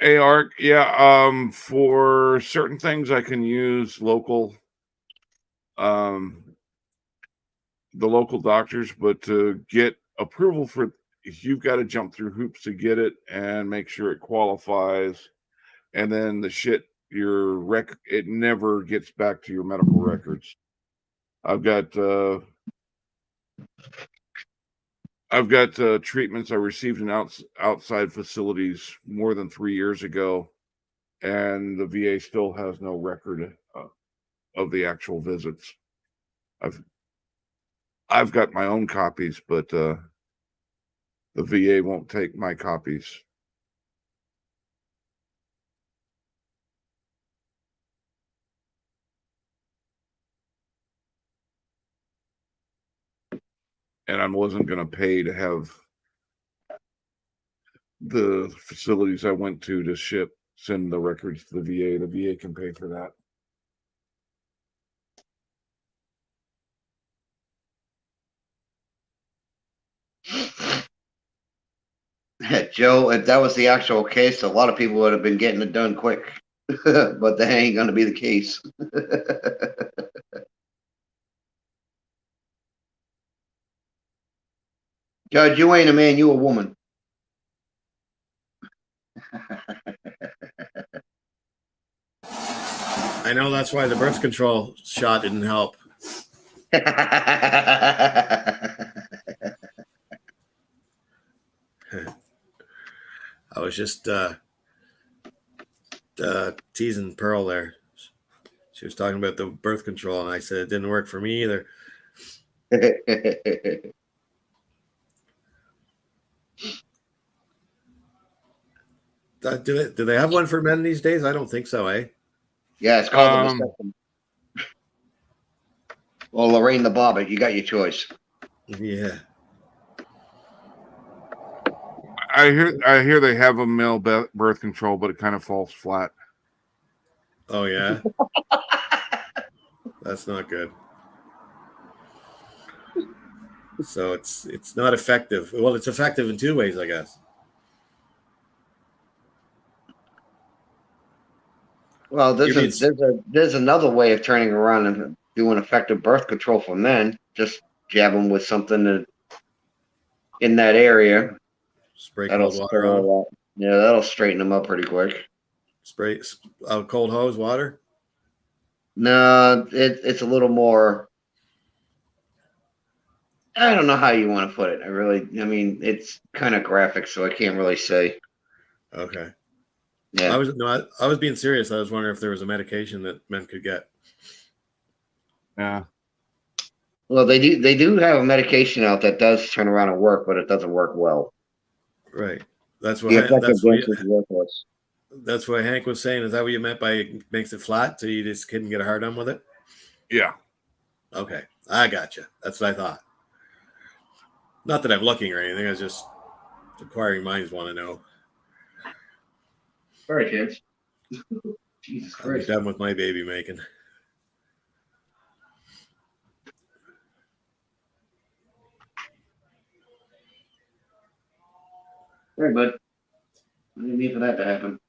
ARC, for certain things I can use local the local doctors, but to get approval for you've got to jump through hoops to get it and make sure it qualifies, and then the shit it never gets back to your medical records. I've got treatments I received in outside facilities more than 3 years ago, and the VA still has no record of the actual visits. I've got my own copies, but the VA won't take my copies. And I wasn't going to pay to have the facilities I went to send the records to the VA. The VA can pay for that. Joe, if that was the actual case, a lot of people would have been getting it done quick. But that ain't going to be the case. Judge, you ain't a man, you a woman. I know that's why the birth control shot didn't help. I was just teasing Pearl there. She was talking about the birth control, and I said it didn't work for me either. Do they have one for men these days? I don't think so, eh? Yeah, it's called a vasectomy. Well, Lorraine the Bobber, you got your choice. Yeah. I hear they have a male birth control, but it kind of falls flat. Oh yeah. That's not good. So it's not effective. Well, it's effective in two ways, I guess. Well, there's another way of turning around and doing effective birth control for men. Just jab them with something in that area. Spray cold water on. Yeah, that'll straighten them up pretty quick. Spray cold hose water. No, it's a little more. I don't know how you want to put it. I mean, it's kind of graphic, so I can't really say. Okay. Yeah. I was being serious. I was wondering if there was a medication that men could get. Yeah. Well, they do have a medication out that does turn around and work, but it doesn't work well. Right. That's what Hank was saying. Is that what you meant by it makes it flat, so you just couldn't get a hard on with it? Yeah. Okay, I gotcha. That's what I thought. Not that I'm looking or anything. I was just inquiring minds want to know. All right, kids. Jesus I'll be Christ. done with my baby making. All right, bud. I didn't mean for that to happen.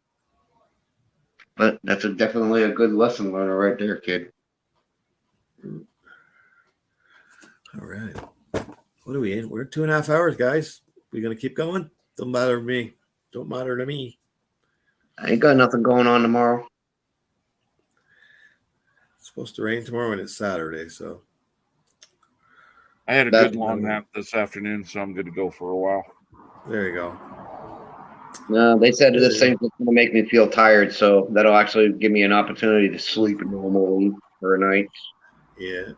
But that's definitely a good lesson learner right there, kid. All right. What are we in? We're 2.5 hours, guys. We gonna keep going? Don't matter to me. Don't matter to me. I ain't got nothing going on tomorrow. It's supposed to rain tomorrow, and it's Saturday, so. I had a good long nap this afternoon, so I'm good to go for a while. There you go. No, they said this thing's going to make me feel tired, so that'll actually give me an opportunity to sleep normally for a night. Yeah.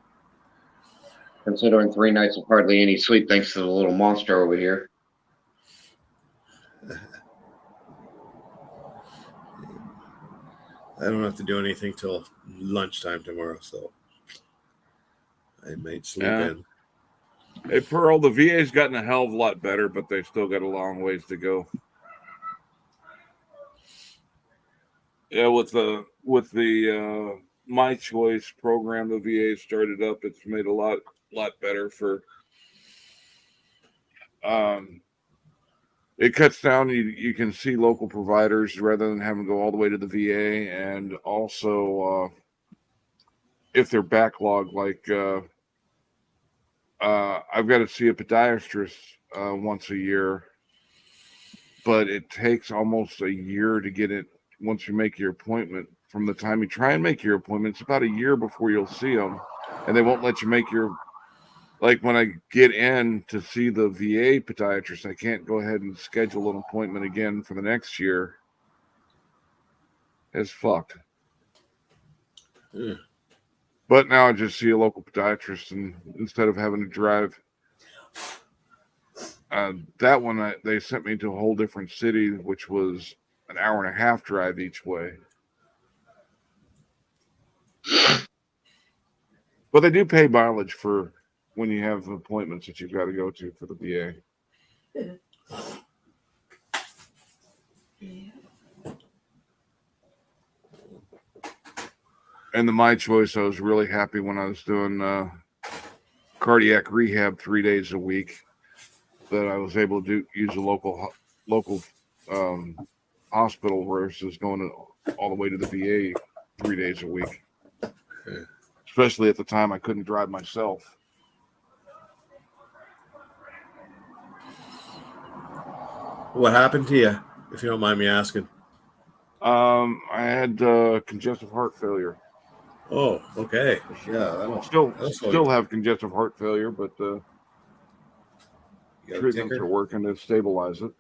Considering 3 nights of hardly any sleep thanks to the little monster over here. I don't have to do anything till lunchtime tomorrow, so I might sleep in. Hey, Pearl, the VA's gotten a hell of a lot better, but they've still got a long ways to go. Yeah, with the My Choice program the VA started up, it's made a lot better for. It cuts down. You can see local providers rather than having to go all the way to the VA, and also if they're backlogged, like I've got to see a podiatrist once a year, but it takes almost a year to get it. Once you make your appointment, from the time you try and make your appointment, it's about a year before you'll see them, and they won't let you make your. Like when I get in to see the VA podiatrist, I can't go ahead and schedule an appointment again for the next year. It's fucked. Yeah. But now I just see a local podiatrist, and instead of having to drive, that one they sent me to a whole different city, which was an 1.5-hour drive each way. But they do pay mileage for when you have appointments that you've got to go to for the VA. And the My Choice, I was really happy when I was doing cardiac rehab 3 days a week that I was able to use a local hospital versus going all the way to the VA 3 days a week. Especially at the time I couldn't drive myself. What happened to you, if you don't mind me asking? I had congestive heart failure. Oh, okay. Yeah, that'll Still have congestive heart failure, but you got a treatments ticker? are working to stabilize it.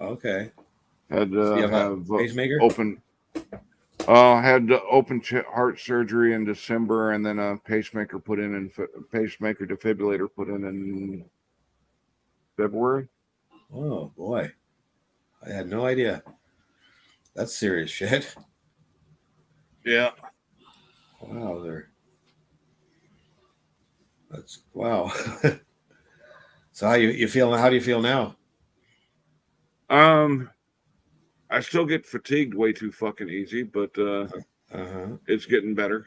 Okay. Had Do you have a have pacemaker? open heart surgery in December, and then a pacemaker defibrillator put in February. Oh boy, I had no idea. That's serious shit. Yeah. Wow, that's wow. So how you feel? How do you feel now? I still get fatigued way too fucking easy, but it's getting better.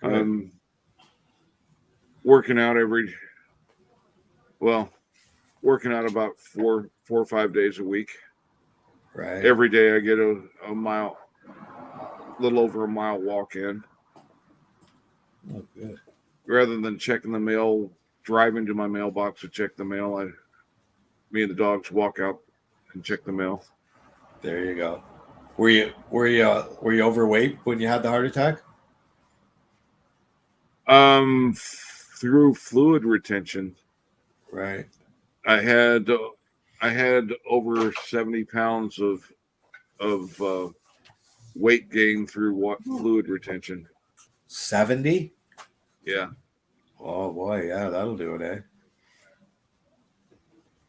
Good. I'm working out about four or 5 days a week. Right. Every day I get a little over a mile walk in. Oh, good. Rather than checking the mail, driving to my mailbox to check the mail, me and the dogs walk out and check the mail. There you go. Were you overweight when you had the heart attack? Through fluid retention. Right. I had over 70 pounds of weight gain through fluid retention. 70? Yeah. Oh boy, yeah, that'll do it, eh?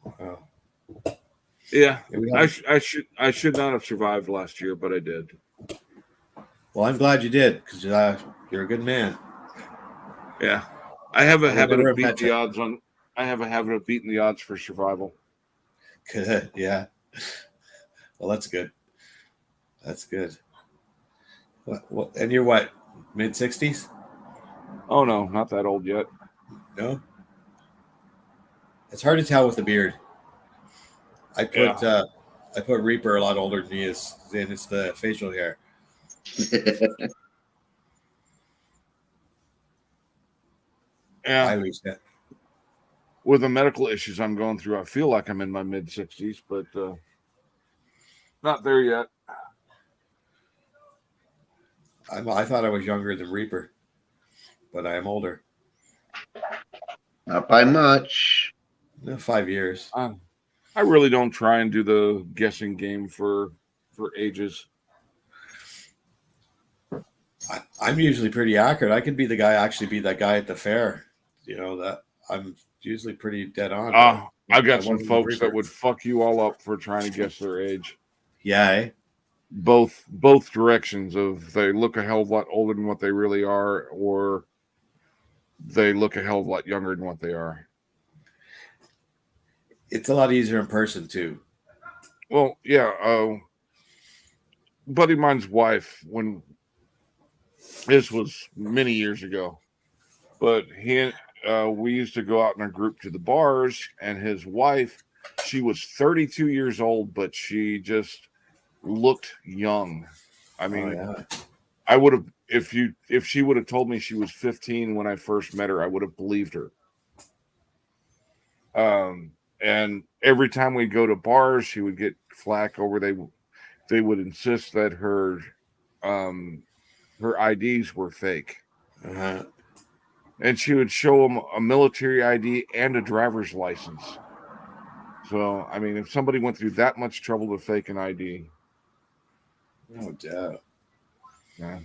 Wow. Yeah. I should not have survived last year, but I did. Well, I'm glad you did, because you're a good man. Yeah. I have a habit of beating met the odds on. I have a habit of beating the odds for survival. Good, yeah. Well, that's good. That's good. What? And you're what? Mid-60s? Oh no, not that old yet. No. It's hard to tell with the beard. I put Reaper a lot older than he is, and it's the facial hair. Yeah. I always get. With the medical issues I'm going through, I feel like I'm in my mid-60s, but not there yet. I thought I was younger than Reaper, but I am older. Not by much. 5 years. I really don't try and do the guessing game for ages. I'm usually pretty accurate. I could be that guy at the fair. You know, that I'm usually pretty dead on. I got some folks that would fuck you all up for trying to guess their age. Yeah. Eh? Both directions of they look a hell of a lot older than what they really are, or they look a hell of a lot younger than what they are. It's a lot easier in person too. Well, yeah. Buddy of mine's wife, when this was many years ago, but we used to go out in a group to the bars, and his wife, she was 32 years old, but she just looked young. I mean, I would have if she would have told me she was 15 when I first met her, I would have believed her. And every time we go to bars, she would get flack over they would insist that her IDs were fake. Uh-huh. And she would show them a military ID and a driver's license. So, I mean, if somebody went through that much trouble to fake an ID. No doubt. Yeah.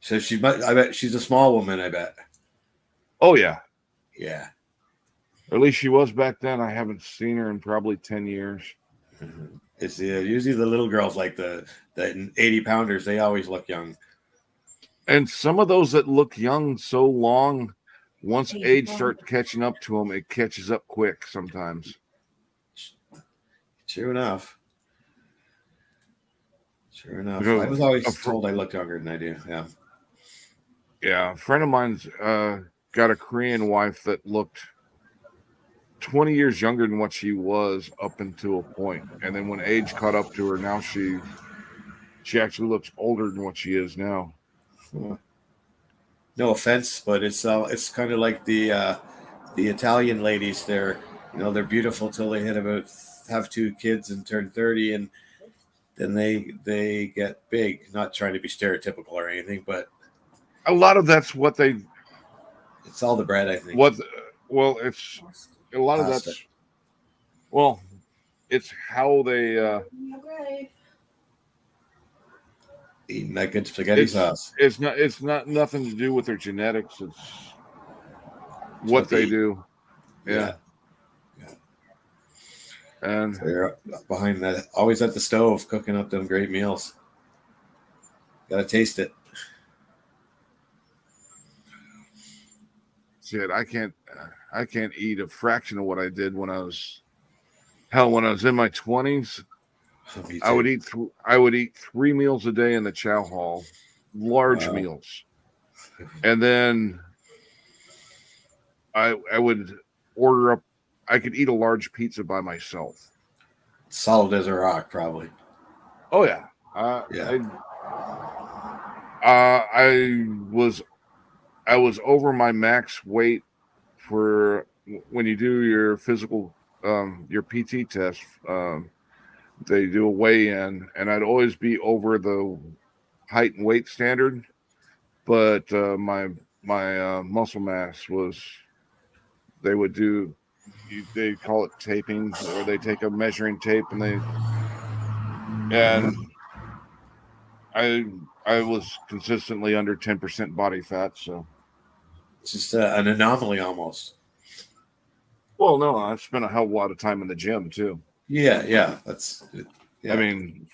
So I bet she's a small woman, I bet. Oh, yeah. Yeah. Or at least she was back then. I haven't seen her in probably 10 years. Mm-hmm. It's usually the little girls, like the 80-pounders, they always look young. And some of those that look young so long, once age starts catching up to them, it catches up quick sometimes. True enough. Sure enough. Because I was always told I looked younger than I do. Yeah. Yeah, a friend of mine's got a Korean wife that looked 20 years younger than what she was up until a point. And then when age caught up to her, now she actually looks older than what she is now. No offense, but it's kind of like the Italian ladies. They're they're beautiful till they have 2 kids and turn 30, and then they get big. Not trying to be stereotypical or anything, but A lot of that's what they. it's all the bread, I think. Well, it's a lot of Pasta. that's. Well, it's how they. Eating that good spaghetti sauce. It's not nothing to do with their genetics. It's what they do. Yeah. And so you're behind that, always at the stove, cooking up them great meals. Gotta taste it. shit, I can't eat a fraction of what I did when I was in my 20s. I would eat 3 meals a day in the chow hall, large meals, and then I would order up. I could eat a large pizza by myself. Solid as a rock, probably. Oh yeah, I was over my max weight for when you do your physical, your PT test. They do a weigh-in, and I'd always be over the height and weight standard, but my muscle mass was. They call it taping, or they take a measuring tape and I was consistently under 10% body fat, so It's just an anomaly almost. well, no, I spent a hell of a lot of time in the gym too. Yeah, that's. Yeah. I mean,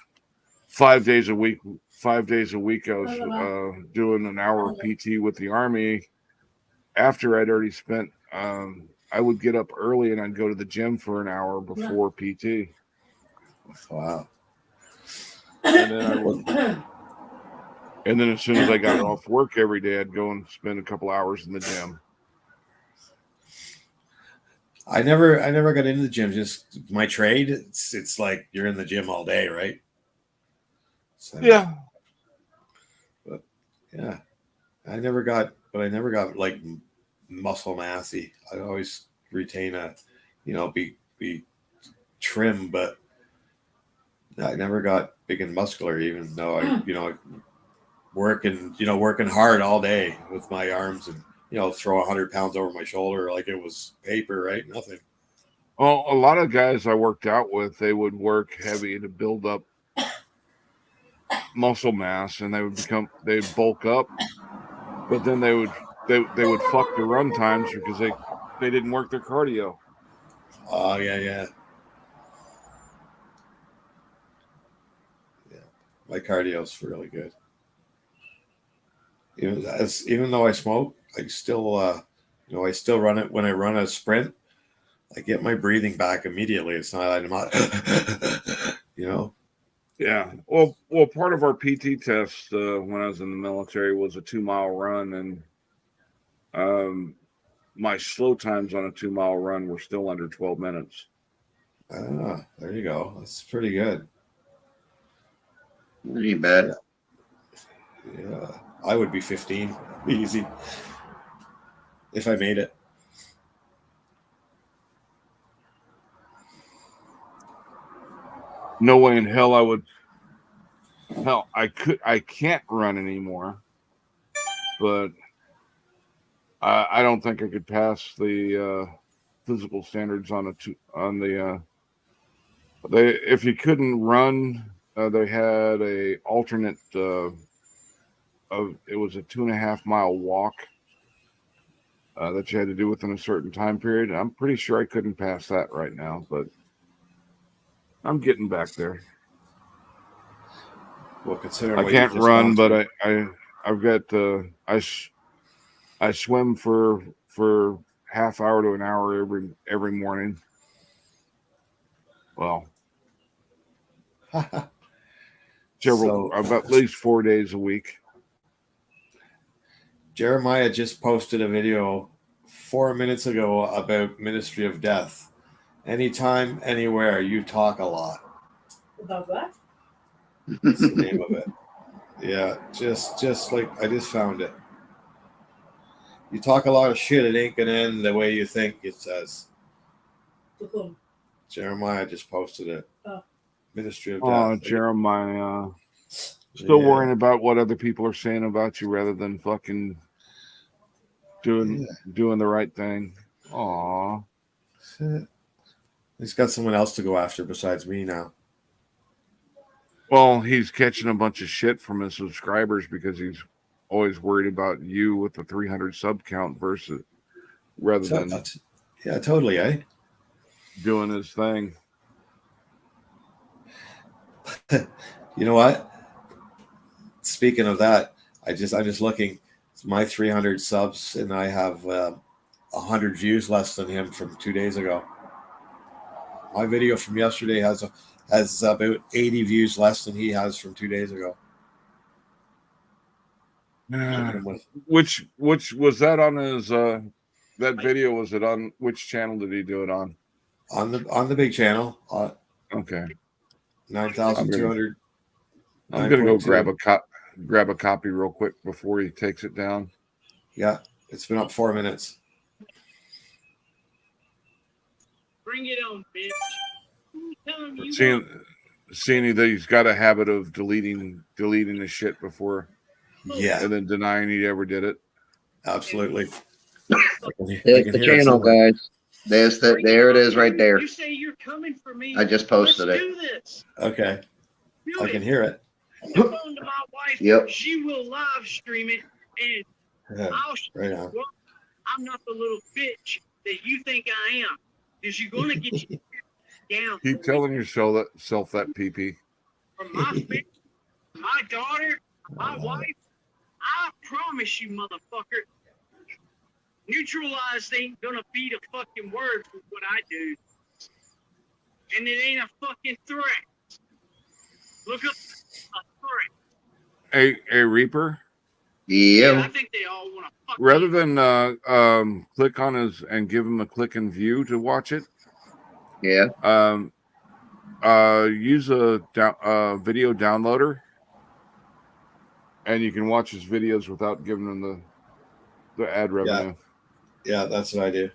5 days a week. 5 days a week, I was doing an hour of PT with the Army. After I'd already spent, I would get up early and I'd go to the gym for an hour before PT. Wow. And then as soon as I got off work every day, I'd go and spend a couple hours in the gym. I never got into the gym. Just my trade. It's like you're in the gym all day, right? So, Yeah. But yeah, I never got like muscle massy. I always retain be trim, but I never got big and muscular, even though I working hard all day with my arms and throw 100 pounds over my shoulder like it was paper, right? Nothing. Well, a lot of guys I worked out with, they would work heavy to build up muscle mass, and they'd bulk up, but then they would fuck their run times because they didn't work their cardio. Oh yeah. My cardio's really good. Even though I smoke, I still I still run it when I run a sprint. I get my breathing back immediately. It's not I'm not Yeah. Well, part of our PT test when I was in the military was a 2-mile run, and my slow times on a 2-mile run were still under 12 minutes. There you go. That's pretty good. That ain't bad. Yeah, I would be 15 easy if I made it. No way in hell I would. Hell, I can't run anymore, but I don't think I could pass the physical standards if you couldn't run, they had a alternate it was a 2.5 mile walk that you had to do within a certain time period. I'm pretty sure I couldn't pass that right now, but I'm getting back there. Well, consider I can't run, but I've got I swim for half hour to an hour every morning. Well, Several, about at least 4 days a week. Jeremiah just posted a video 4 minutes ago about Ministry of Death. Anytime, anywhere, you talk a lot. About what? That's the name of it. Yeah, just like I just found it. You talk a lot of shit, it ain't gonna end the way you think, it says. To whom? Jeremiah just posted it. Oh. Ministry of Death. Oh, Jeremiah. Still worrying about what other people are saying about you rather than fucking doing the right thing. Aw. He's got someone else to go after besides me now. Well, he's catching a bunch of shit from his subscribers because he's always worried about you with the 300 sub count versus rather than yeah, totally, eh? doing his thing. You know what? Speaking of that, I'm just looking. It's my 300 subs, and I have 100 views less than him from 2 days ago. My video from yesterday has about 80 views less than he has from 2 days ago. Which was that on his that video? Was it on which channel did he do it on? On the big channel. Okay. 9,200. I'm gonna go grab a copy real quick before he takes it down. Yeah, it's been up 4 minutes. Bring it on, bitch. Seeing that he's got a habit of deleting the shit before, and then denying he ever did it. Absolutely. There's the channel, guys. There it is, right there. You say you're coming for me. I just posted Let's it. do this. Okay, Do I can hear it. Phone to my wife. Yep. She will live stream it, and I'll show Right you on. what, I'm not the little bitch that you think I am. Because you're going to get you down. Keep telling yourself that, PP. From my family, my daughter, my wife, I promise you, motherfucker, neutralized ain't gonna be the fucking word for what I do. And it ain't a fucking threat. Look up a threat. A Reaper. Yeah, I think they all want to fuck Rather me. than click on his and give him a click and view to watch it. Yeah. Use a video downloader, and you can watch his videos without giving them the ad revenue. Yeah, that's what I do.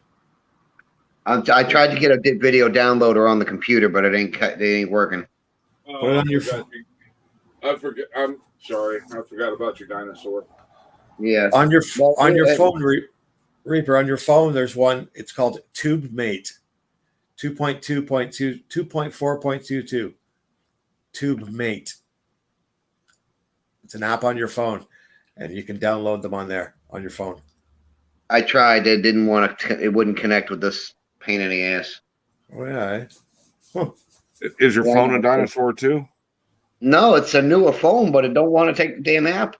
I tried to get a video downloader on the computer, but it ain't working. Put it on your phone. I forget. I'm sorry. I forgot about your dinosaur. Yeah. On your phone, Reaper. On your phone, there's one. It's called TubeMate. 2.2.2, 2.4.22. TubeMate. It's an app on your phone, and you can download them on there on your phone. I tried. It didn't want to. It wouldn't connect with this pain in the ass. Oh yeah. Huh. Is your phone a dinosaur too? No, it's a newer phone, but it don't want to take the damn app.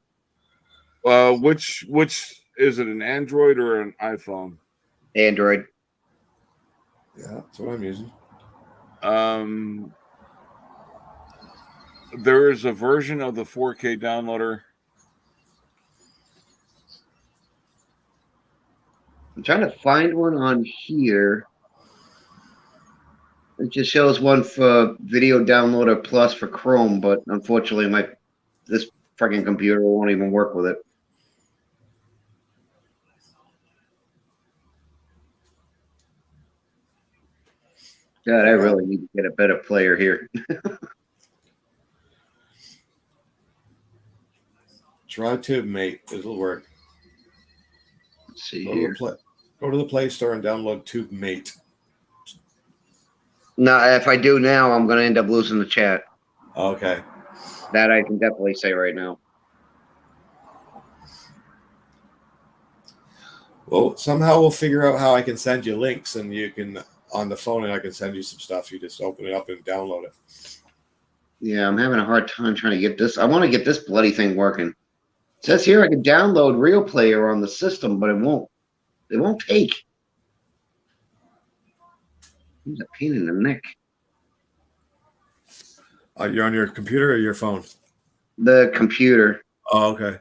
Which is it, an Android or an iPhone? Android. Yeah, that's what I'm using. There is a version of the 4K downloader. I'm trying to find one on here. It just shows one for Video Downloader Plus for Chrome, but unfortunately, this freaking computer won't even work with it. God, I really need to get a better player here. Try TubeMate. It'll work. Let's see Go here. Go to the Play Store and download TubeMate. No, if I do now, I'm going to end up losing the chat. Okay. That I can definitely say right now. Well, somehow we'll figure out how I can send you links, and you can on the phone, and I can send you some stuff. You just open it up and download it. Yeah, I'm having a hard time trying to get this. I want to get this bloody thing working. It says here I can download Real Player on the system, but it won't. It won't take. It's a pain in the neck. You're on your computer or your phone? The computer. Oh, okay.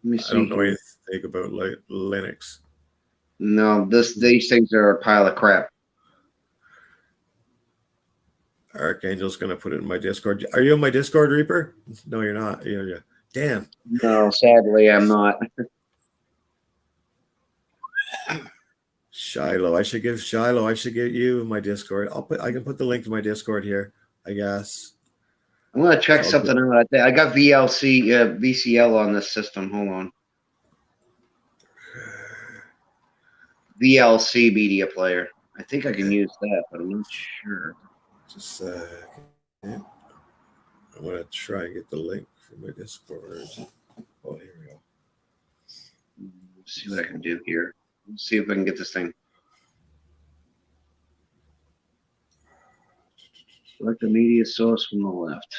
Let me I see. don't know Here. anything about Linux. No, these things are a pile of crap. Archangel's going to put it in my Discord. Are you on my Discord, Reaper? No, you're not. Yeah. Damn. No, sadly, I'm not. Shiloh. I should get you my Discord. I can put the link to my Discord here, I guess. I'm gonna check So something out. I got VCL on this system. Hold on. VLC media player. I think I can use that, but I'm not sure. Just I'm gonna try and get the link for my Discord. Oh, here we go. Let's see what I can do here. Let's see if I can get this thing. Select the media source from the left.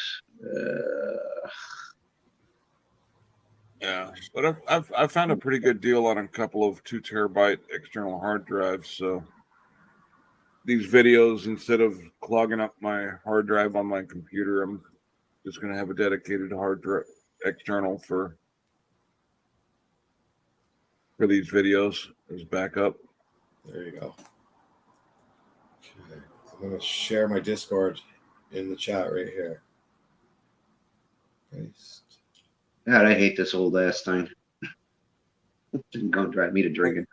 Yeah, but I've found a pretty good deal on a couple of 2 terabyte external hard drives. So these videos, instead of clogging up my hard drive on my computer, I'm just going to have a dedicated hard drive external for these videos as backup. There you go. Okay. I'm gonna share my Discord in the chat right here. Paste. God, I hate this old ass thing. It's gonna drive me to drinking.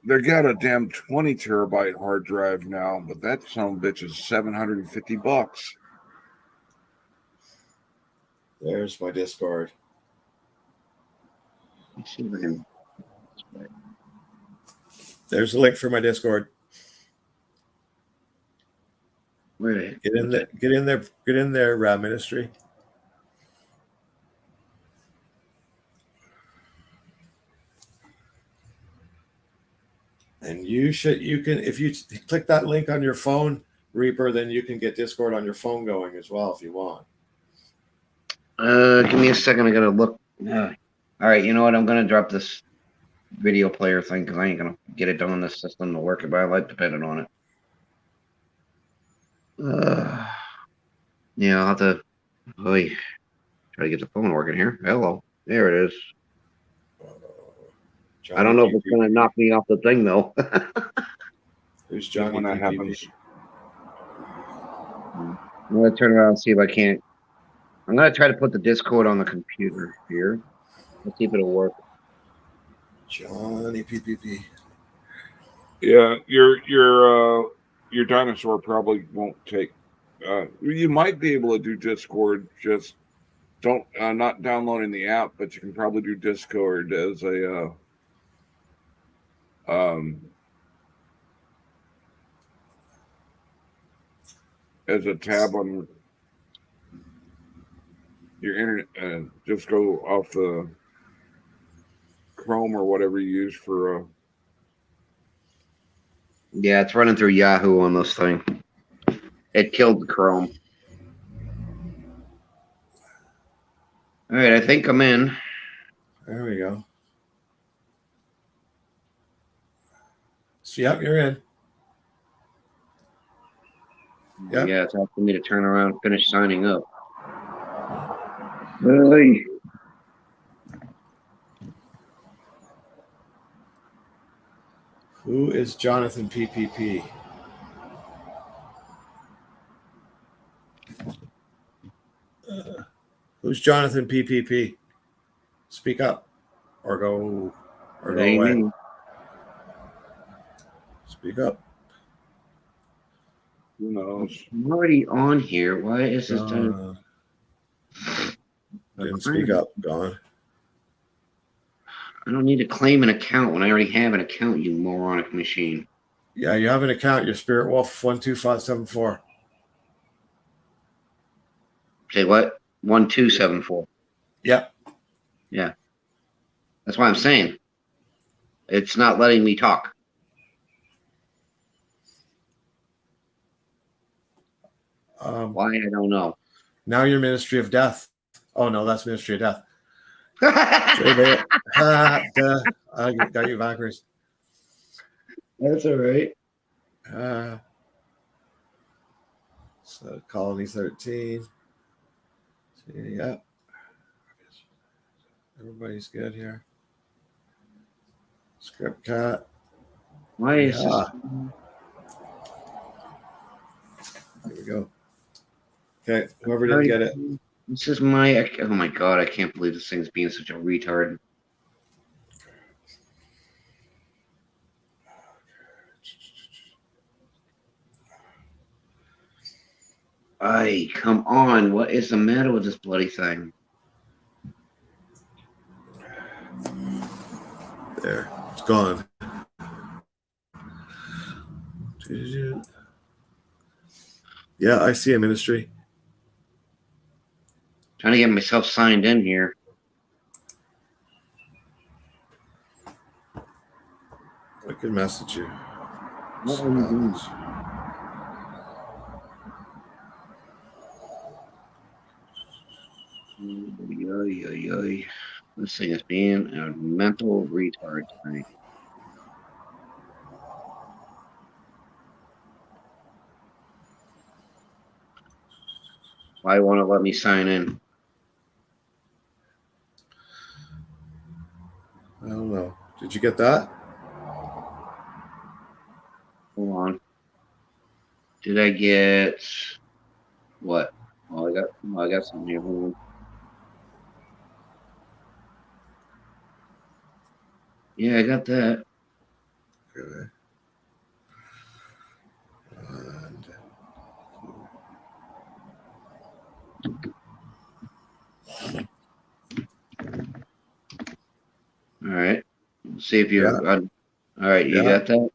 They got a damn 20 terabyte hard drive now, but that son of a bitch is $750. There's my Discord. Let's see if I can. There's a link for my Discord. Where Get in there. Get in there, ministry. And you can, if you click that link on your phone, Reaper, then you can get Discord on your phone going as well if you want. Give me a second. I gotta look. All right, you know what? I'm gonna drop this video player thing because I ain't gonna get it done on this system to work if I like depending on it. Yeah, I'll have to try to get the phone working here. Hello, there it is. I don't know if it's gonna knock me off the thing though. Who's Johnny when that PPP? happens? I'm gonna turn around and see if I can't. I'm gonna try to put the Discord on the computer here. Let's see if it'll work. Johnny PPP. Yeah, your dinosaur probably won't take. You might be able to do Discord. Just don't not downloading the app, but you can probably do Discord as a tab on your internet. Just go off the Chrome or whatever you use for. Yeah, it's running through Yahoo on this thing. It killed the Chrome. All right, I think I'm in. There we go. So, yep, you're in. Yep. Yeah, it's asking me to turn around and finish signing up. Hey. Who is Jonathan PPP? Who's Jonathan PPP? Speak up or go away. Me. Speak up. Who knows? I'm already on here. Why is this done? Didn't speak up. Gone. I don't need to claim an account when I already have an account, you moronic machine. Yeah, you have an account. Your Spirit Wolf 12574. Say what? 1274. Yep. Yeah. That's why I'm saying. It's not letting me talk. Why? I don't know. Now you're Ministry of Death. Oh, no, that's Ministry of Death. I got you backwards. That's all right. So Colony 13. Yeah. Everybody's good here. Script cat. Why is this? Yeah. There we go. Okay, whoever didn't get it. This is my. Oh my god! I can't believe this thing's being such a retard. Ay, come on! What is the matter with this bloody thing? There, it's gone. Yeah, I see a ministry. Trying to get myself signed in here. I could message you. What are you doing? Oy, oy, oy. This thing is being a mental retard tonight. Why won't it let me sign in? I don't know. Did you get that? Hold on. Did I get what? Oh, I got something here. Hold on. Yeah, I got that. Okay. And All right. Let's see if you. Yeah. All right, you Yeah. got that?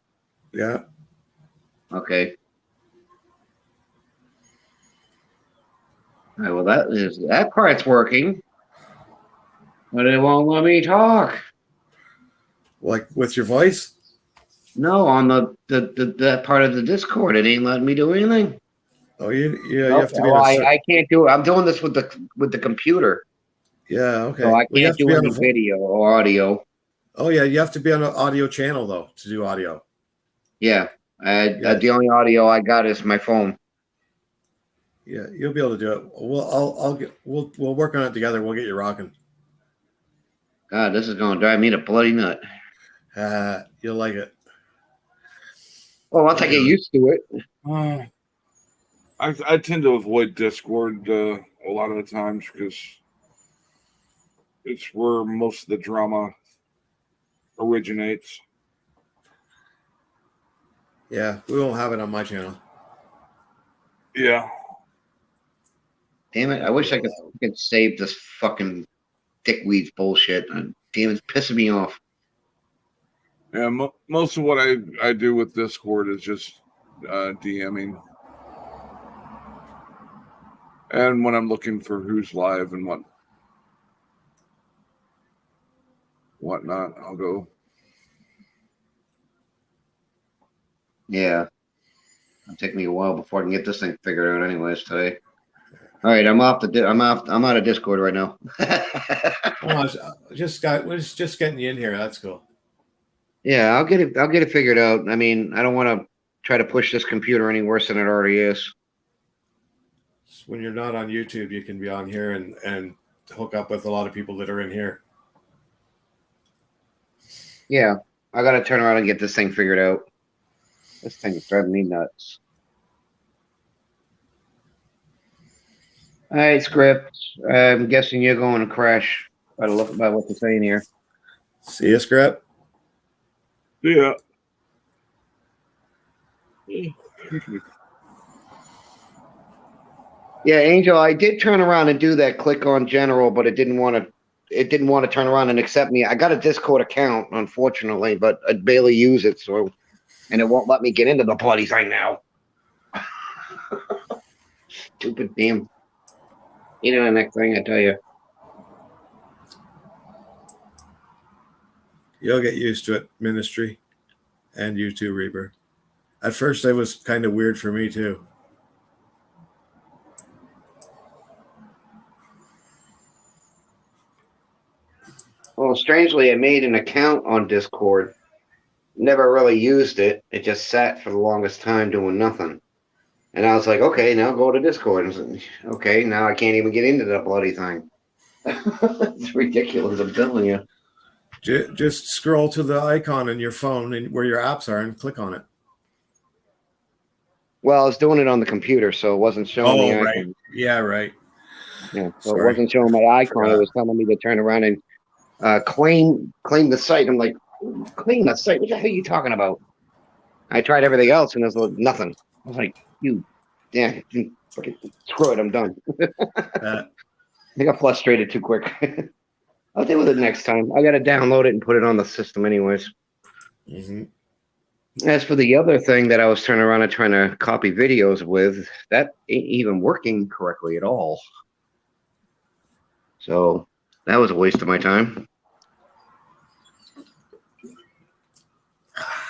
yeah, Okay. All right. Well, that part's working, but it won't let me talk. like with your voice? No, on that part of the Discord, it ain't letting me do anything. Oh, you Nope. have to be Oh, on a I can't do it. I'm doing this with the computer, yeah, okay. so I Well, you can't have to do be on any a video or audio. Oh yeah, you have to be on an audio channel though to do audio. Yeah. Yeah. The only audio I got is my phone. Yeah, you'll be able to do it. We'll work on it together. We'll get you rocking. God, this is gonna drive me to bloody nut. You'll like it. Well, once I get used to it. I tend to avoid Discord a lot of the times because it's where most of the drama originates. Yeah, we won't have it on my channel. Yeah. Damn it! I wish I could save this fucking dickweeds bullshit. Damn, it's pissing me off. Yeah, most of what I do with Discord is just DMing. And when I'm looking for who's live and whatnot, I'll go. Yeah, it'll take me a while before I can get this thing figured out. Anyways, today. All right, I'm out of Discord right now. We're just getting you in here. That's cool. Yeah, I'll get it figured out. I mean, I don't want to try to push this computer any worse than it already is. When you're not on YouTube, you can be on here and hook up with a lot of people that are in here. Yeah, I got to turn around and get this thing figured out. This thing is driving me nuts. All right, script. I'm guessing you're going to crash by what you're saying here. See you, Scrap. Yeah. Yeah, Angel, I did turn around and do that. Click on general, but it didn't want to. It didn't want to turn around and accept me. I got a Discord account, unfortunately, but I barely use it, and it won't let me get into the bloody thing now. Stupid damn. Internet thing, I tell you. You'll get used to it, Ministry, and you too, Reaper. At first, it was kind of weird for me too. Well, strangely, I made an account on Discord. Never really used it. It just sat for the longest time doing nothing. And I was like, okay, now go to Discord. And I was like, okay, now I can't even get into that bloody thing. It's ridiculous. I'm telling you. Just scroll to the icon in your phone and where your apps are and click on it. Well, I was doing it on the computer, so it wasn't showing the right. icon. Yeah, right. Yeah, so Sorry. it wasn't showing my icon. It Forgot. was telling me to turn around and claim the site. I'm like, claim the site? What the hell are you talking about? I tried everything else, and there's nothing. I was like, screw it, I'm done. I got frustrated too quick. I'll deal with it next time. I got to download it and put it on the system anyways. Mm-hmm. As for the other thing that I was turning around and trying to copy videos with, that ain't even working correctly at all. So that was a waste of my time.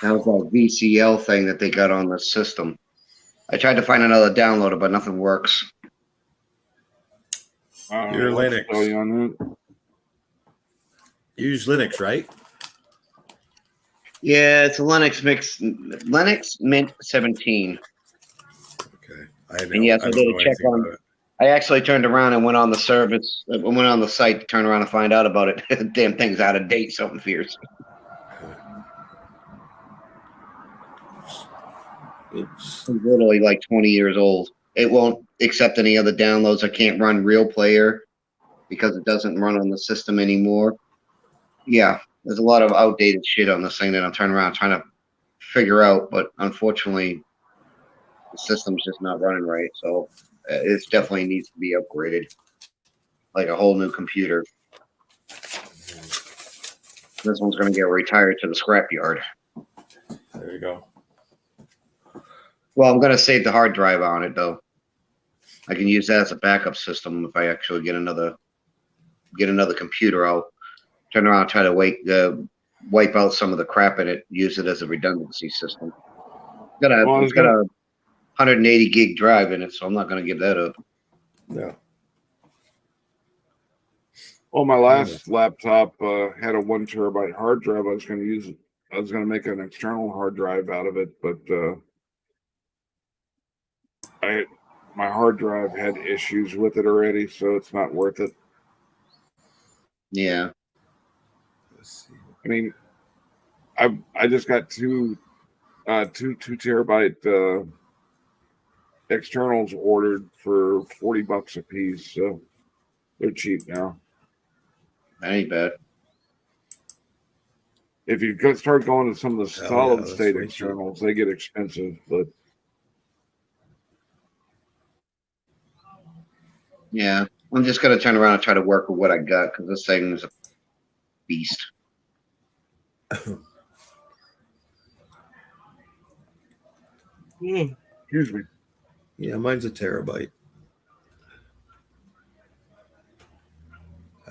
That was that VCL thing that they got on the system. I tried to find another downloader, but nothing works. Your Linux. Tell you on that. You use Linux, right? Yeah, it's a Linux Mint 17. Okay. I And yes, I did a check on it. I actually turned around and went on the service, went on the site to turn around and find out about it. The damn thing's out of date, something fierce. Oops. It's literally like 20 years old. It won't accept any other downloads. I can't run Real Player because it doesn't run on the system anymore. Yeah, there's a lot of outdated shit on this thing that I'm turning around trying to figure out, but unfortunately, the system's just not running right. So it definitely needs to be upgraded, like a whole new computer. This one's going to get retired to the scrapyard. There you go. Well, I'm going to save the hard drive on it, though. I can use that as a backup system if I actually get another computer. I'll turn around and try to wipe out some of the crap in it, use it as a redundancy system. It's got a 180 gig drive in it, so I'm not going to give that up. Yeah. Well, my last laptop had a 1 terabyte hard drive. I was going to make an external hard drive out of it, but my hard drive had issues with it already, so it's not worth it. Yeah. Let's see. I mean, I just got two 2 terabyte externals ordered for $40 a piece, so they're cheap now. That ain't bad. If you start going to some of the solid state way externals, they get expensive, but Yeah. I'm just going to turn around and try to work with what I got because this thing is a beast. excuse me. Yeah, mine's a terabyte.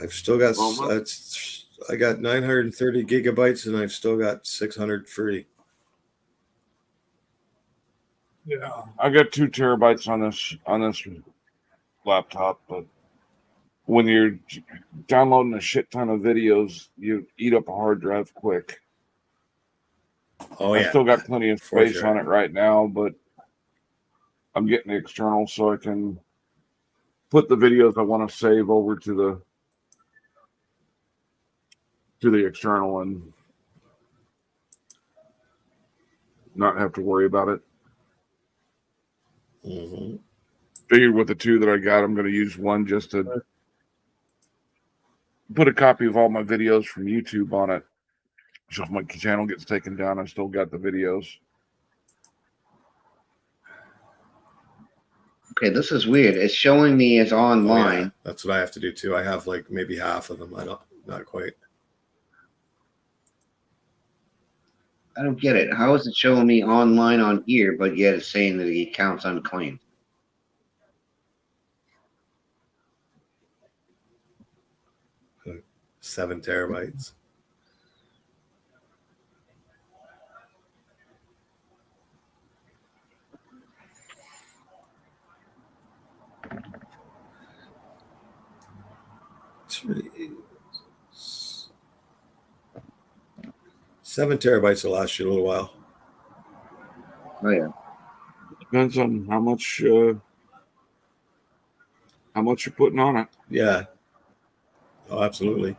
I've still got I got 930 gigabytes and I've still got 600 free. Yeah, I got 2 terabytes on this laptop, but when you're downloading a shit ton of videos, you eat up a hard drive quick. Oh I yeah. still got plenty of For space sure. on it right now, but I'm getting the external so I can put the videos I want to save over to the external and not have to worry about it. Mm-hmm. Figured with the 2 that I got, I'm going to use one just to put a copy of all my videos from YouTube on it. So if my channel gets taken down, I still got the videos. Okay, this is weird. It's showing me as online. Oh, yeah. That's what I have to do too. I have like maybe half of them. Not quite. I don't get it. How is it showing me online on here, but yet it's saying that the account's unclaimed? 7 terabytes. Seven terabytes will last you a little while. Oh, yeah. Depends on how much you're putting on it. Yeah. Oh, absolutely.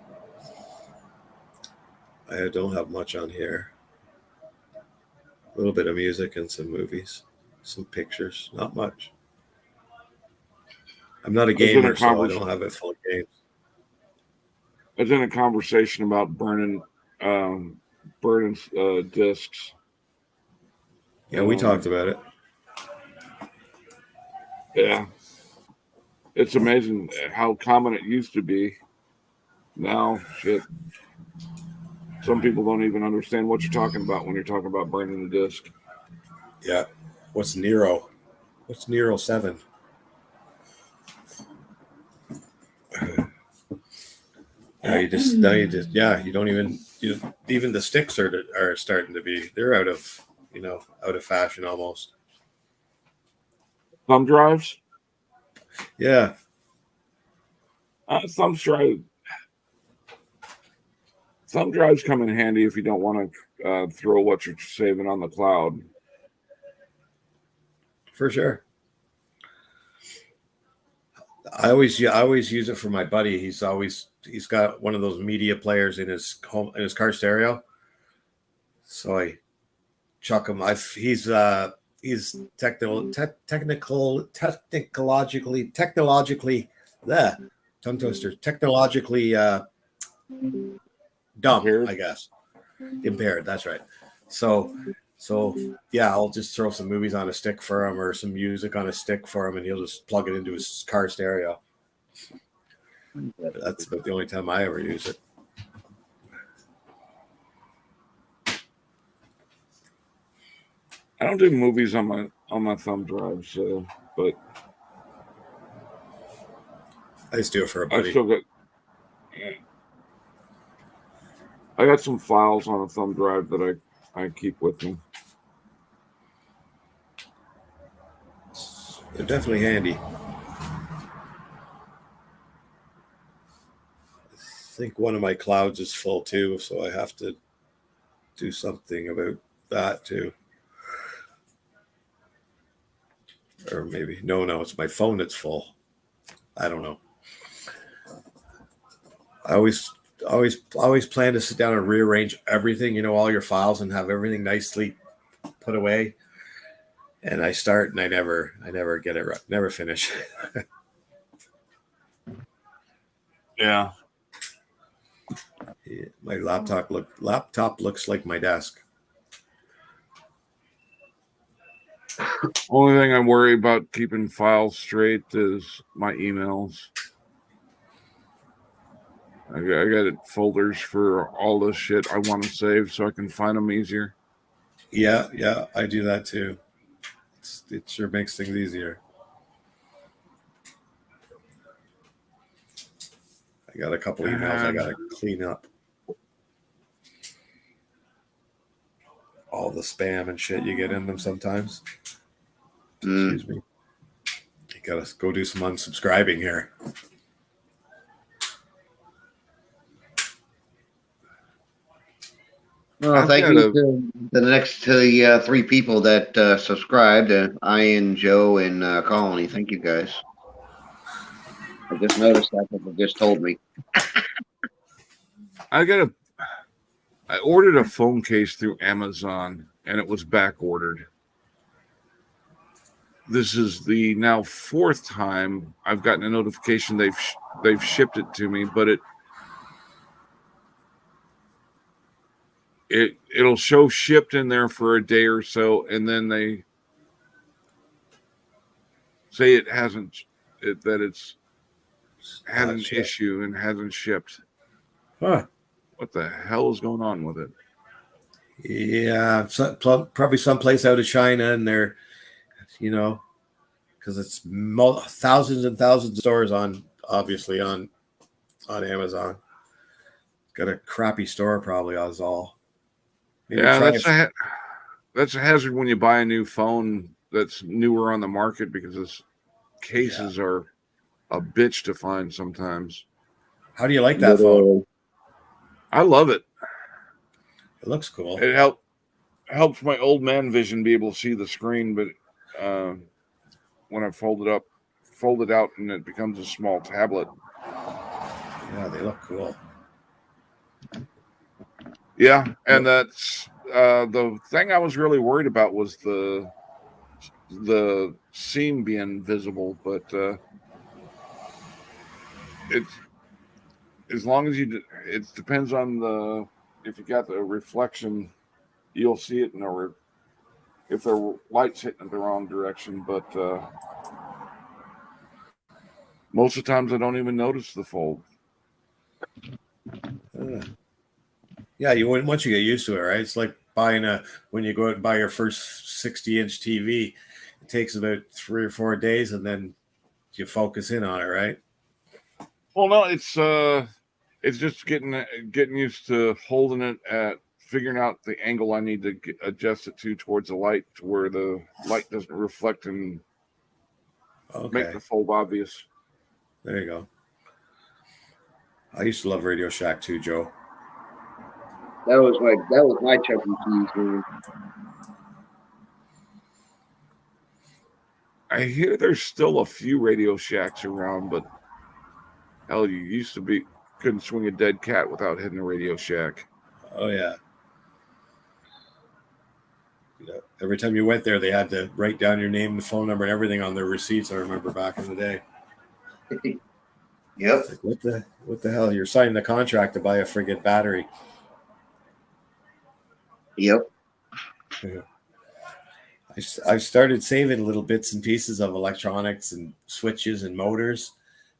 I don't have much on here. A little bit of music and some movies, some pictures, not much. I'm not a gamer, so I don't have it full of games. I was in a conversation about burning discs. Yeah, we talked about it. Yeah. It's amazing how common it used to be. Now, shit. Some people don't even understand what you're talking about when you're talking about burning a disc. Yeah. What's Nero? What's Nero 7? You don't even the sticks are starting to be, they're out of fashion almost. Thumb drives? Yeah. Thumb drives come in handy if you don't want to throw what you're saving on the cloud. For sure. I always use it for my buddy. He's got one of those media players in his car stereo. So I chuck him. He's technologically tongue twister. Technologically dumb, Impaired? I guess. Impaired, that's right. So yeah, I'll just throw some movies on a stick for him or some music on a stick for him, and he'll just plug it into his car stereo. That's about the only time I ever use it. I don't do movies on my thumb drive, but I just do it for a I buddy. still got some files on a thumb drive that I keep with me. They're definitely handy. I think one of my clouds is full too, so I have to do something about that too. Or maybe no, it's my phone that's full. I don't know. I always plan to sit down and rearrange everything, all your files, and have everything nicely put away. And I start and I never get it right, never finish. Yeah. My laptop looks like my desk. Only thing I worry about keeping files straight is my emails. I got folders for all the shit I want to save so I can find them easier. Yeah, I do that too. It sure makes things easier. I got a couple emails I got to clean up. All the spam and shit you get in them sometimes. Excuse me. You got to go do some unsubscribing here. Well, thank you to the next 3 people that subscribed. Ian, Joe, and Colony. Thank you, guys. I just noticed that people just told me. I ordered a phone case through Amazon, and it was back ordered. This is the now 4th time I've gotten a notification they've shipped it to me, but it'll show shipped in there for a day or so, and then they say it hasn't, that it's had an issue and hasn't shipped. Huh. What the hell is going on with it? Yeah, probably someplace out of China, and they're, because it's thousands and thousands of stores on Amazon. Got a crappy store probably, is all. Maybe that's a hazard when you buy a new phone that's newer on the market, because its cases are a bitch to find sometimes. How do you like that phone? I love it. It looks cool. It helps my old man vision be able to see the screen, but when I fold it out, and it becomes a small tablet. Yeah, they look cool. Yeah, and that's the thing I was really worried about was the seam being visible, but it's as long as it depends on if you got the reflection, you'll see it if the light's hitting it the wrong direction. But most of the times I don't even notice the fold. Yeah, you wouldn't once you get used to it, right? It's like buying when you go out and buy your first 60-inch TV. It takes about 3 or 4 days, and then you focus in on it, right? Well, no, it's just getting used to holding it at figuring out the angle I need to adjust it to towards the light, to where the light doesn't reflect and make the fold obvious. There you go. I used to love Radio Shack too, Joe. That was my Chuck E. Cheese, man. I hear there's still a few Radio Shacks around, but hell, you couldn't swing a dead cat without hitting a Radio Shack. Oh yeah. Every time you went there, they had to write down your name, the phone number, and everything on their receipts. I remember back in the day. Yep. Like, what the hell? You're signing the contract to buy a friggin' battery. Yep. I've started saving little bits and pieces of electronics and switches and motors,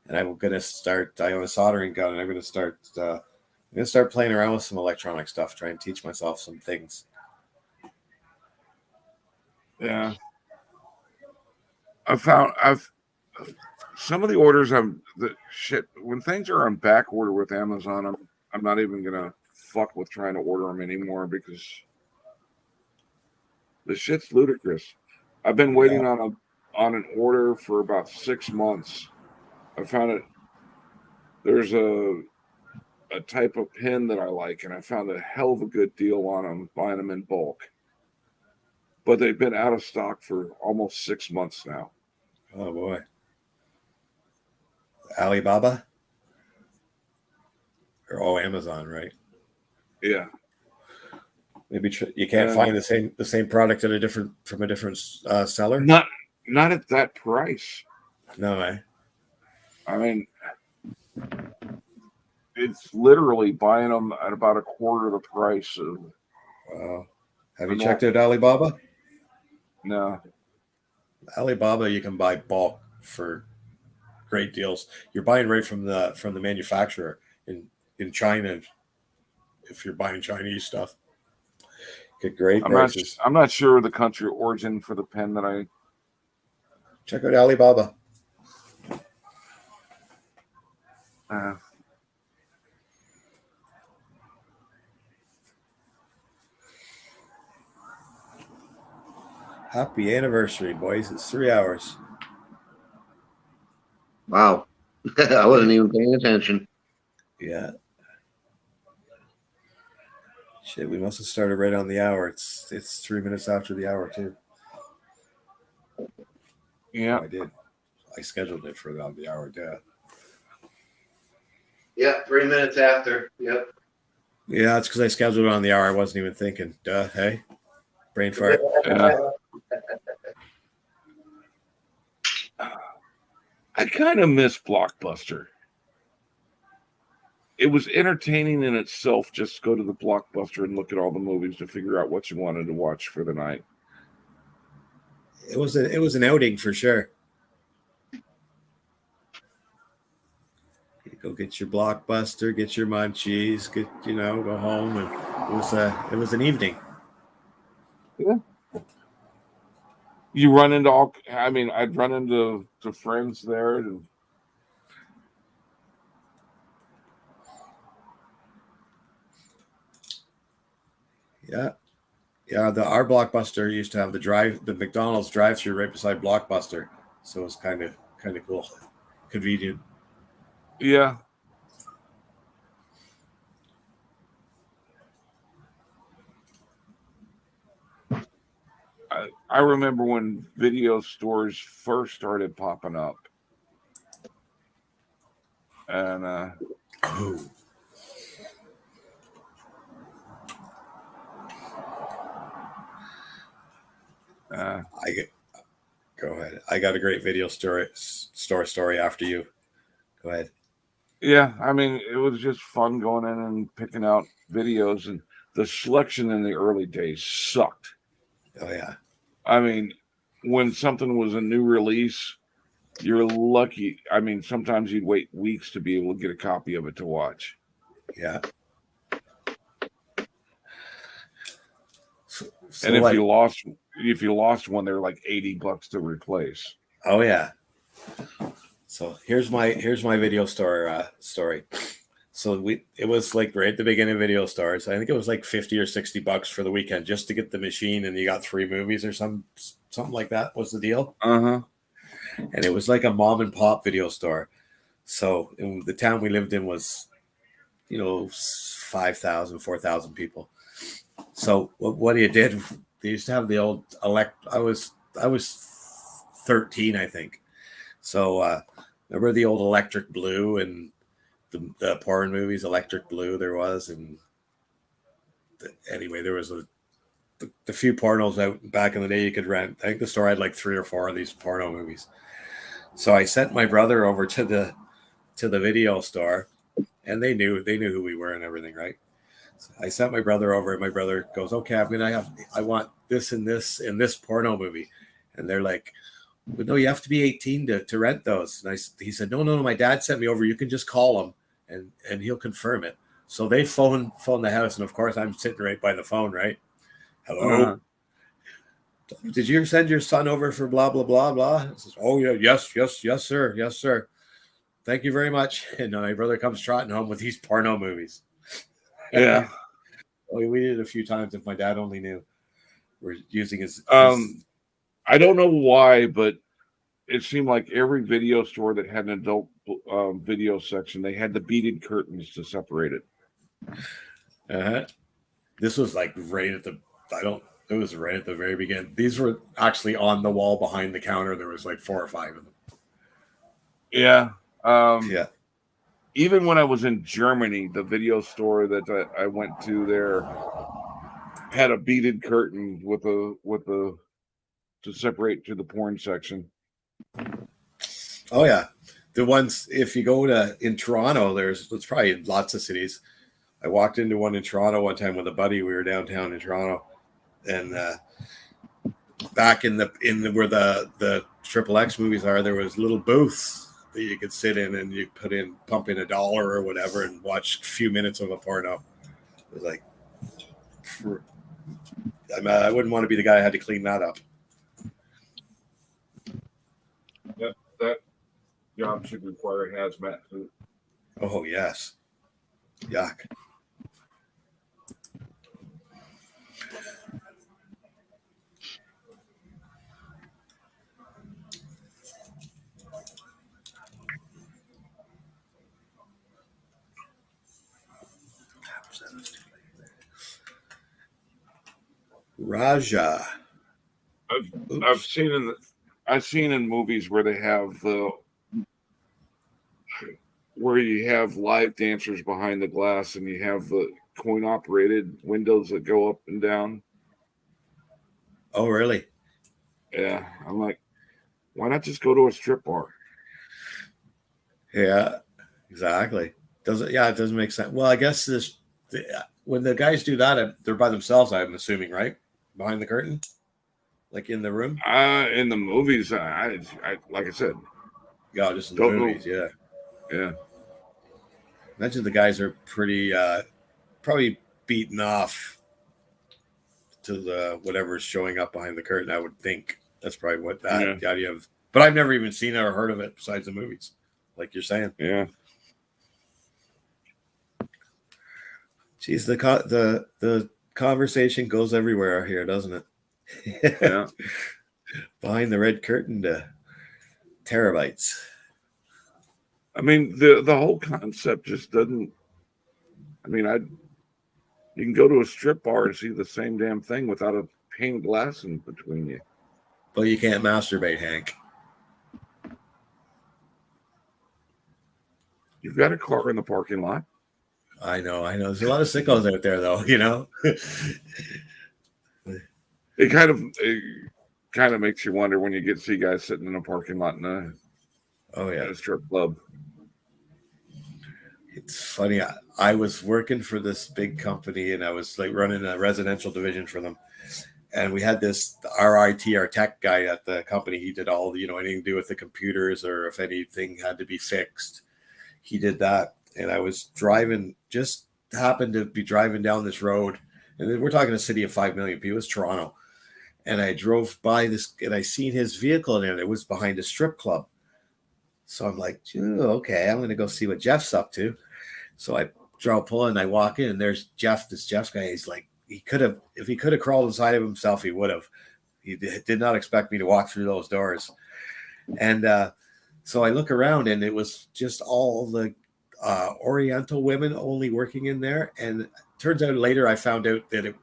and I'm gonna start. I have a soldering gun, and I'm gonna start. Playing around with some electronic stuff, try and teach myself some things. Yeah, I've some of the orders when things are on back order with Amazon, I'm not even gonna fuck with trying to order them anymore, because the shit's ludicrous. I've been waiting on an order for about 6 months. I found it. There's a type of pen that I like, and I found a hell of a good deal on them, buying them in bulk. But they've been out of stock for almost 6 months now. Oh boy. Alibaba? Or Amazon, right? Yeah. Maybe you can't find the same product from a different seller. Not at that price. No, I mean, it's literally buying them at about a quarter of the price of. Wow. Have you checked out Alibaba? No. Alibaba, you can buy bulk for great deals. You're buying right from the manufacturer in China. If you're buying Chinese stuff, get great prices. I'm not sure the country origin for the pen that I check out Alibaba. Happy anniversary, boys. It's 3 hours. Wow. I wasn't even paying attention. Yeah. Shit, we must have started right on the hour. It's 3 minutes after the hour, too. Yeah. I did. I scheduled it for the hour, yeah. Yeah, 3 minutes after. Yep. Yeah, that's because I scheduled it on the hour. I wasn't even thinking. Duh, hey? Brain fart. I kind of miss Blockbuster. It was entertaining in itself just to go to the Blockbuster and look at all the movies to figure out what you wanted to watch for the night. It was an outing for sure. You go get your Blockbuster, get your munchies, go home, and it was an evening. Yeah. You run into I'd run into friends there. Yeah. Our Blockbuster used to have the McDonald's drive-through right beside Blockbuster, so it was kind of cool, convenient. Yeah. I remember when video stores first started popping up. And Oh. Go ahead. I got a great video store story after you. Go ahead. yeah, I mean, it was just fun going in and picking out videos, and the selection in the early days sucked. Oh yeah. I mean, when something was a new release, you're lucky. I mean, sometimes you'd wait weeks to be able to get a copy of it to watch. Yeah. So And if like, you lost one, they're like $80 to replace. oh yeah. So here's my video store story. So it was like right at the beginning of video stores. I think it was like $50 or $60 for the weekend just to get the machine, and you got 3 movies or something like that was the deal. Uh-huh. And it was like a mom and pop video store. So in the town we lived in was, 5,000, 4,000 people. So what he did, they used to have the old I was 13, I think. So remember the old Electric Blue and the porn movies, Electric Blue there was, and anyway, there was the few pornos out back in the day you could rent. I think the store had like 3 or 4 of these porno movies. So I sent my brother over to the video store, and they knew who we were and everything, right? So I sent my brother over, and my brother goes, "Okay, I want this and this in this porno movie," and they're like, "Well, no, you have to be 18 to rent those." And he said, "No, my dad sent me over. You can just call him, and he'll confirm it." So they phone the house, and of course I'm sitting right by the phone, right? Hello. Uh-huh. Did you send your son over for blah blah blah blah? I says, "Oh yeah, yes sir. Thank you very much." And my brother comes trotting home with these porno movies. Yeah. We did it a few times. If my dad only knew, we're using his. I don't know why, but it seemed like every video store that had an adult video section, they had the beaded curtains to separate it. Uh-huh. This was like right at the. It was right at the very beginning. These were actually on the wall behind the counter. There was like 4 or 5 of them. Yeah. Yeah. Even when I was in Germany, the video store that I went to there had a beaded curtain with a to separate to the porn section. Oh yeah, the ones if you go in Toronto, there's probably lots of cities. I walked into one in Toronto one time with a buddy. We were downtown in Toronto, and back in the where the XXX movies are, there was little booths that you could sit in, and you pump in $1 or whatever and watch a few minutes of a porno. It was like, I wouldn't want to be the guy who had to clean that up. That job should require a hazmat suit. Oh yes, yuck. Raja. I've seen in movies where they have where you have live dancers behind the glass, and you have the coin operated windows that go up and down. Oh really? Yeah, I'm like, why not just go to a strip bar? Yeah, exactly. It doesn't make sense. Well, I guess when the guys do that, they're by themselves, I'm assuming, right? Behind the curtain, like in the room. In the movies, I like I said, Yeah, just in the movies. Know. Yeah. Imagine the guys are pretty, probably beaten off to the whatever's showing up behind the curtain. I would think that's probably what the idea of. But I've never even seen it or heard of it besides the movies, like you're saying. Yeah. Geez, the conversation goes everywhere here, doesn't it? Yeah. Behind the red curtain to terabytes. I mean, the whole concept just doesn't. I mean, you can go to a strip bar and see the same damn thing without pane glass in between you. But you can't masturbate, Hank. You've got a car in the parking lot. I know. There's a lot of sickos out there, though. You know. It kind of makes you wonder when you see guys sitting in a parking lot in a strip club. It's funny. I was working for this big company, and I was like running a residential division for them. And we had our tech guy at the company. He did all, anything to do with the computers, or if anything had to be fixed, he did that. And I was happened to be driving down this road, and we're talking a city of 5 million people. It was Toronto. And I drove by this, and I seen his vehicle in it. It was behind a strip club. So I'm like, okay, I'm going to go see what Jeff's up to. So I pull in, I walk in, and there's Jeff, this Jeff guy. He's like, if he could have crawled inside of himself, he would have. He did not expect me to walk through those doors. And so I look around, and it was just all the Oriental women only working in there. And it turns out later I found out that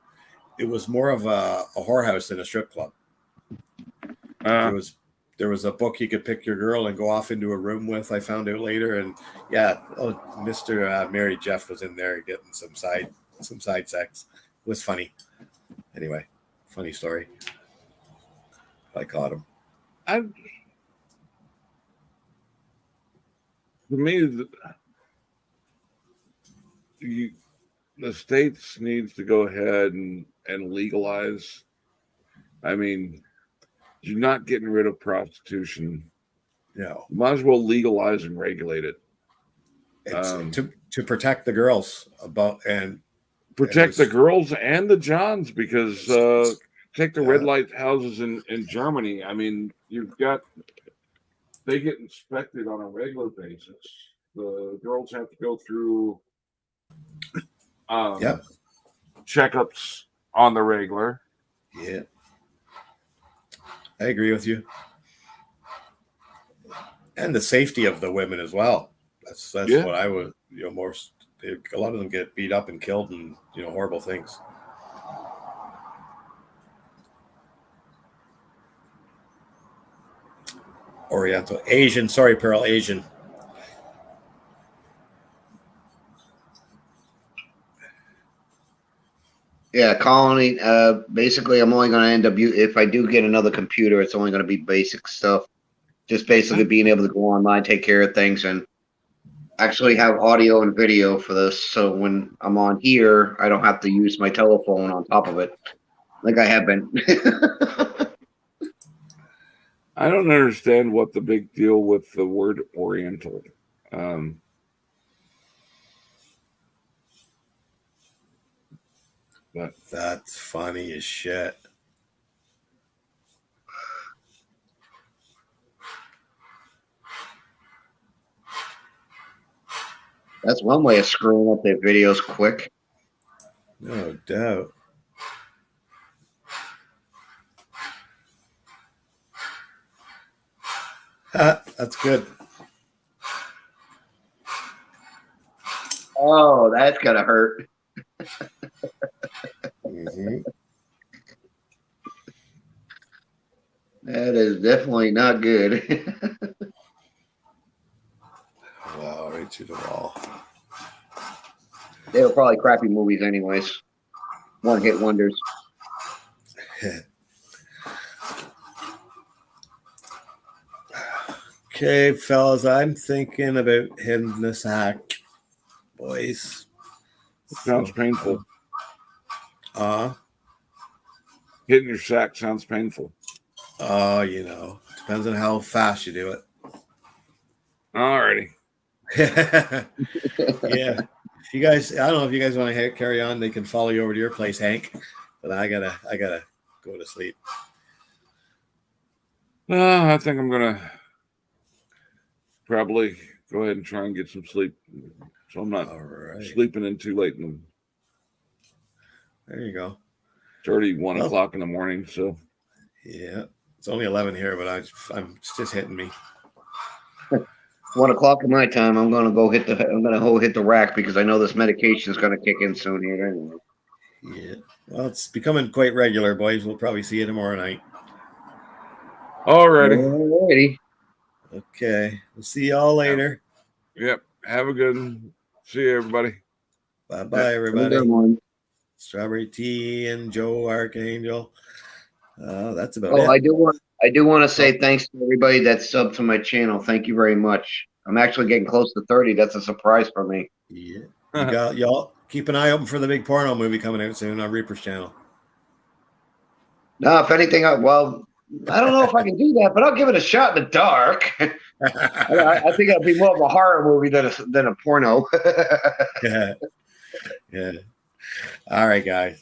it was more of a whorehouse than a strip club. There was a book you could pick your girl and go off into a room with, I found out later. And Mr. Mary Jeff was in there getting some side sex. It was funny. Anyway, funny story. I caught him. For me, the states needs to go ahead and legalize. I mean, you're not getting rid of prostitution. No. You might as well legalize and regulate it. It's to protect the girls protect the girls and the Johns, because take the red light houses in Germany. I mean, they get inspected on a regular basis. The girls have to go through checkups on the regular. Yeah. I agree with you. And the safety of the women as well. That's what I would, a lot of them get beat up and killed and, horrible things. Oriental. Asian. Sorry, Pearl. Asian. Yeah, Colony. Basically, I'm only going to end up, if I do get another computer, it's only going to be basic stuff. Just basically being able to go online, take care of things, and actually have audio and video for this. So when I'm on here, I don't have to use my telephone on top of it, like I have been. I don't understand what the big deal with the word Oriental. But that's funny as shit. That's one way of screwing up their videos quick. No doubt. That's good. Oh, that's gotta hurt. Mm-hmm. That is definitely not good. Wow, right to the wall. They were probably crappy movies anyways. One-hit wonders. Okay, fellas, I'm thinking about hitting this hack, boys. Sounds painful. Hitting your sack sounds painful. Depends on how fast you do it. Alrighty. Yeah. If you guys, I don't know if you guys want to carry on, they can follow you over to your place, Hank. But I gotta go to sleep. I think I'm gonna probably go ahead and try and get some sleep, so I'm not sleeping in too late. There you go. It's already 1 o'clock in the morning, so yeah, it's only 11 here, but it's just hitting me. 1 o'clock in my time. I'm gonna go hit the rack because I know this medication is gonna kick in soon here anyway. Yeah. Well, it's becoming quite regular, boys. We'll probably see you tomorrow night. Alrighty. Okay. We'll see y'all later. Yep. Have a good one. See you, everybody. Bye-bye, everybody. Strawberry Tea and Joe Archangel. That's about it. I do want to say thanks to everybody that subbed to my channel. Thank you very much. I'm actually getting close to 30. That's a surprise for me. Yeah. Y'all keep an eye open for the big porno movie coming out soon on Reaper's channel. No, if anything, I don't know if I can do that, but I'll give it a shot in the dark. I think it'll be more of a horror movie than a porno. Yeah. All right, guys.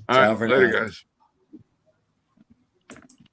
All right, later, guys.